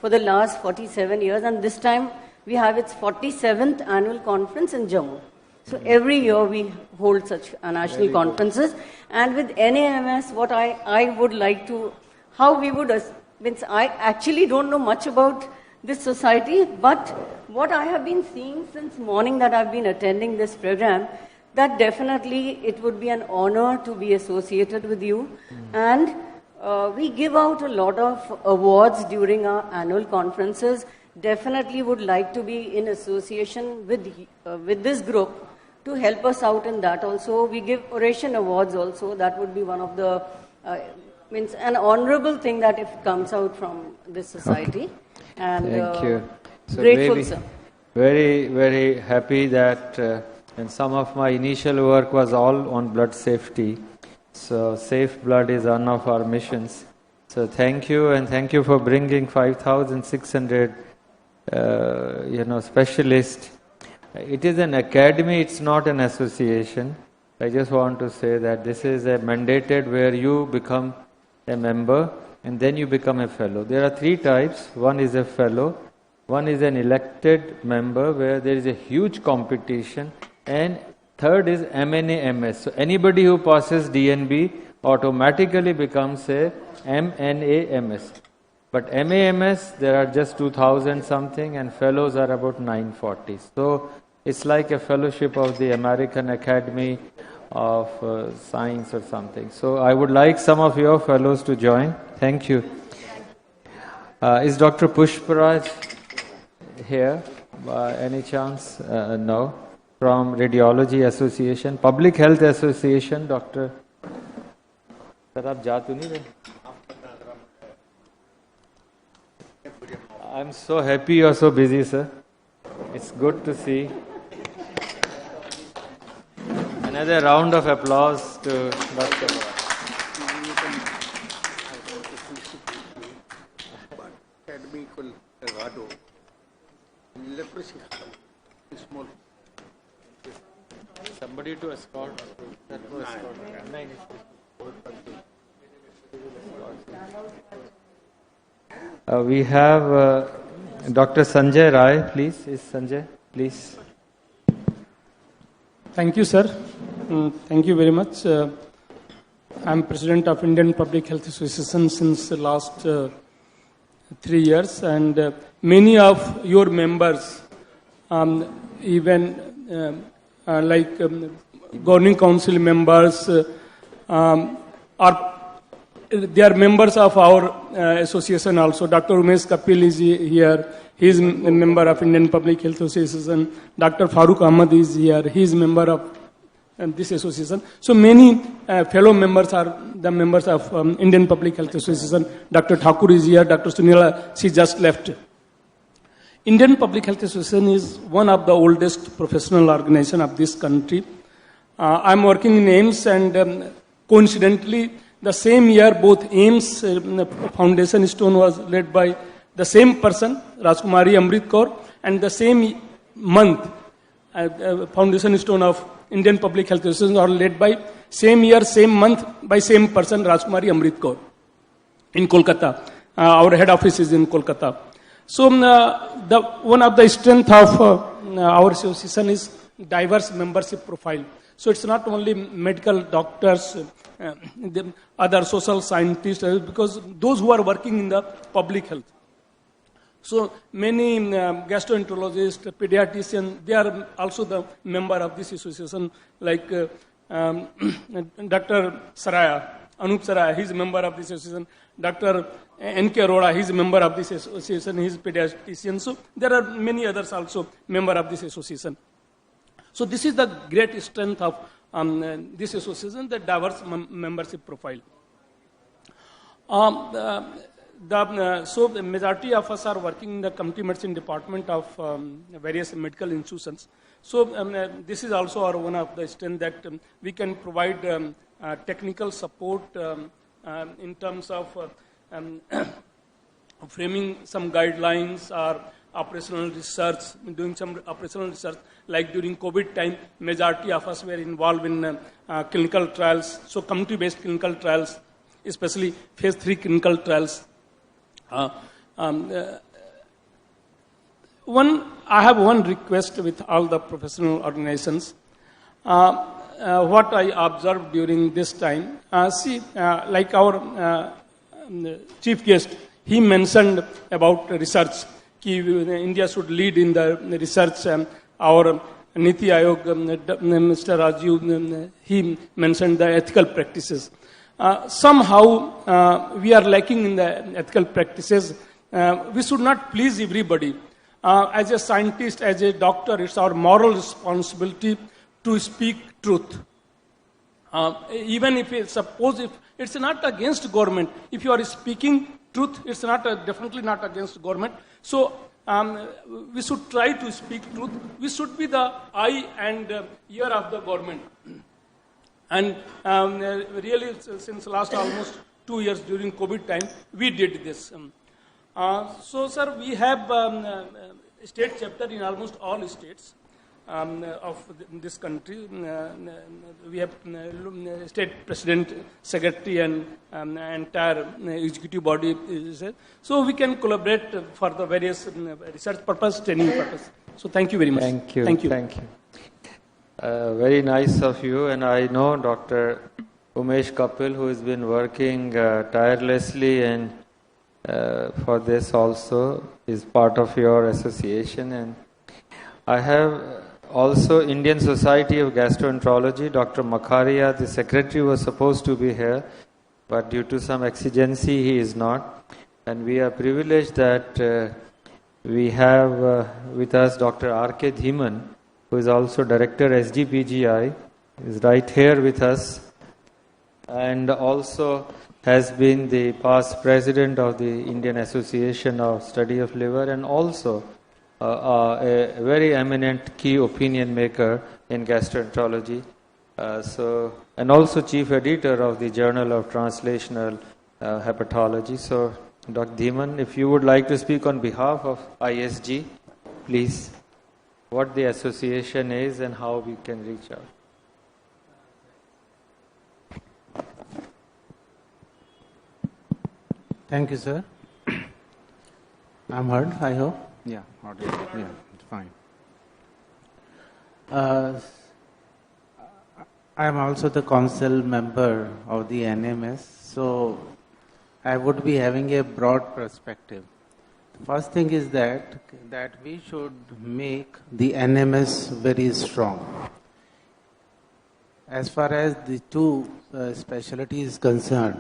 Speaker 8: for the last 47 years, and this time we have its 47th annual conference in Jammu. So every year we hold such national conferences. And with NAMS, what I would like to, how we would, I actually don't know much about this society, but what I have been seeing since morning that I've been attending this program, that definitely it would be an honor to be associated with you. And we give out a lot of awards during our annual conferences. Definitely would like to be in association with this group to help us out in that also. We give oration awards also. That would be one of the, an honorable thing that if it comes out from this society.
Speaker 3: Okay.
Speaker 8: And
Speaker 3: thank you. So
Speaker 8: grateful, sir.
Speaker 3: Very, very happy that and some of my initial work was all on blood safety. So safe blood is one of our missions. So thank you, and thank you for bringing 5,600 specialists. It is an academy, it's not an association. I just want to say that this is a mandated where you become a member and then you become a fellow. There are three types. One is a fellow, one is an elected member where there is a huge competition, and third is MNAMS. So anybody who passes DNB automatically becomes a MNAMS. But MAMS, there are just 2,000 something, and fellows are about 940. So it's like a fellowship of the American Academy of Science or something. So I would like some of your fellows to join. Thank you. Is Dr. Pushparaj here by any chance? No. From Radiology Association, Public Health Association, Dr. Sir, aap ja to nahi rahe? I'm so happy you are so busy, sir. It's good to see. Another round of applause to Dr.
Speaker 14: Academy को लगा दो, leprosy खत्म, small.
Speaker 3: somebody to escort. We have Dr. Sanjay Rai, please. Is Sanjay, please?
Speaker 15: Thank you, sir. Thank you very much. I'm president of Indian Public Health Association since the last 3 years, and many of your members, even like governing council members, they are members of our association also. Dr. Umesh Kapil is here. He is a member of Indian Public Health Association. Dr. Farooq Ahmad is here. He is a member of this association. So many fellow members are the members of Indian Public Health Association. Dr. Thakur is here. Dr. Sunila, she just left. Indian Public Health Association is one of the oldest professional organization of this country. I'm working in NAMS, and coincidentally, the same year both AIMS foundation stone was led by the same person, Rajkumari Amrit Kaur, and the same month foundation stone of Indian Public Health Association are led by same year, same month by same person, Rajkumari Amrit Kaur in Kolkata. Our head office is in Kolkata. So one of the strength of our association is diverse membership profile. So it's not only medical doctors, the other social scientists, because those who are working in the public health. So many gastroenterologists, pediatricians, they are also the member of this association, like Dr. Saraya, Anup Saraya, he is a member of this association. Dr. N.K. Arora, he is a member of this association, he is a pediatrician. So there are many others also member of this association. So this is the great strength of this association, the diverse membership profile. So the majority of us are working in the community medicine department of various medical institutions. So this is also our one of the strength that we can provide technical support in terms of framing some guidelines or operational research, doing some operational research. Like during COVID time, majority of us were involved in clinical trials. So community-based clinical trials, especially phase 3 clinical trials. I have one request with all the professional organizations. What I observed during this time, like our chief guest, he mentioned about research. India should lead in the research. Our Niti Ayog, Mr. Rajiv, he mentioned the ethical practices. Somehow we are lacking in the ethical practices. We should not please everybody. As a scientist, as a doctor, it's our moral responsibility to speak truth. Even if it's not against government, if you are speaking truth, it's definitely not against government. So we should try to speak truth. We should be the eye and ear of the government. And really, since last almost 2 years during COVID time, we did this. So, sir, we have state chapter in almost all states of this country. We have state president, secretary, and entire executive body. So we can collaborate for the various research purpose, training purpose. So thank you very much.
Speaker 3: Thank you.
Speaker 15: Thank you.
Speaker 3: Thank you. Very nice of you, and I know Dr. Umesh Kapil, who has been working tirelessly and for this also, is part of your association. And I have also Indian Society of Gastroenterology, Dr. Makharia, the secretary, was supposed to be here, but due to some exigency he is not. And we are privileged that we have with us Dr. R.K. Dhiman, who is also Director SDPGI, is right here with us, and also has been the past president of the Indian Association of Study of Liver, and also a very eminent key opinion maker in gastroenterology. And also chief editor of the Journal of Translational Hepatology. So, Dr. Dhiman, if you would like to speak on behalf of ISG, please, what the association is and how we can reach out.
Speaker 16: Thank you, sir. I'm heard, I hope.
Speaker 17: Yeah, audible. Yeah, it's fine.
Speaker 16: I am also the council member of the NMS, so I would be having a broad perspective. The first thing is that we should make the NMS very strong. As far as the two specialties is concerned,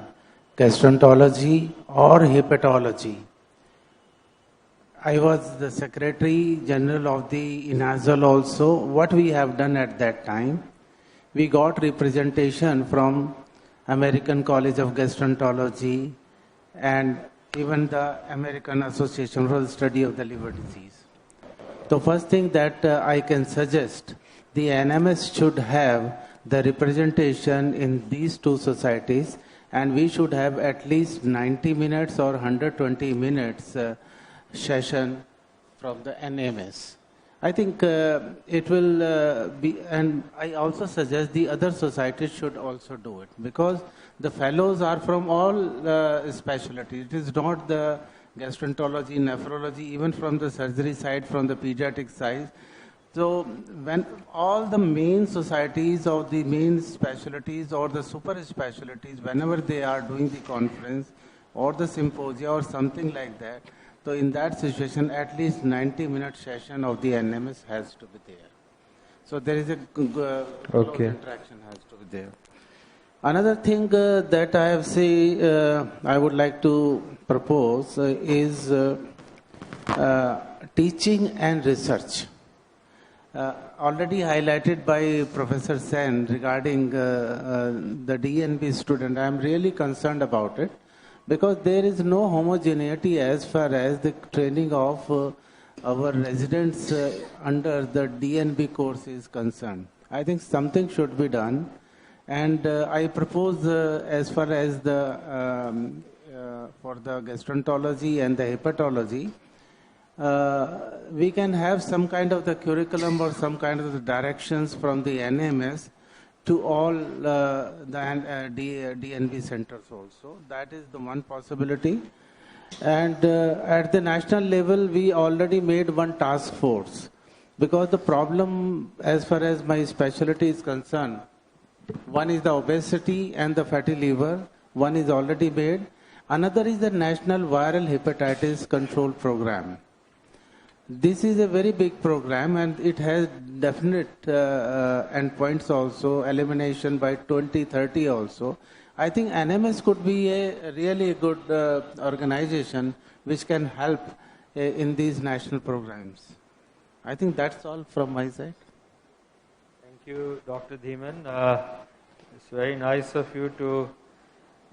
Speaker 16: gastroenterology or hepatology, I was the Secretary General of the INAZL also. What we have done at that time, we got representation from American College of Gastroenterology and even the American Association for the Study of the Liver Disease. The first thing that I can suggest, the NMS should have the representation in these two societies, and we should have at least 90 minutes or 120 minutes session from the NMS. I think it will be, and I also suggest the other societies should also do it, because the fellows are from all specialties. It is not the gastroenterology, nephrology, even from the surgery side, from the pediatric side. So when all the main societies or the main specialties or the super specialties, whenever they are doing the conference or the symposia or something like that, so in that situation, at least 90-minute session of the NMS has to be there. So there is a close interaction has to be there. Another thing that I have I would like to propose is teaching and research. Already highlighted by Professor Sen regarding the DNB student, I am really concerned about it, because there is no homogeneity as far as the training of our residents under the DNB course is concerned. I think something should be done, and I propose as far as the for the gastroenterology and the hepatology, we can have some kind of the curriculum or some kind of the directions from the NMS to all the DNB centers also. That is the one possibility. And at the national level, we already made one task force, because the problem as far as my specialty is concerned, one is the obesity and the fatty liver, one is already made. Another is the National Viral Hepatitis Control Program. This is a very big program, and it has definite endpoints also, elimination by 2030 also. I think NMS could be a really good organization which can help in these national programs. I think that's all from my side.
Speaker 3: Thank you, Dr. Dhiman. It's very nice of you to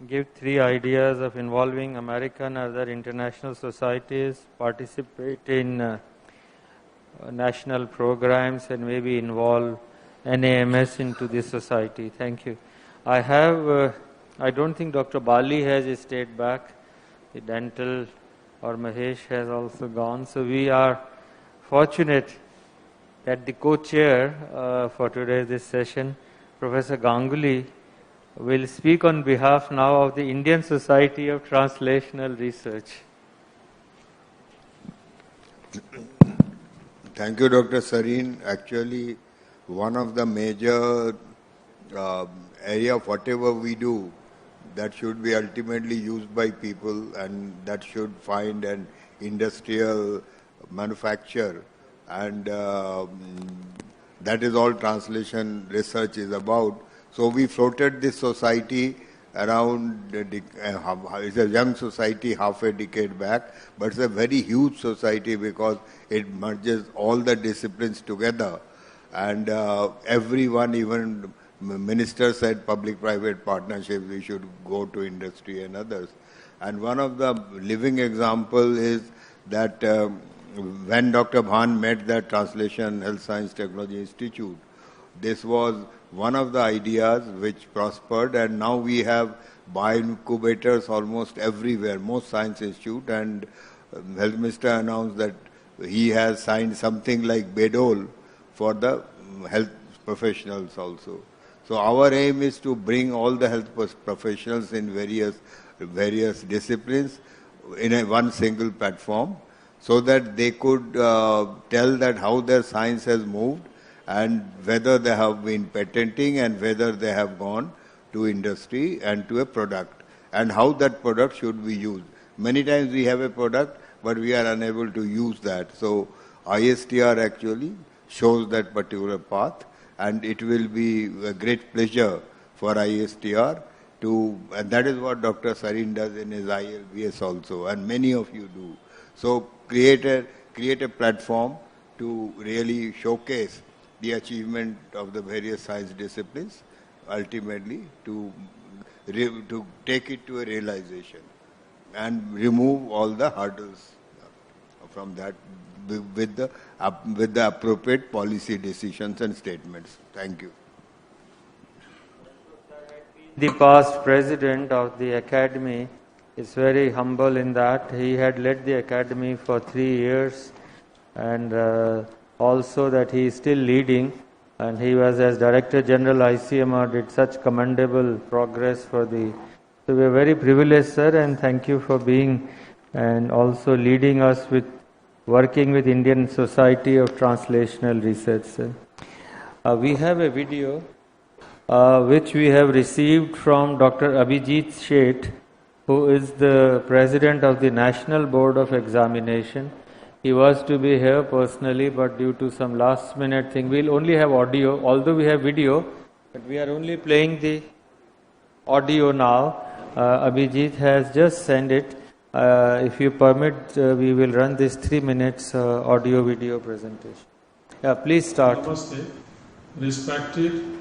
Speaker 3: give 3 ideas of involving American and other international societies, participate in national programs, and maybe involve NAMS into this society. Thank you. I don't think Dr. Bali has stayed back. The dental or Mahesh has also gone. So we are fortunate that the co-chair for today's session, Professor Ganguly, will speak on behalf now of the Indian Society of Translational Research.
Speaker 10: Thank you, Dr. Sareen. Actually, one of the major area of whatever we do, that should be ultimately used by people, and that should find an industrial manufacture, and that is all translation research is about. So we floated this society around, it's a young society half a decade back, but it's a very huge society because it merges all the disciplines together, and everyone, even minister said public-private partnership, we should go to industry and others. And one of the living example is that when Dr. Bhan met the Translation Health Science Technology Institute, this was one of the ideas which prospered, and now we have bio-incubators almost everywhere, most science institute, and Health Minister announced that he has signed something like BEDOL for the health professionals also. So our aim is to bring all the health professionals in various disciplines in one single platform, so that they could tell that how their science has moved and whether they have been patenting and whether they have gone to industry and to a product, and how that product should be used. Many times we have a product, but we are unable to use that. So ISTR actually shows that particular path, and it will be a great pleasure for ISTR to, and that is what Dr. Sarin does in his ILBS also, and many of you do. So create a platform to really showcase the achievement of the various science disciplines, ultimately to take it to a realization and remove all the hurdles from that with the appropriate policy decisions and statements. Thank you.
Speaker 3: The past president of the academy is very humble in that he had led the academy for 3 years, and also that he is still leading, and he was as Director General ICMR did such commendable progress for the. So we are very privileged, sir, and thank you for being and also leading us with working with Indian Society of Translational Research, sir. We have a video which we have received from Dr. Abhijit Sheth, who is the President of the National Board of Examination. He was to be here personally, but due to some last minute thing, we'll only have audio, although we have video, but we are only playing the audio now. Abhijit has just sent it. If you permit, we will run this 3 minutes audio video presentation. Yeah, please start.
Speaker 18: Namaste. Respected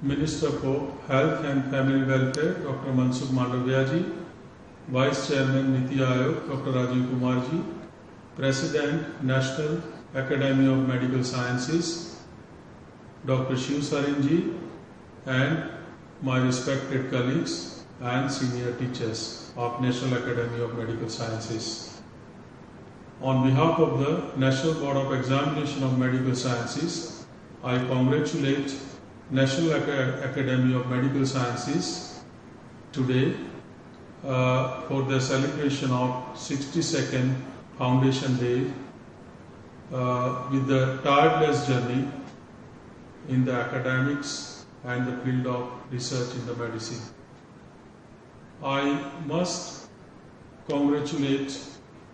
Speaker 18: Minister for Health and Family Welfare, Dr. Mansukh Mandavia ji, Vice Chairman Niti Aayog, Dr. Rajiv Kumar ji, President National Academy of Medical Sciences, Dr. Shiv Sarin ji, and my respected colleagues and senior teachers of National Academy of Medical Sciences. On behalf of the National Board of Examination of Medical Sciences, I congratulate National Academy of Medical Sciences today for the celebration of 62nd Foundation Day with the tireless journey in the academics and the field of research in the medicine. I must congratulate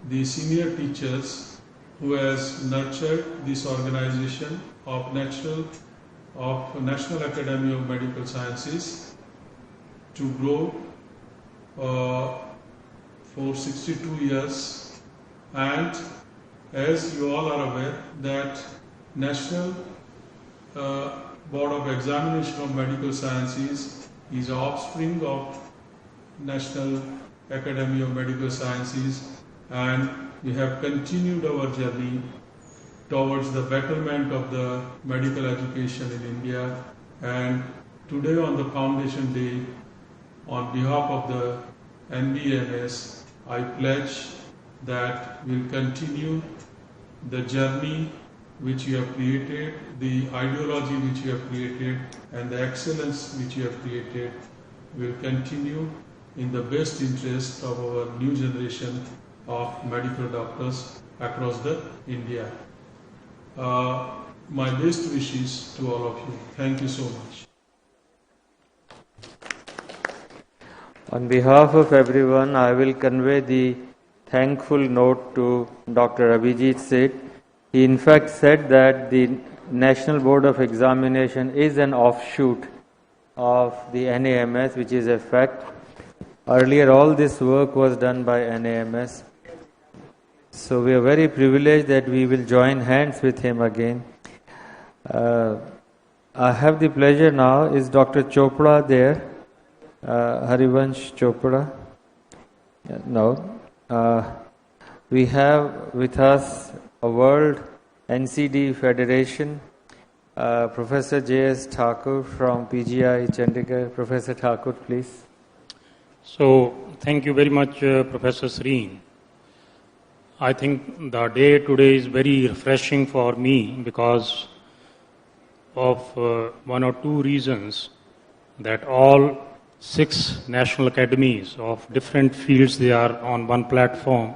Speaker 18: the senior teachers who has nurtured this organization of National Academy of Medical Sciences to grow for 62 years, and as you all are aware that National Board of Examination of Medical Sciences is an offspring of National Academy of Medical Sciences, and we have continued our journey towards the betterment of the medical education in India. And today on the Foundation Day, on behalf of the NBMS, I pledge that we will continue the journey which you have created, the ideology which you have created, and the excellence which you have created will continue in the best interest of our new generation of medical doctors across the India. My best wishes to all of you. Thank you so much.
Speaker 3: On behalf of everyone, I will convey the thankful note to Dr. Abhijit Sheth. He in fact said that the National Board of Examination is an offshoot of the NAMS, which is a fact. Earlier, all this work was done by NAMS. So we are very privileged that we will join hands with him again. I have the pleasure now, is Dr. Chopra there? Harivansh Chopra? No. We have with us a World NCD Federation, Professor J.S. Thakur from PGI Chandigarh. Professor Thakur, please.
Speaker 19: So, thank you very much, Professor Sareen. I think the day today is very refreshing for me because of one or two reasons that all 6 national academies of different fields, they are on one platform,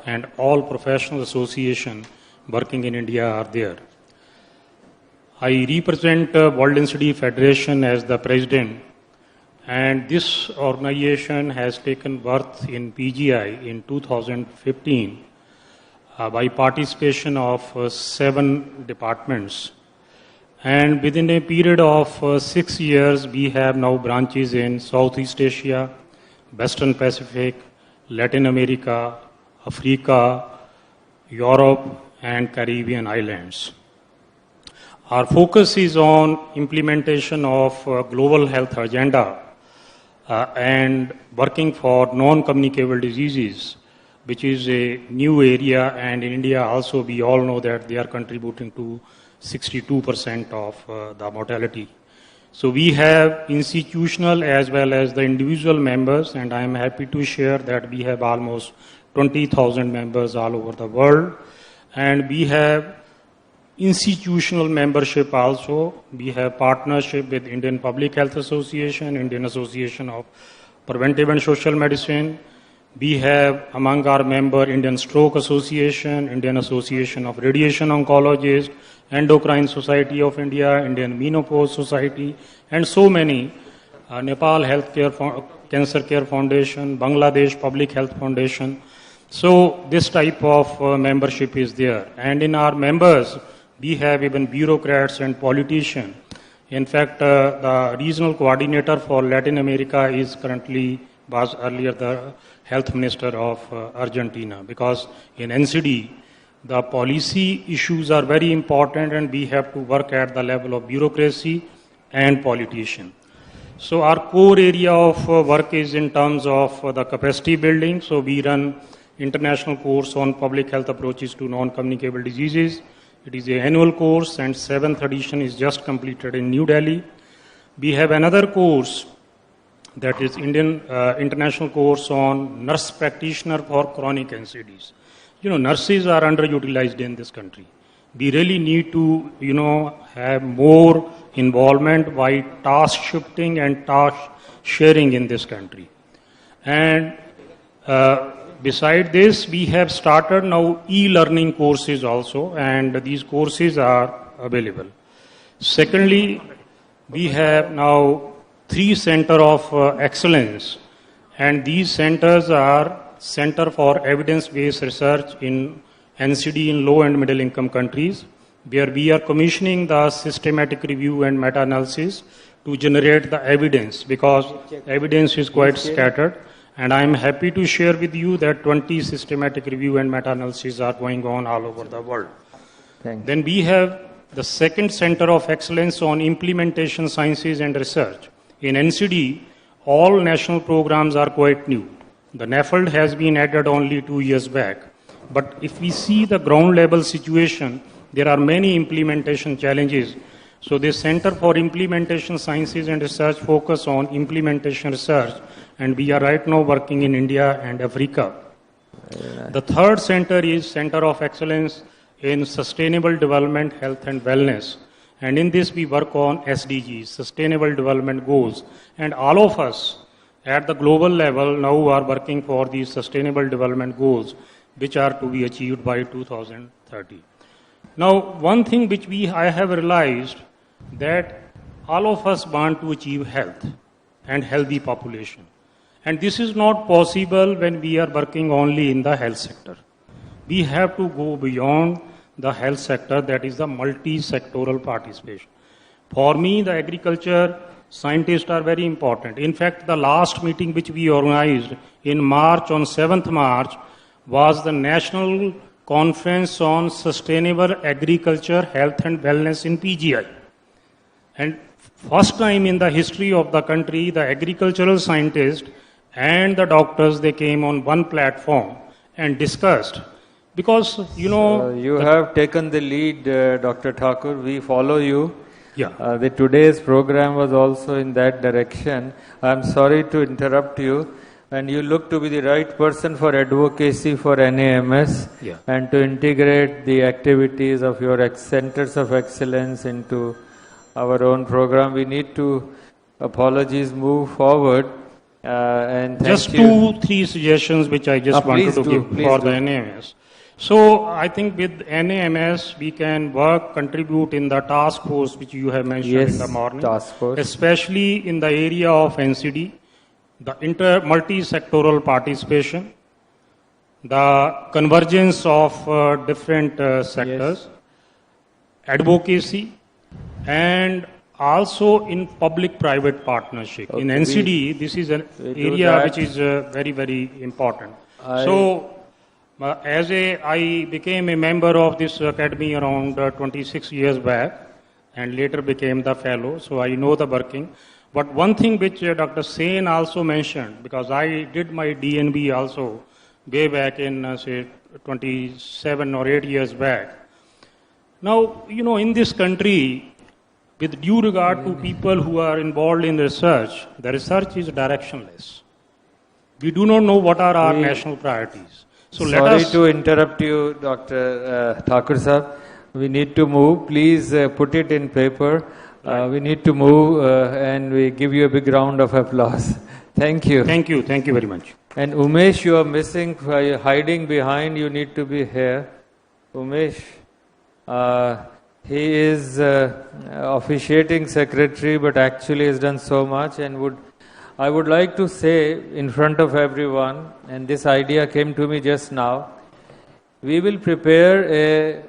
Speaker 19: and all professional associations working in India are there. I represent World Institute Federation as the president, and this organization has taken birth in PGI in 2015 by participation of 7 departments. And within a period of 6 years, we have now branches in Southeast Asia, Western Pacific, Latin America, Africa, Europe, and Caribbean islands. Our focus is on implementation of global health agenda and working for non-communicable diseases, which is a new area, and in India also we all know that they are contributing to 62% of the mortality. So we have institutional as well as the individual members, and I am happy to share that we have almost 20,000 members all over the world, and we have institutional membership also. We have partnership with Indian Public Health Association, Indian Association of Preventive and Social Medicine. We have among our member Indian Stroke Association, Indian Association of Radiation Oncologists, Endocrine Society of India, Indian Menopause Society, and so many. Nepal Cancer Care Foundation, Bangladesh Public Health Foundation. So this type of membership is there. And in our members, we have even bureaucrats and politicians. In fact, the regional coordinator for Latin America was earlier the health minister of Argentina, because in NCD, the policy issues are very important and we have to work at the level of bureaucracy and politician. So our core area of work is in terms of the capacity building. So we run international course on public health approaches to non-communicable diseases. It is an annual course, and 7th edition is just completed in New Delhi. We have another course that is Indian international course on nurse practitioner for chronic NCDs. Nurses are underutilized in this country. We really need to, have more involvement by task shifting and task sharing in this country. And beside this, we have started now e-learning courses also, and these courses are available. Secondly, we have now 3 centers of excellence, and these centers are Center for Evidence-Based Research in NCD in low and middle income countries, where we are commissioning the systematic review and meta-analysis to generate the evidence, because evidence is quite scattered. And I am happy to share with you that 20 systematic review and meta-analyses are going on all over the world. Then we have the second Center of Excellence on Implementation Sciences and Research. In NCD, all national programs are quite new. The NAFLD has been added only 2 years back. But if we see the ground level situation, there are many implementation challenges. So this Center for Implementation Sciences and Research focus on implementation research, and we are right now working in India and Africa. The third center is Center of Excellence in Sustainable Development, Health and Wellness. And in this we work on SDGs, Sustainable Development Goals. And all of us at the global level now are working for these Sustainable Development Goals, which are to be achieved by 2030. Now, one thing which I have realized that all of us want to achieve health and healthy population. And this is not possible when we are working only in the health sector. We have to go beyond the health sector, that is the multi-sectoral participation. For me, the agriculture scientists are very important. In fact, the last meeting which we organized in March, on 7th March, was the National Conference on Sustainable Agriculture, Health and Wellness in PGI. And first time in the history of the country, the agricultural scientists and the doctors, they came on one platform and discussed. Because,
Speaker 3: you have taken the lead, Dr. Thakur. We follow you.
Speaker 19: Yeah.
Speaker 3: The today's program was also in that direction. I'm sorry to interrupt you. And you look to be the right person for advocacy for NAMS, and to integrate the activities of your centers of excellence into our own program. We need to, apologies, move forward. And thank
Speaker 19: just
Speaker 3: you.
Speaker 19: 2-3 suggestions which I just wanted to give for the NAMS. So I think with NAMS we can contribute in the task force which you have mentioned in the morning,
Speaker 3: task force.
Speaker 19: especially in the area of NCD, the multi-sectoral participation, the convergence of different sectors, advocacy, and also in public-private partnership. In NCD, this is an area which is very, very important. I became a member of this academy around 26 years back and later became the fellow, so I know the working. But one thing which Dr. Sen also mentioned, because I did my DNB also way back in, say, 27 or 8 years back. Now, in this country, with due regard to people who are involved in research, the research is directionless. We do not know what are our national priorities. So
Speaker 3: Sorry to interrupt you, Dr. Thakur Sahab. We need to move. Please put it in paper. We need to move and we give you a big round of applause. Thank you.
Speaker 19: Thank you. Thank you very much.
Speaker 3: And Umesh, you are missing, hiding behind. You need to be here. Umesh, he is officiating secretary, but actually has done so much and I would like to say in front of everyone, and this idea came to me just now, we will prepare a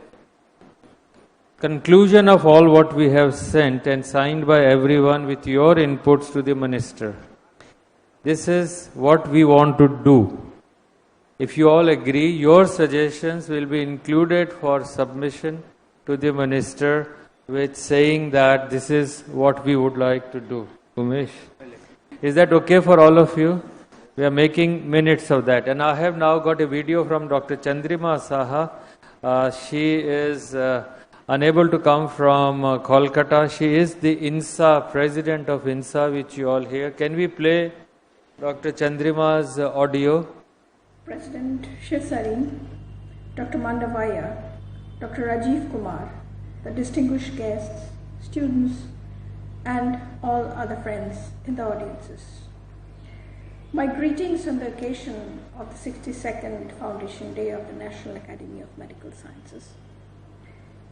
Speaker 3: conclusion of all what we have sent and signed by everyone with your inputs to the minister. This is what we want to do. If you all agree, your suggestions will be included for submission to the minister with saying that this is what we would like to do. Umesh? Is that okay for all of you? We are making minutes of that. And I have now got a video from Dr. Chandrima Saha. She is unable to come from Kolkata. She is the INSA, president of INSA, which you all hear. Can we play Dr. Chandrima's audio?
Speaker 20: President Shiv Sarin, Dr. Mandavaya, Dr. Rajiv Kumar, the distinguished guests, students, and all other friends in the audiences. My greetings on the occasion of the 62nd Foundation Day of the National Academy of Medical Sciences.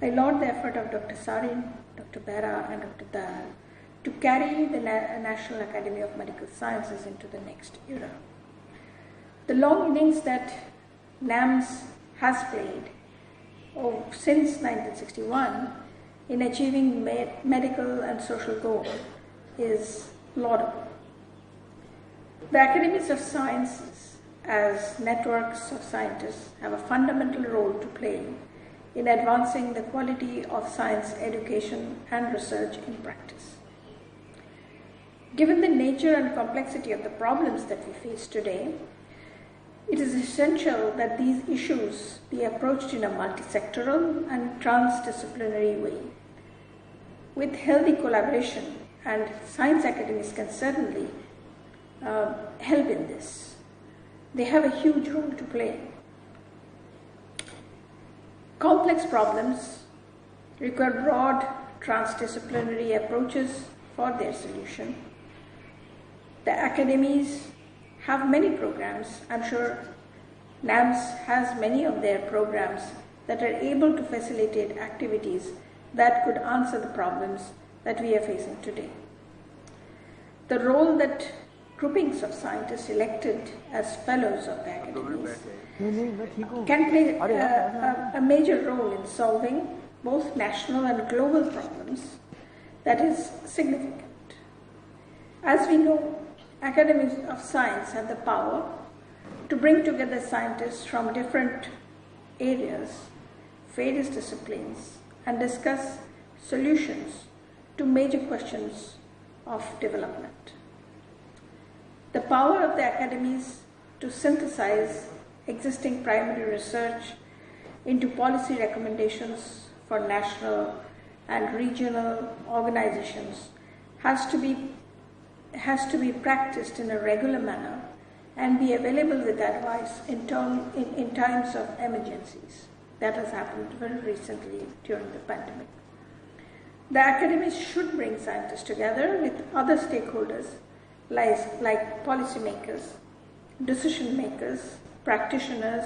Speaker 20: I laud the effort of Dr. Sarin, Dr. Bera, and Dr. Dayal to carry the National Academy of Medical Sciences into the next era. The long innings that NAMS has played since 1961 in achieving medical and social goals is laudable. The academies of sciences as networks of scientists have a fundamental role to play in advancing the quality of science education and research in practice. Given the nature and complexity of the problems that we face today, it is essential that these issues be approached in a multi-sectoral and transdisciplinary way. With healthy collaboration, and science academies can certainly help in this. They have a huge role to play. Complex problems require broad transdisciplinary approaches for their solution. The academies have many programs. I'm sure NAMS has many of their programs that are able to facilitate activities that could answer the problems that we are facing today. The role that groupings of scientists elected as fellows of the academies can play a major role in solving both national and global problems that is significant. As we know, academies of science have the power to bring together scientists from different areas, various disciplines, and discuss solutions to major questions of development. The power of the academies to synthesize existing primary research into policy recommendations for national and regional organizations has to be practiced in a regular manner and be available with advice in times of emergencies. That has happened very recently during the pandemic. The academies should bring scientists together with other stakeholders like policymakers, decision makers, practitioners,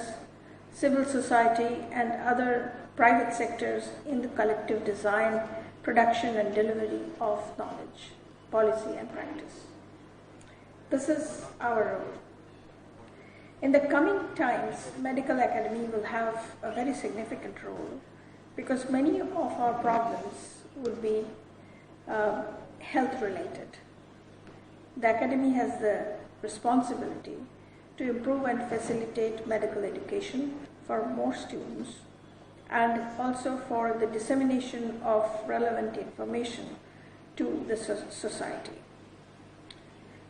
Speaker 20: civil society, and other private sectors in the collective design, production, and delivery of knowledge, policy, and practice. This is our role. In the coming times, medical academy will have a very significant role because many of our problems will be health related. The academy has the responsibility to improve and facilitate medical education for more students and also for the dissemination of relevant information to the society.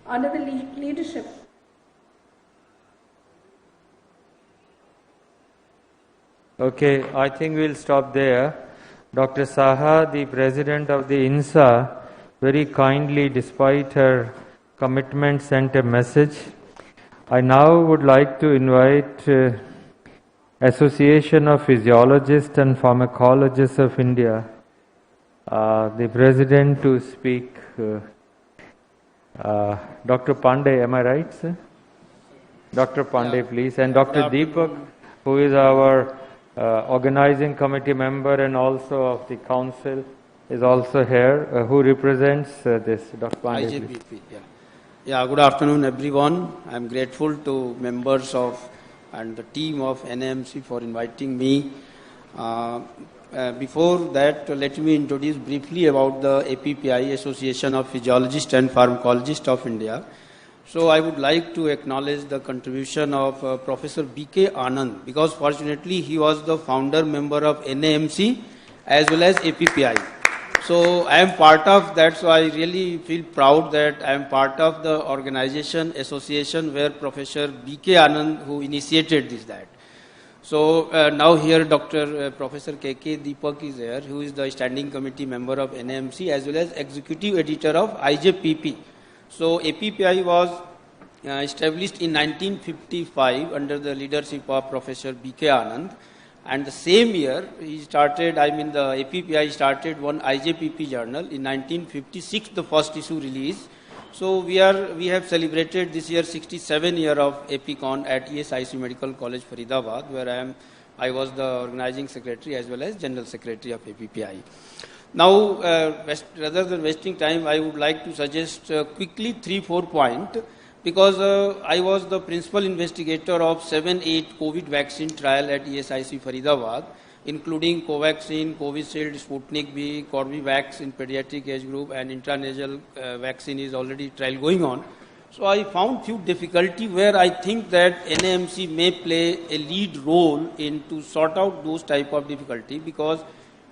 Speaker 20: Under the leadership
Speaker 3: Okay, I think we'll stop there. Dr. Saha, the president of the INSA, very kindly, despite her commitment, sent a message. I now would like to invite Association of Physiologists and Pharmacologists of India, the president to speak. Dr. Pandey, am I right, sir? Dr. Pandey, please. And Dr. Deepak, who is our organizing committee member and also of the council, is also here, who represents this. Dr. Pandey, please.
Speaker 21: Yeah, good afternoon, everyone. I'm grateful to members of and the team of NAMC for inviting me. Before that, let me introduce briefly about the APPI, Association of Physiologists and Pharmacologists of India. So I would like to acknowledge the contribution of Professor B.K. Anand, because fortunately he was the founder member of NAMC as well as APPI. So I am part of that, so I really feel proud that I am part of the organization, association where Professor B.K. Anand, who initiated that. So now here Professor K.K. Deepak is there, who is the standing committee member of NAMC as well as executive editor of IJPP. So APPI was established in 1955 under the leadership of Professor B.K. Anand. And the same year, the APPI started one IJPP journal. In 1956, the first issue released. So we have celebrated this year 67 year of APCon at ESIC Medical College, Faridabad, where I was the organizing secretary as well as general secretary of APPI. Now, rather than wasting time, I would like to suggest quickly 3-4 points. Because I was the principal investigator of 7-8 COVID vaccine trial at ESIC Faridabad, including Covaxin, Covishield, Sputnik V, Corbevax in pediatric age group, and intranasal vaccine is already trial going on. So I found few difficulty where I think that NAMC may play a lead role in to sort out those type of difficulty, because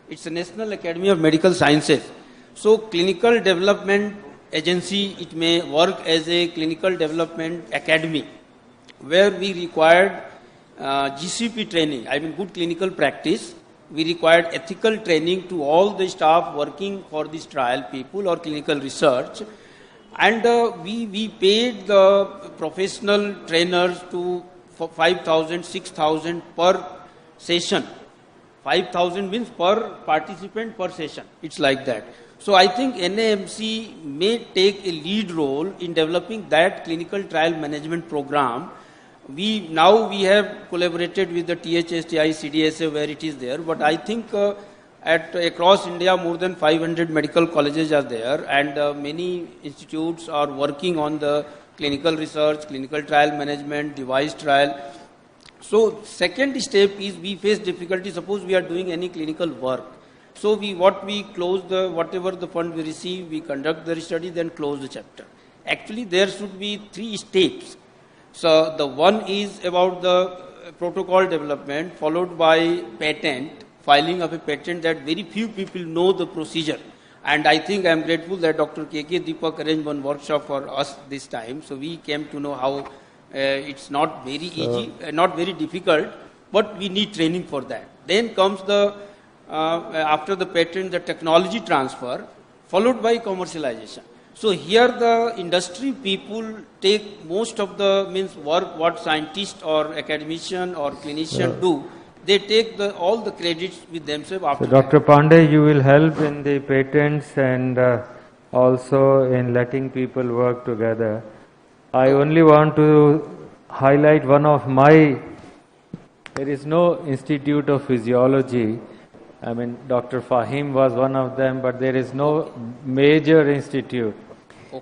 Speaker 21: it's a National Academy of Medical Sciences. So clinical development agency, it may work as a clinical development academy where we required GCP training, good clinical practice. We required ethical training to all the staff working for this trial people or clinical research. And we paid the professional trainers to 5,000, 6,000 per session. 5,000 means per participant per session. It's like that. So I think NAMC may take a lead role in developing that clinical trial management program. We have collaborated with the THSTI, CDSA where it is there, but I think across India more than 500 medical colleges are there, and many institutes are working on the clinical research, clinical trial management, device trial. So second step is we face difficulty. Suppose we are doing any clinical work. So we close whatever the fund we receive, we conduct the study, then close the chapter. Actually, there should be 3 steps. So the one is about the protocol development, followed by patent, filing of a patent that very few people know the procedure. And I think I am grateful that Dr. K.K. Deepak arranged one workshop for us this time. So we came to know how it's not very easy, not very difficult, but we need training for that. Then comes after the patent, the technology transfer, followed by commercialization. So here the industry people take most of the work what scientist or academician or clinician do, they take all the credits with themselves after
Speaker 3: So Dr. Pandey, you will help in the patents and also in letting people work together. I only want to highlight one of there is no Institute of Physiology. I mean, Dr. Fahim was one of them, but there is no major institute.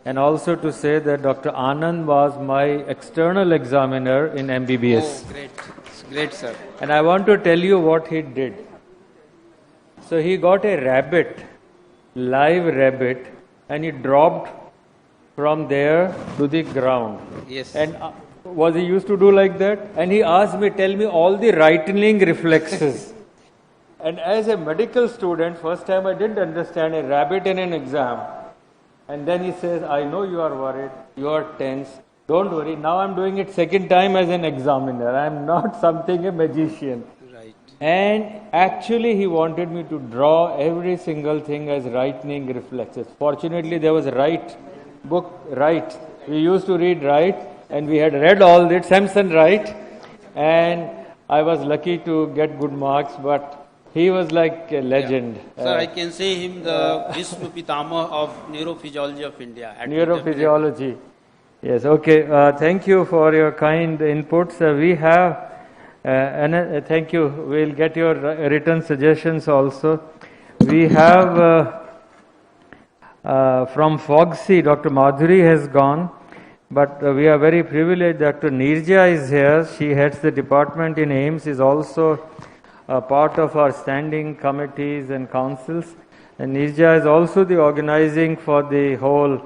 Speaker 3: And also to say that Dr. Anand was my external examiner in MBBS.
Speaker 21: Oh, great. Great, sir.
Speaker 3: And I want to tell you what he did. So he got a rabbit, live rabbit, and he dropped from there to the ground.
Speaker 21: Yes.
Speaker 3: And was he used to do like that? And he asked me, tell me all the rightening reflexes. And as a medical student, first time I didn't understand a rabbit in an exam. And then he says, I know you are worried, you are tense. Don't worry, now I'm doing it second time as an examiner. I'm not something a magician.
Speaker 21: Right.
Speaker 3: And actually he wanted me to draw every single thing as rightening reflexes. Fortunately there was book Wright. We used to read Wright and we had read all that, Samson Wright. And I was lucky to get good marks, but he was like a legend.
Speaker 21: Sir, I can say him the Vishnu Pitama of Neurophysiology of India.
Speaker 3: Neurophysiology. Yes, okay. Thank you for your kind inputs. We have, thank you. We'll get your written suggestions also. We have from Fogsy, Dr. Madhuri has gone, but we are very privileged. Dr. Nirja is here. She heads the department in AIMS, is also part of our standing committees and councils. And Nirja is also the organizing for the whole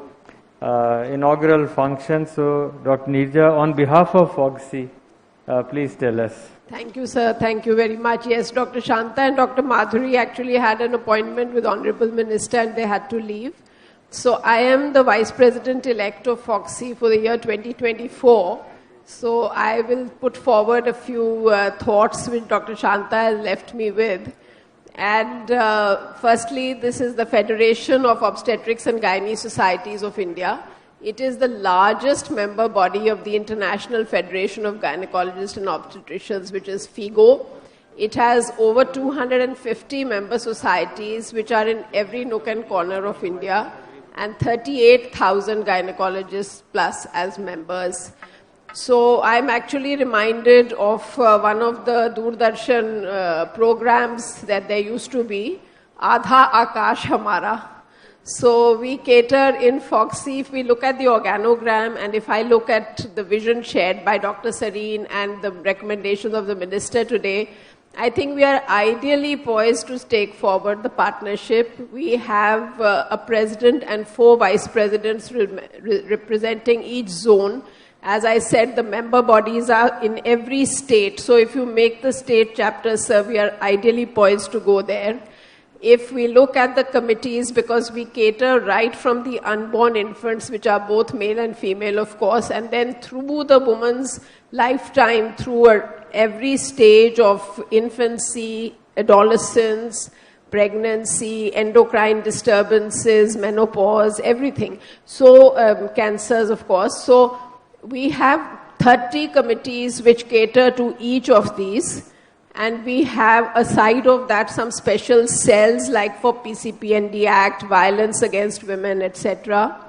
Speaker 3: inaugural function. So, Dr. Nirja, on behalf of Fogsy, please tell us.
Speaker 2: Thank you, sir. Thank you very much. Yes, Dr. Shanta and Dr. Madhuri actually had an appointment with Honorable Minister and they had to leave. So, I am the Vice President-elect of Fogsy for the year 2024. So, I will put forward a few thoughts which Dr. Shanta has left me with. And firstly, this is the Federation of Obstetrics and Gynae Societies of India. It is the largest member body of the International Federation of Gynecologists and Obstetricians, which is FIGO. It has over 250 member societies, which are in every nook and corner of India, and 38,000 gynecologists plus as members. So I'm actually reminded of one of the Doordarshan programs that there used to be, Adha Akash Hamara. So we cater in Fogsy. If we look at the organogram and if I look at the vision shared by Dr. Sareen and the recommendations of the Minister today, I think we are ideally poised to take forward the partnership. We have a president and 4 vice presidents representing each zone. As I said, the member bodies are in every state. So if you make the state chapters, sir, we are ideally poised to go there. If we look at the committees, because we cater right from the unborn infants, which are both male and female, of course, and then through the woman's lifetime, through every stage of infancy, adolescence, pregnancy, endocrine disturbances, menopause, everything. So cancers, of course. So we have 30 committees which cater to each of these. And we have, aside of that, some special cells like for PCPND Act, violence against women, etc.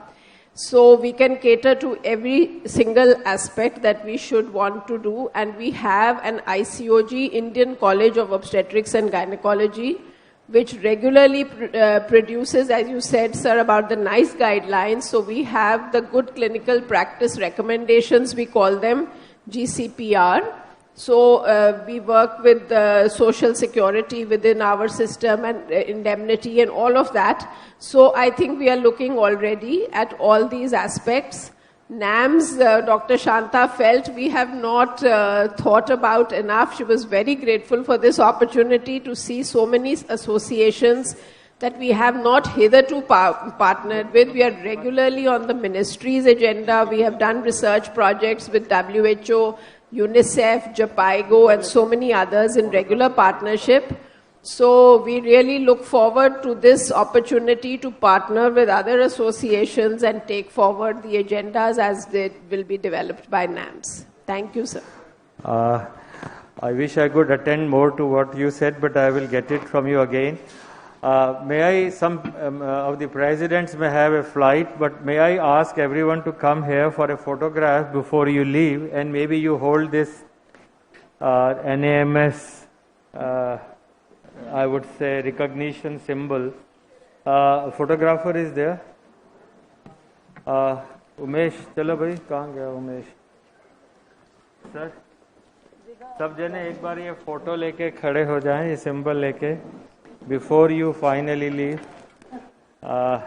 Speaker 2: So we can cater to every single aspect that we should want to do. And we have an ICOG, Indian College of Obstetrics and Gynecology, which regularly produces, as you said, sir, about the NICE guidelines. So we have the good clinical practice recommendations, we call them GCPR. So we work with social security within our system and indemnity and all of that. So I think we are looking already at all these aspects. NAMS, Dr. Shanta felt we have not thought about enough. She was very grateful for this opportunity to see so many associations that we have not hitherto partnered with. We are regularly on the ministry's agenda. We have done research projects with WHO, UNICEF, JAPIGO, and so many others in regular partnership. So we really look forward to this opportunity to partner with other associations and take forward the agendas as they will be developed by NAMS. Thank you, sir.
Speaker 3: I wish I could attend more to what you said, but I will get it from you again. Some of the presidents may have a flight, but may I ask everyone to come here for a photograph before you leave, and maybe you hold this NAMS, I would say, recognition symbol. Photographer is there. Umesh, चलो भाई, कहाँ गया Umesh? Sir, सब जने एक बार ये photo लेके खड़े हो जाएं, ये सिंबल लेके, before you finally leave. I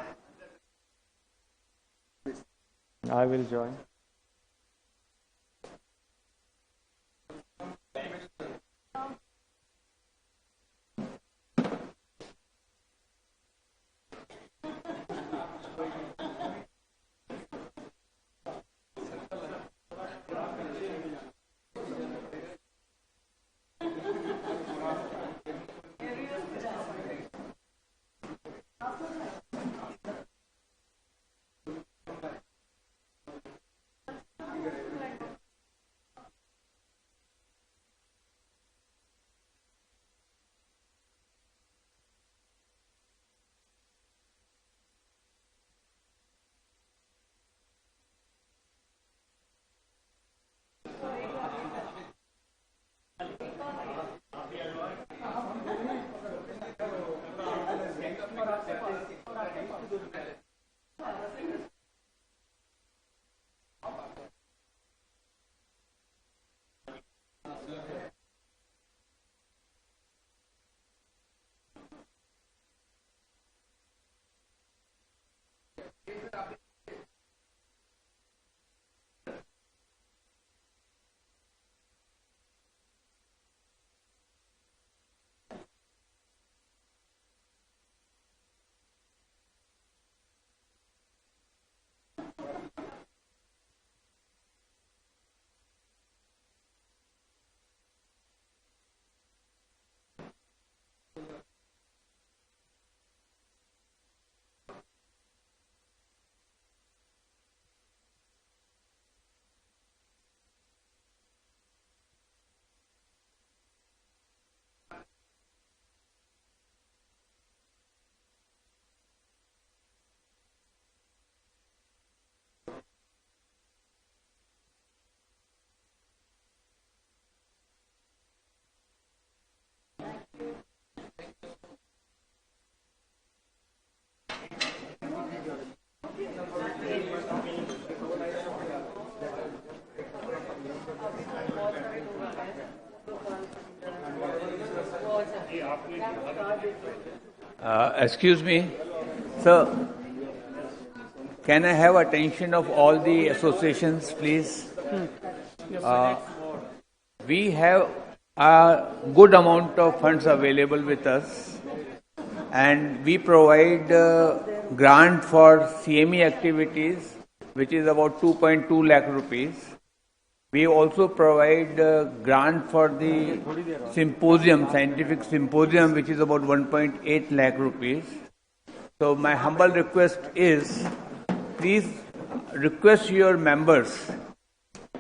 Speaker 3: will join.
Speaker 4: Excuse me, sir. Can I have attention of all the associations, please? We have a good amount of funds available with us, and we provide grant for CME activities, which is about 2.2 lakh rupees. We also provide grant for the symposium, scientific symposium, which is about 1.8 lakh rupees. So my humble request is, please request your members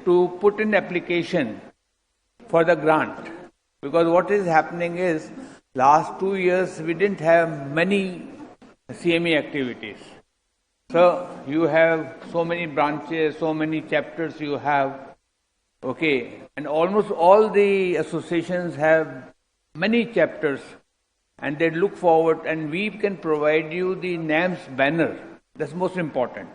Speaker 4: to put in application for the grant. Because what is happening is, last 2 years we didn't have many CME activities. So you have so many branches, so many chapters you have. Okay, and almost all the associations have many chapters, and they look forward, and we can provide you the NAMS banner. That's most important.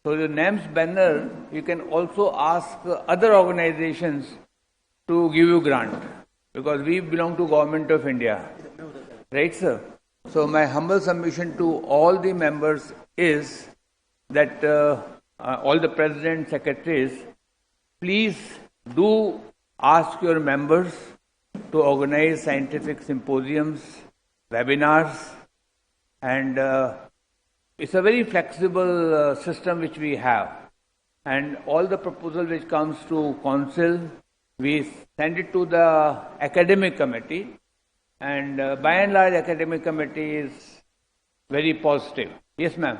Speaker 4: So the NAMS banner, you can also ask other organizations to give you grant, because we belong to Government of India. Right, sir? So my humble submission to all the members is that all the president, secretaries, please do ask your members to organize scientific symposiums, webinars, and it's a very flexible system which we have. And all the proposal which comes to council, we send it to the academic committee, and by and large academic committee is very positive. Yes, ma'am.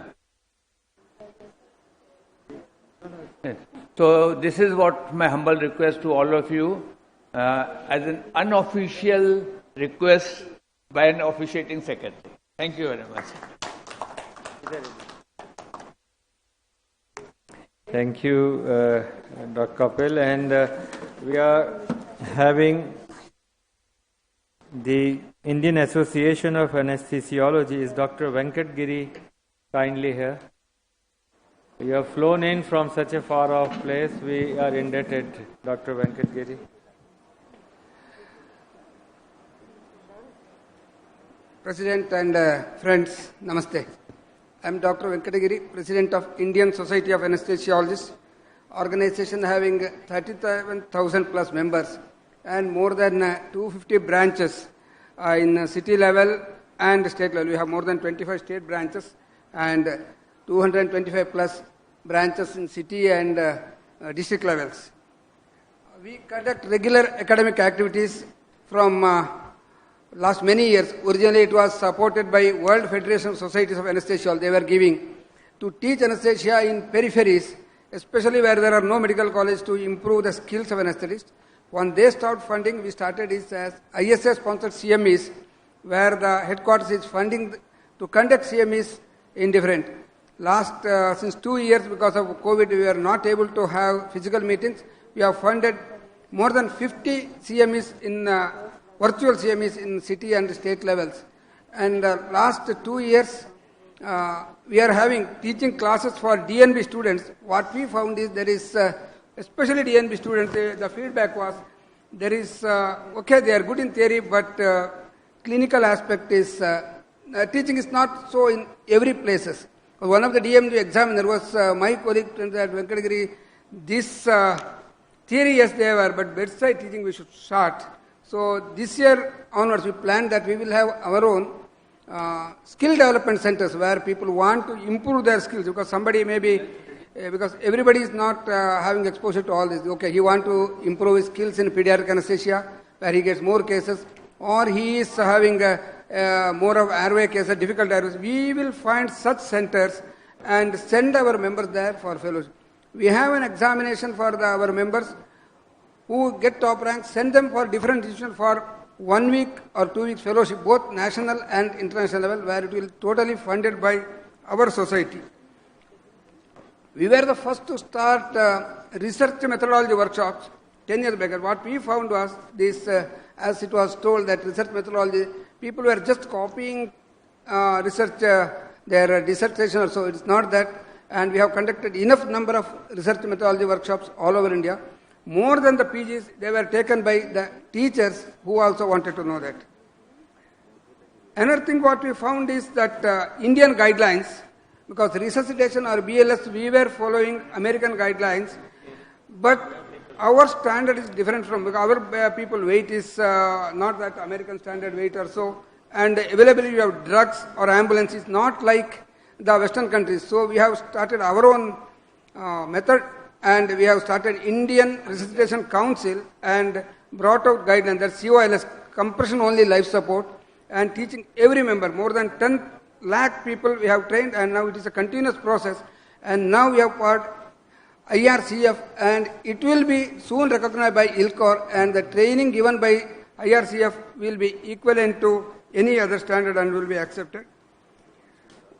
Speaker 4: Yes. So this is what my humble request to all of you. as an unofficial request by an officiating secretary. Thank you very much.
Speaker 3: Thank you, Dr. Kapil. And we are having the Indian Association of Anesthesiology. Is Dr. Venkat Giri kindly here? You have flown in from such a far off place. We are indebted, Dr. Venkat Giri.
Speaker 5: President and friends, Namaste. I am Dr. Venkatagiri, President of Indian Society of Anesthesiologists, organization having 37,000 plus members and more than 250 branches in city level and state level. We have more than 25 state branches and 225 plus branches in city and district levels. We conduct regular academic activities from last many years. Originally it was supported by World Federation of Societies of Anesthesiology. They were giving to teach anesthesia in peripheries, especially where there are no medical colleges, to improve the skills of anesthetists. When they stopped funding, we started this as ISA sponsored CMEs, where the headquarters is funding to conduct CMEs in different. Since 2 years, because of COVID, we were not able to have physical meetings. We have funded more than 50 CMEs in virtual CMEs in city and state levels. And last 2 years, we are having teaching classes for DNB students. What we found is there is, especially DNB students, the feedback was there is, okay, they are good in theory, but clinical aspect is, teaching is not so in every places. One of the DMD examiner was my colleague at Venkatagiri. This theory, yes, they were, but bedside teaching we should start. So this year onwards, we plan that we will have our own skill development centers where people want to improve their skills, because somebody may be, because everybody is not having exposure to all this. Okay, he want to improve his skills in pediatric anesthesia where he gets more cases, or he is having more of airway cases, difficult airways. We will find such centers and send our members there for fellowship. We have an examination for our members who get top ranks, send them for different institutions for 1 week or 2 weeks fellowship, both national and international level, where it will totally funded by our society. We were the first to start research methodology workshops 10 years back. What we found was this, as it was told, that research methodology, people were just copying research, their dissertation or so. It's not that. And we have conducted enough number of research methodology workshops all over India. More than the PGs, they were taken by the teachers who also wanted to know that. Another thing what we found is that Indian guidelines, because resuscitation or BLS, we were following American guidelines, but our standard is different from, because our people weight is not that American standard weight or so, and availability of drugs or ambulance is not like the Western countries. So we have started our own method, and we have started Indian Resuscitation Council and brought out guidelines, that COLS, compression only life support, and teaching every member, more than 10 lakh people we have trained, and now it is a continuous process. And now we have got IRCF, and it will be soon recognized by ILCOR, and the training given by IRCF will be equivalent to any other standard and will be accepted.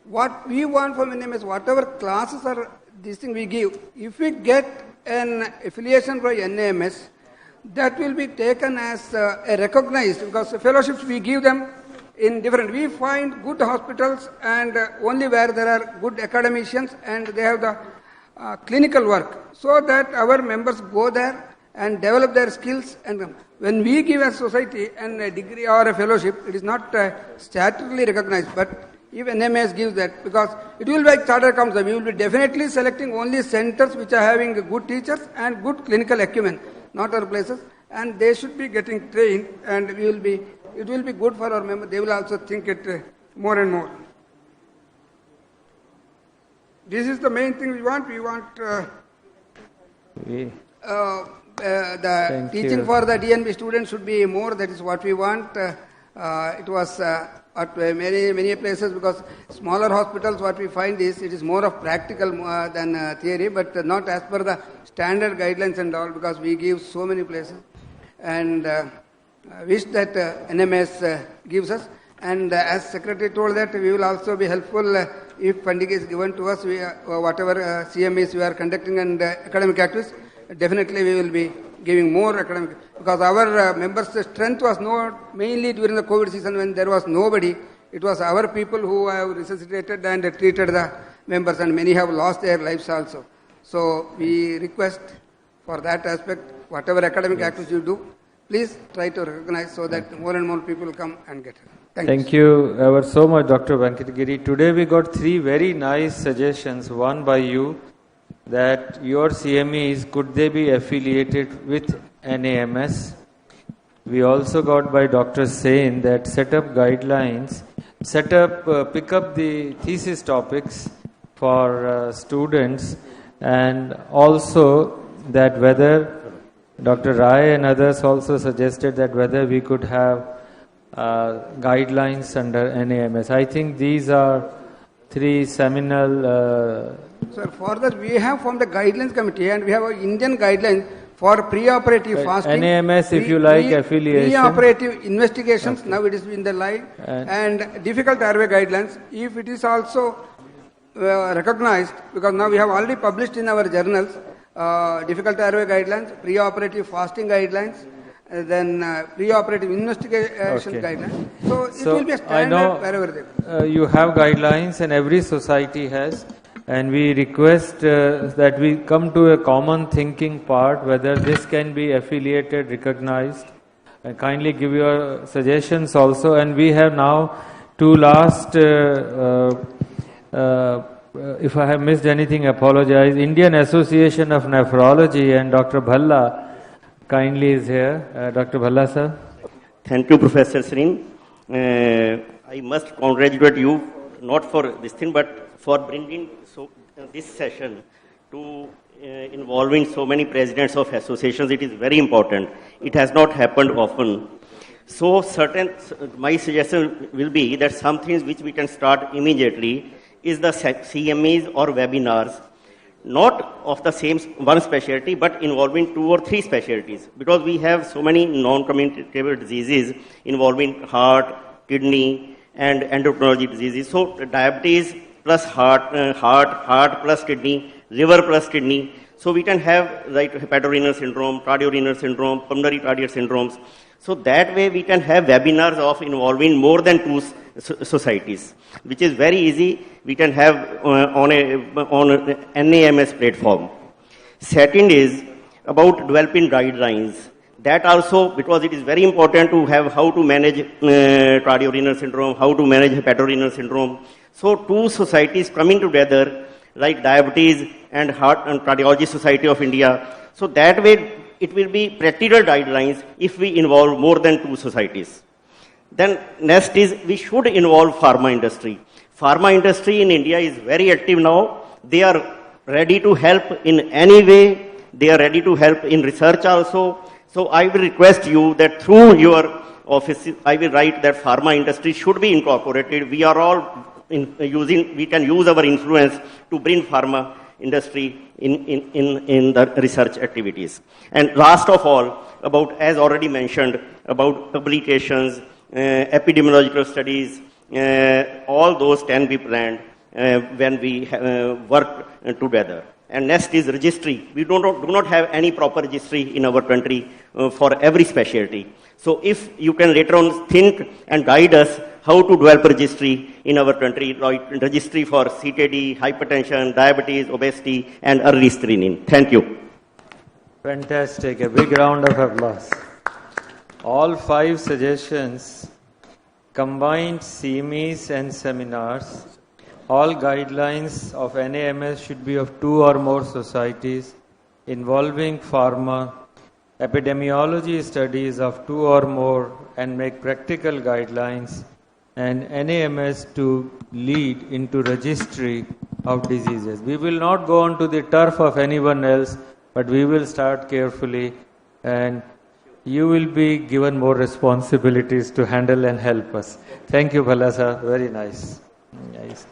Speaker 5: What we want from NMS, whatever classes are this thing we give, if we get an affiliation by NAMS, that will be taken as a recognized, because fellowships we give them in different, we find good hospitals and only where there are good academicians and they have the clinical work, so that our members go there and develop their skills. And when we give a society and a degree or a fellowship, it is not statutorily recognized, but if NMS gives that, because it will be like charter council, we will be definitely selecting only centers which are having good teachers and good clinical acumen, not other places, and they should be getting trained, and it will be good for our members. They will also think it more and more. This is the main thing we want. We want the teaching for the DNB students should be more. That is what we want. It was at many places, because smaller hospitals, what we find is it is more of practical than theory, but not as per the standard guidelines and all, because we give so many places. and wish that NMS gives us. And as Secretary told that we will also be helpful if funding is given to us, whatever CMEs we are conducting and academic activities, definitely we will be giving more academic, because our members' strength was not mainly during the COVID season when there was nobody. It was our people who have resuscitated and treated the members, and many have lost their lives also. So we request for that aspect, whatever academic activities you do, please try to recognize so that more and more people come and get it.
Speaker 3: Thank you ever so much, Dr. Venkatagiri. Today we got 3 very nice suggestions. One by you, that your CMEs, could they be affiliated with NAMS? We also got by Dr. Sen that set up guidelines, pick up the thesis topics for students, and also that whether Dr. Rai and others also suggested that whether we could have guidelines under NAMS. I think these are 3 seminal.
Speaker 5: Sir, further we have formed a guidelines committee and we have an Indian guidelines for pre-operative fasting.
Speaker 3: NAMS, if you like, affiliation.
Speaker 5: Pre-operative investigations, now it is in the line. And difficult airway guidelines, if it is also recognized, because now we have already published in our journals, difficult airway guidelines, pre-operative fasting guidelines, then pre-operative investigation guidelines. So it will be a standard wherever they
Speaker 3: you have guidelines and every society has, and we request that we come to a common thinking part whether this can be affiliated, recognized. Kindly give your suggestions also. And we have now 2 last, if I have missed anything, apologize. Indian Association of Nephrology and Dr. Bhalla kindly is here. Dr. Bhalla, sir.
Speaker 6: Thank you, Professor Srin. I must congratulate you, not for this thing, but for bringing this session to involving so many presidents of associations. It is very important. It has not happened often. So my suggestion will be that some things which we can start immediately is the CMEs or webinars, not of the same one specialty, but involving 2 or 3 specialties, because we have so many non-communicable diseases involving heart, kidney, and endocrinology diseases. So diabetes plus heart plus kidney, liver plus kidney. So we can have like hepatorenal syndrome, cardiorenal syndrome, pulmonary cardiac syndromes. So that way we can have webinars of involving more than 2 societies, which is very easy. We can have on a NAMS platform. Second is about developing guidelines. That also, because it is very important to have how to manage cardiorenal syndrome, how to manage hepatorenal syndrome. So 2 societies coming together, like Diabetes and Heart and Cardiology Society of India. So that way it will be practical guidelines if we involve more than 2 societies. Then next is we should involve pharma industry. Pharma industry in India is very active now. They are ready to help in any way. They are ready to help in research also. So I will request you that through your office, I will write that pharma industry should be incorporated. We are all we can use our influence to bring pharma industry in the research activities. And last of all, about, as already mentioned, about publications, epidemiological studies, all those can be planned when we work together. And next is registry. We do not have any proper registry in our country for every specialty. So if you can later on think and guide us how to develop registry in our country, like registry for CKD, hypertension, diabetes, obesity, and early screening. Thank you.
Speaker 3: Fantastic. A big round of applause. All 5 suggestions, combined CMEs and seminars. All guidelines of NAMS should be of 2 or more societies involving pharma, epidemiology studies of 2 or more, and make practical guidelines, and NAMS to lead into registry of diseases. We will not go on to the turf of anyone else, but we will start carefully, and you will be given more responsibilities to handle and help us. Thank you, Bhala sir. Very nice. Nice.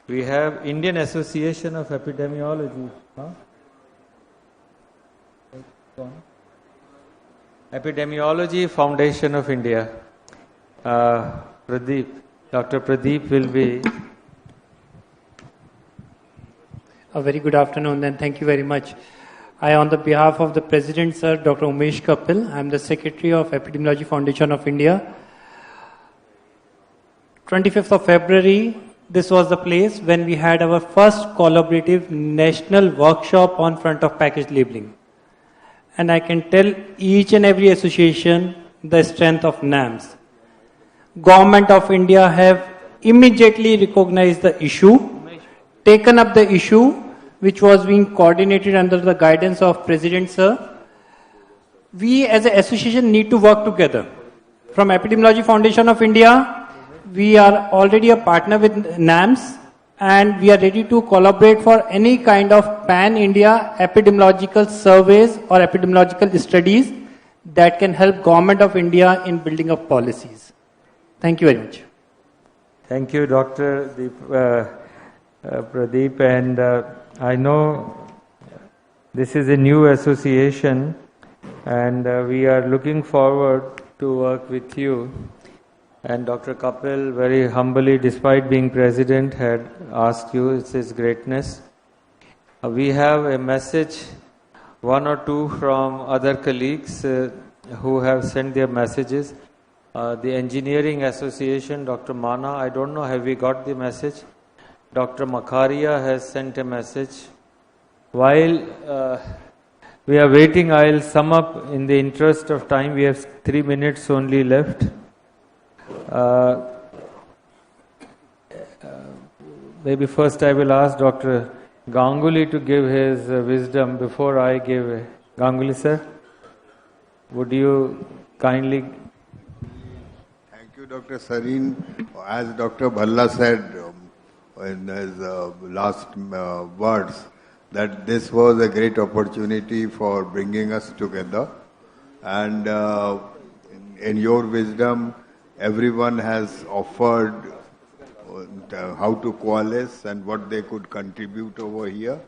Speaker 3: We have Indian Association of Epidemiology. Huh? Epidemiology Foundation of India. Pradeep, Dr. Pradeep will be.
Speaker 1: A very good afternoon and thank you very much. On the behalf of the President, Sir, Dr. Umesh Kapil, I am the Secretary of Epidemiology Foundation of India. 25th of February, this was the place when we had our first collaborative national workshop on front of package labeling. And I can tell each and every association the strength of NAMS. Government of India have immediately recognized the issue, taken up the issue, which was being coordinated under the guidance of President Sir. We as an association need to work together. From Epidemiology Foundation of India, we are already a partner with NAMS and we are ready to collaborate for any kind of pan-India epidemiological surveys or epidemiological studies that can help Government of India in building up policies. Thank you very much.
Speaker 3: Thank you, Dr. Pradeep. And I know this is a new association and we are looking forward to work with you. And Dr. Kapil very humbly, despite being president, had asked you, it's his greatness. We have a message, one or two from other colleagues who have sent their messages. The Engineering Association, Dr. Mana, I don't know, have we got the message? Dr. Makaria has sent a message. While we are waiting, I'll sum up in the interest of time. We have 3 minutes only left. Maybe first I will ask Dr. Ganguly to give his wisdom before I give. Ganguly sir, would you kindly?
Speaker 10: Thank you, Dr. Sareen. As Dr. Bhalla said in his last words, that this was a great opportunity for bringing us together. And in your wisdom, everyone has offered how to coalesce and what they could contribute over here.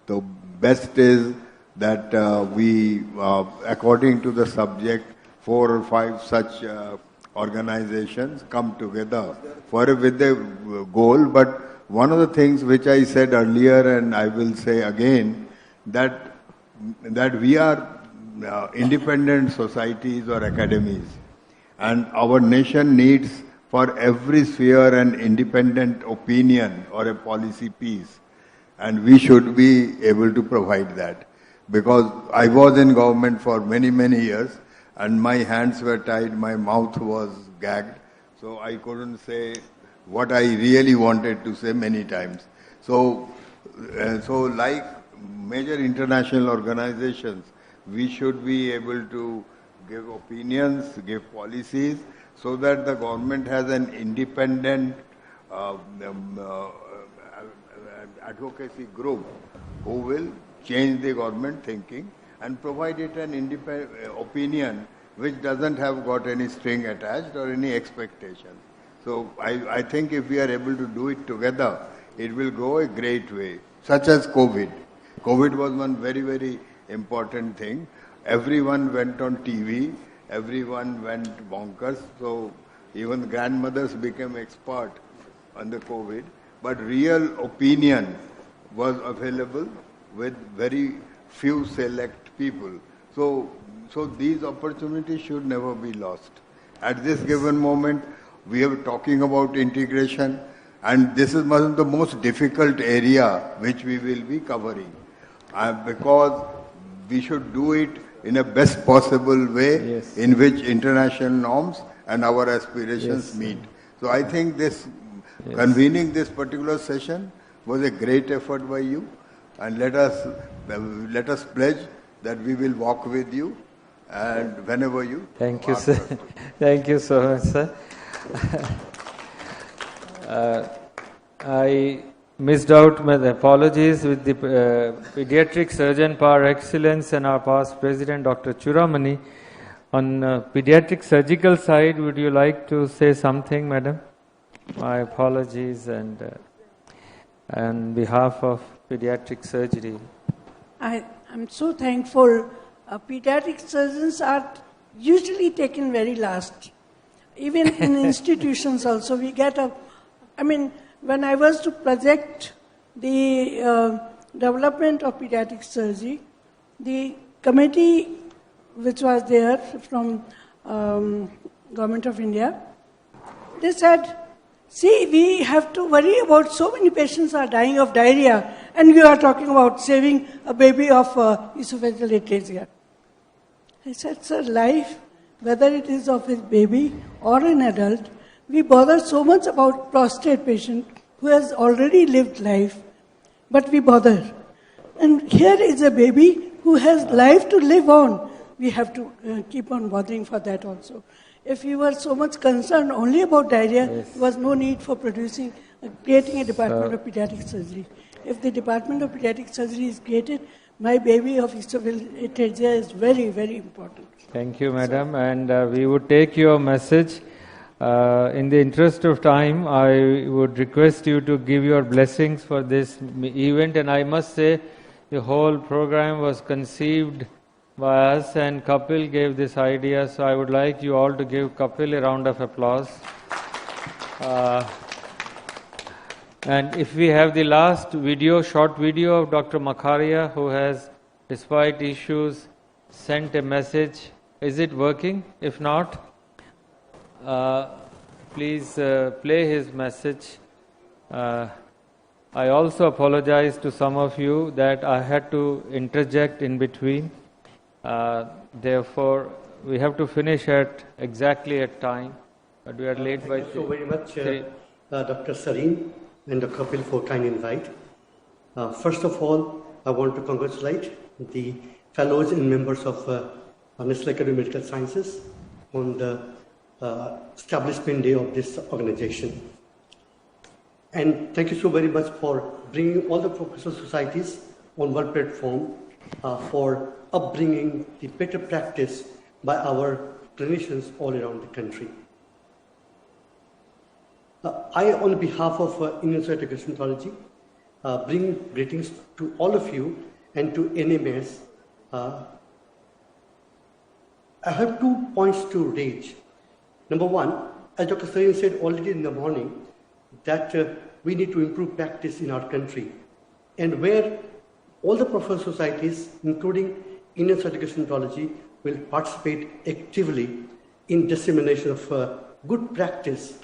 Speaker 10: The best is that we, according to the subject, 4 or 5 such organizations come together with a goal. But one of the things which I said earlier and I will say again, that we are independent societies or academies. And our nation needs for every sphere an independent opinion or a policy piece. And we should be able to provide that. Because I was in government for many, many years and my hands were tied, my mouth was gagged. So I couldn't say what I really wanted to say many times. So like major international organizations, we should be able to give opinions, give policies, so that the government has an independent advocacy group who will change the government thinking and provide it an independent opinion which doesn't have got any string attached or any expectation. So I think if we are able to do it together, it will go a great way, such as COVID. COVID was one very, very important thing. Everyone went on TV, everyone went bonkers, so even grandmothers became expert on the COVID. But real opinion was available with very few select people. So these opportunities should never be lost. At this given moment, we are talking about integration, and this is one of the most difficult area which we will be covering. Because we should do it in a best possible way, in which international norms and our aspirations meet. So I think this convening this particular session was a great effort by you, and let us pledge that we will walk with you and whenever you.
Speaker 3: Thank you, sir. Thank you so much, sir. I missed out, my apologies, with the pediatric surgeon par excellence and our past president, Dr. Churamani. On pediatric surgical side, would you like to say something, madam? My apologies, and on behalf of pediatric surgery.
Speaker 22: I'm so thankful. Pediatric surgeons are
Speaker 9: usually taken very last. Even in institutions also, we get when I was to project the development of pediatric surgery, the committee which was there from Government of India, they said, see, we have to worry about so many patients are dying of diarrhea, and you are talking about saving a baby of esophageal atresia. I said, sir, life, whether it is of a baby or an adult, we bother so much about prostate patient who has already lived life, but we bother. And here is a baby who has life to live on. We have to keep on bothering for that also. If we were so much concerned only about diarrhea, there was no need for creating a department of pediatric surgery. If the department of pediatric surgery is created, my baby of esophageal atresia is very, very important.
Speaker 3: Thank you, madam. And we would take your message. In the interest of time, I would request you to give your blessings for this event. And I must say, the whole program was conceived by us, and Kapil gave this idea. So I would like you all to give Kapil a round of applause. And if we have the last video, short video of Dr. Makharia, who has, despite issues, sent a message. Is it working? If not, please play his message. I also apologize to some of you that I had to interject in between. Therefore, we have to finish exactly at time. But we are late by
Speaker 22: Thank you so very much, Dr. Sareen and Dr. Kapil, for kind invite. First of all, I want to congratulate the fellows and members of National Academy of Medical Sciences on the establishment day of this organization. And thank you so very much for bringing all the professional societies on one platform for upbringing the better practice by our clinicians all around the country. I, on behalf of Indian Society of Gastroenterology, bring greetings to all of you and to NAMS. I have 2 points to raise. Number one, as Dr. Sareen said already in the morning, that we need to improve practice in our country, and where all the professional societies, including Indian Society of Gastroenterology, will participate actively in dissemination of good practice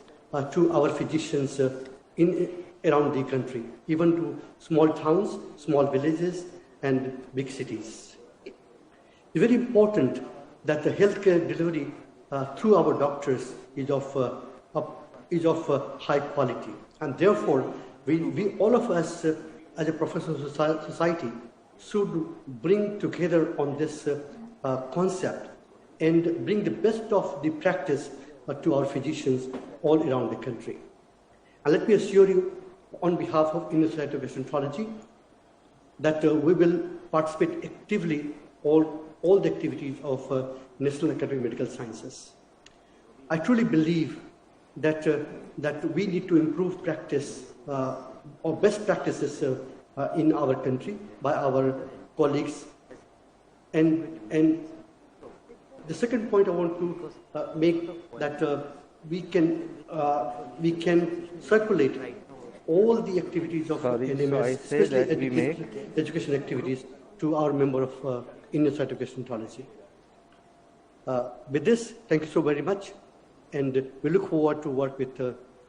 Speaker 22: to our physicians around the country, even to small towns, small villages, and big cities. It's very important that the healthcare delivery through our doctors is of high quality, and therefore we all of us as a professional society should bring together on this concept and bring the best of the practice to our physicians all around the country. And let me assure you, on behalf of Indian Society of Gastroenterology, that we will participate actively all the activities of National Academy of Medical Sciences. I truly believe that we need to improve practice or best practices in our country by our colleagues. And the second point I want to make that we can circulate all the activities of NAMS, especially education activities, to our member of Indian Society of Gastroenterology. With this, thank you so very much, and we look forward to work with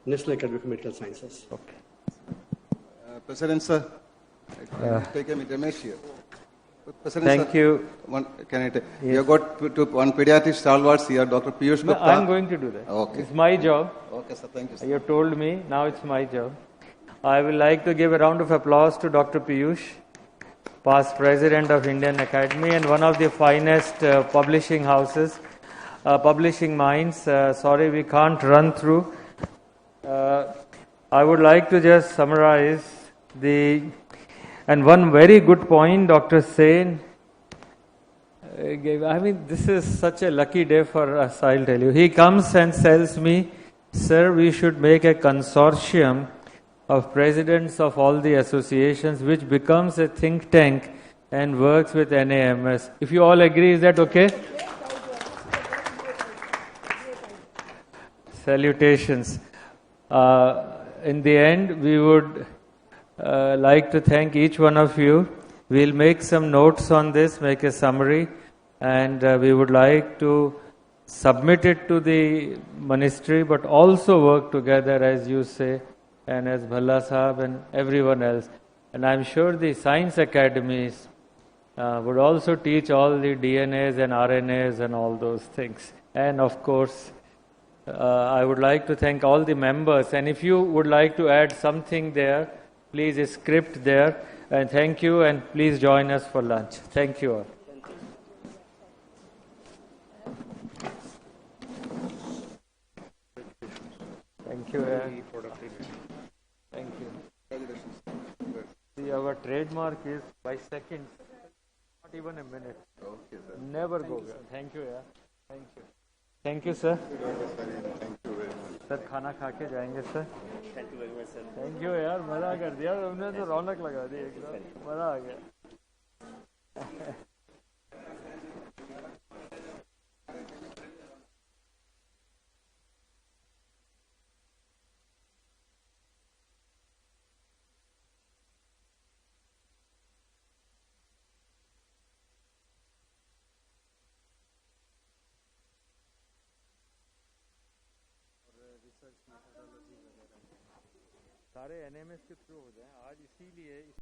Speaker 22: National Academy of Medical Sciences.
Speaker 12: Okay. President sir, take a minute here. President
Speaker 3: Thank
Speaker 12: sir,
Speaker 3: you.
Speaker 12: Yes. You have got one pediatric stalwarts here, Dr. Piyush Gupta.
Speaker 3: I'm going to do that.
Speaker 12: Okay.
Speaker 3: It's my job.
Speaker 12: Okay, sir. Thank you, sir.
Speaker 3: You told me, now it's my job. I would like to give a round of applause to Dr. Piyush, past president of Indian Academy and one of the finest publishing houses, publishing minds. Sorry, we can't run through. I would like to just summarize and one very good point Dr. Sen gave. I mean, this is such a lucky day for us, I'll tell you. He comes and tells me, sir, we should make a consortium of presidents of all the associations, which becomes a think tank and works with NAMS. If you all agree, is that okay? Salutations. In the end, we would like to thank each one of you. We'll make some notes on this, make a summary, and we would like to submit it to the ministry, but also work together, as you say, and as Bhalla Sahab and everyone else. And I'm sure the science academies would also teach all the DNAs and RNAs and all those things. And of course, I would like to thank all the members. And if you would like to add something there, please script there. And thank you, and please join us for lunch. Thank you all. Thank you. Thank you. See, our trademark is by seconds, not even a minute. Okay, sir. Never go. Thank you, yeah. Thank you. Thank you, sir.
Speaker 10: Thank you very much.
Speaker 3: Sir खाना खा के जाएंगे sir.
Speaker 6: Thank you very much, sir.
Speaker 3: Thank you यार, मजा कर दिया हमने तो, रौनक लगा दी एकदम, मजा आ गया. सारे NMS के थ्रू हो जाएं आज, इसीलिए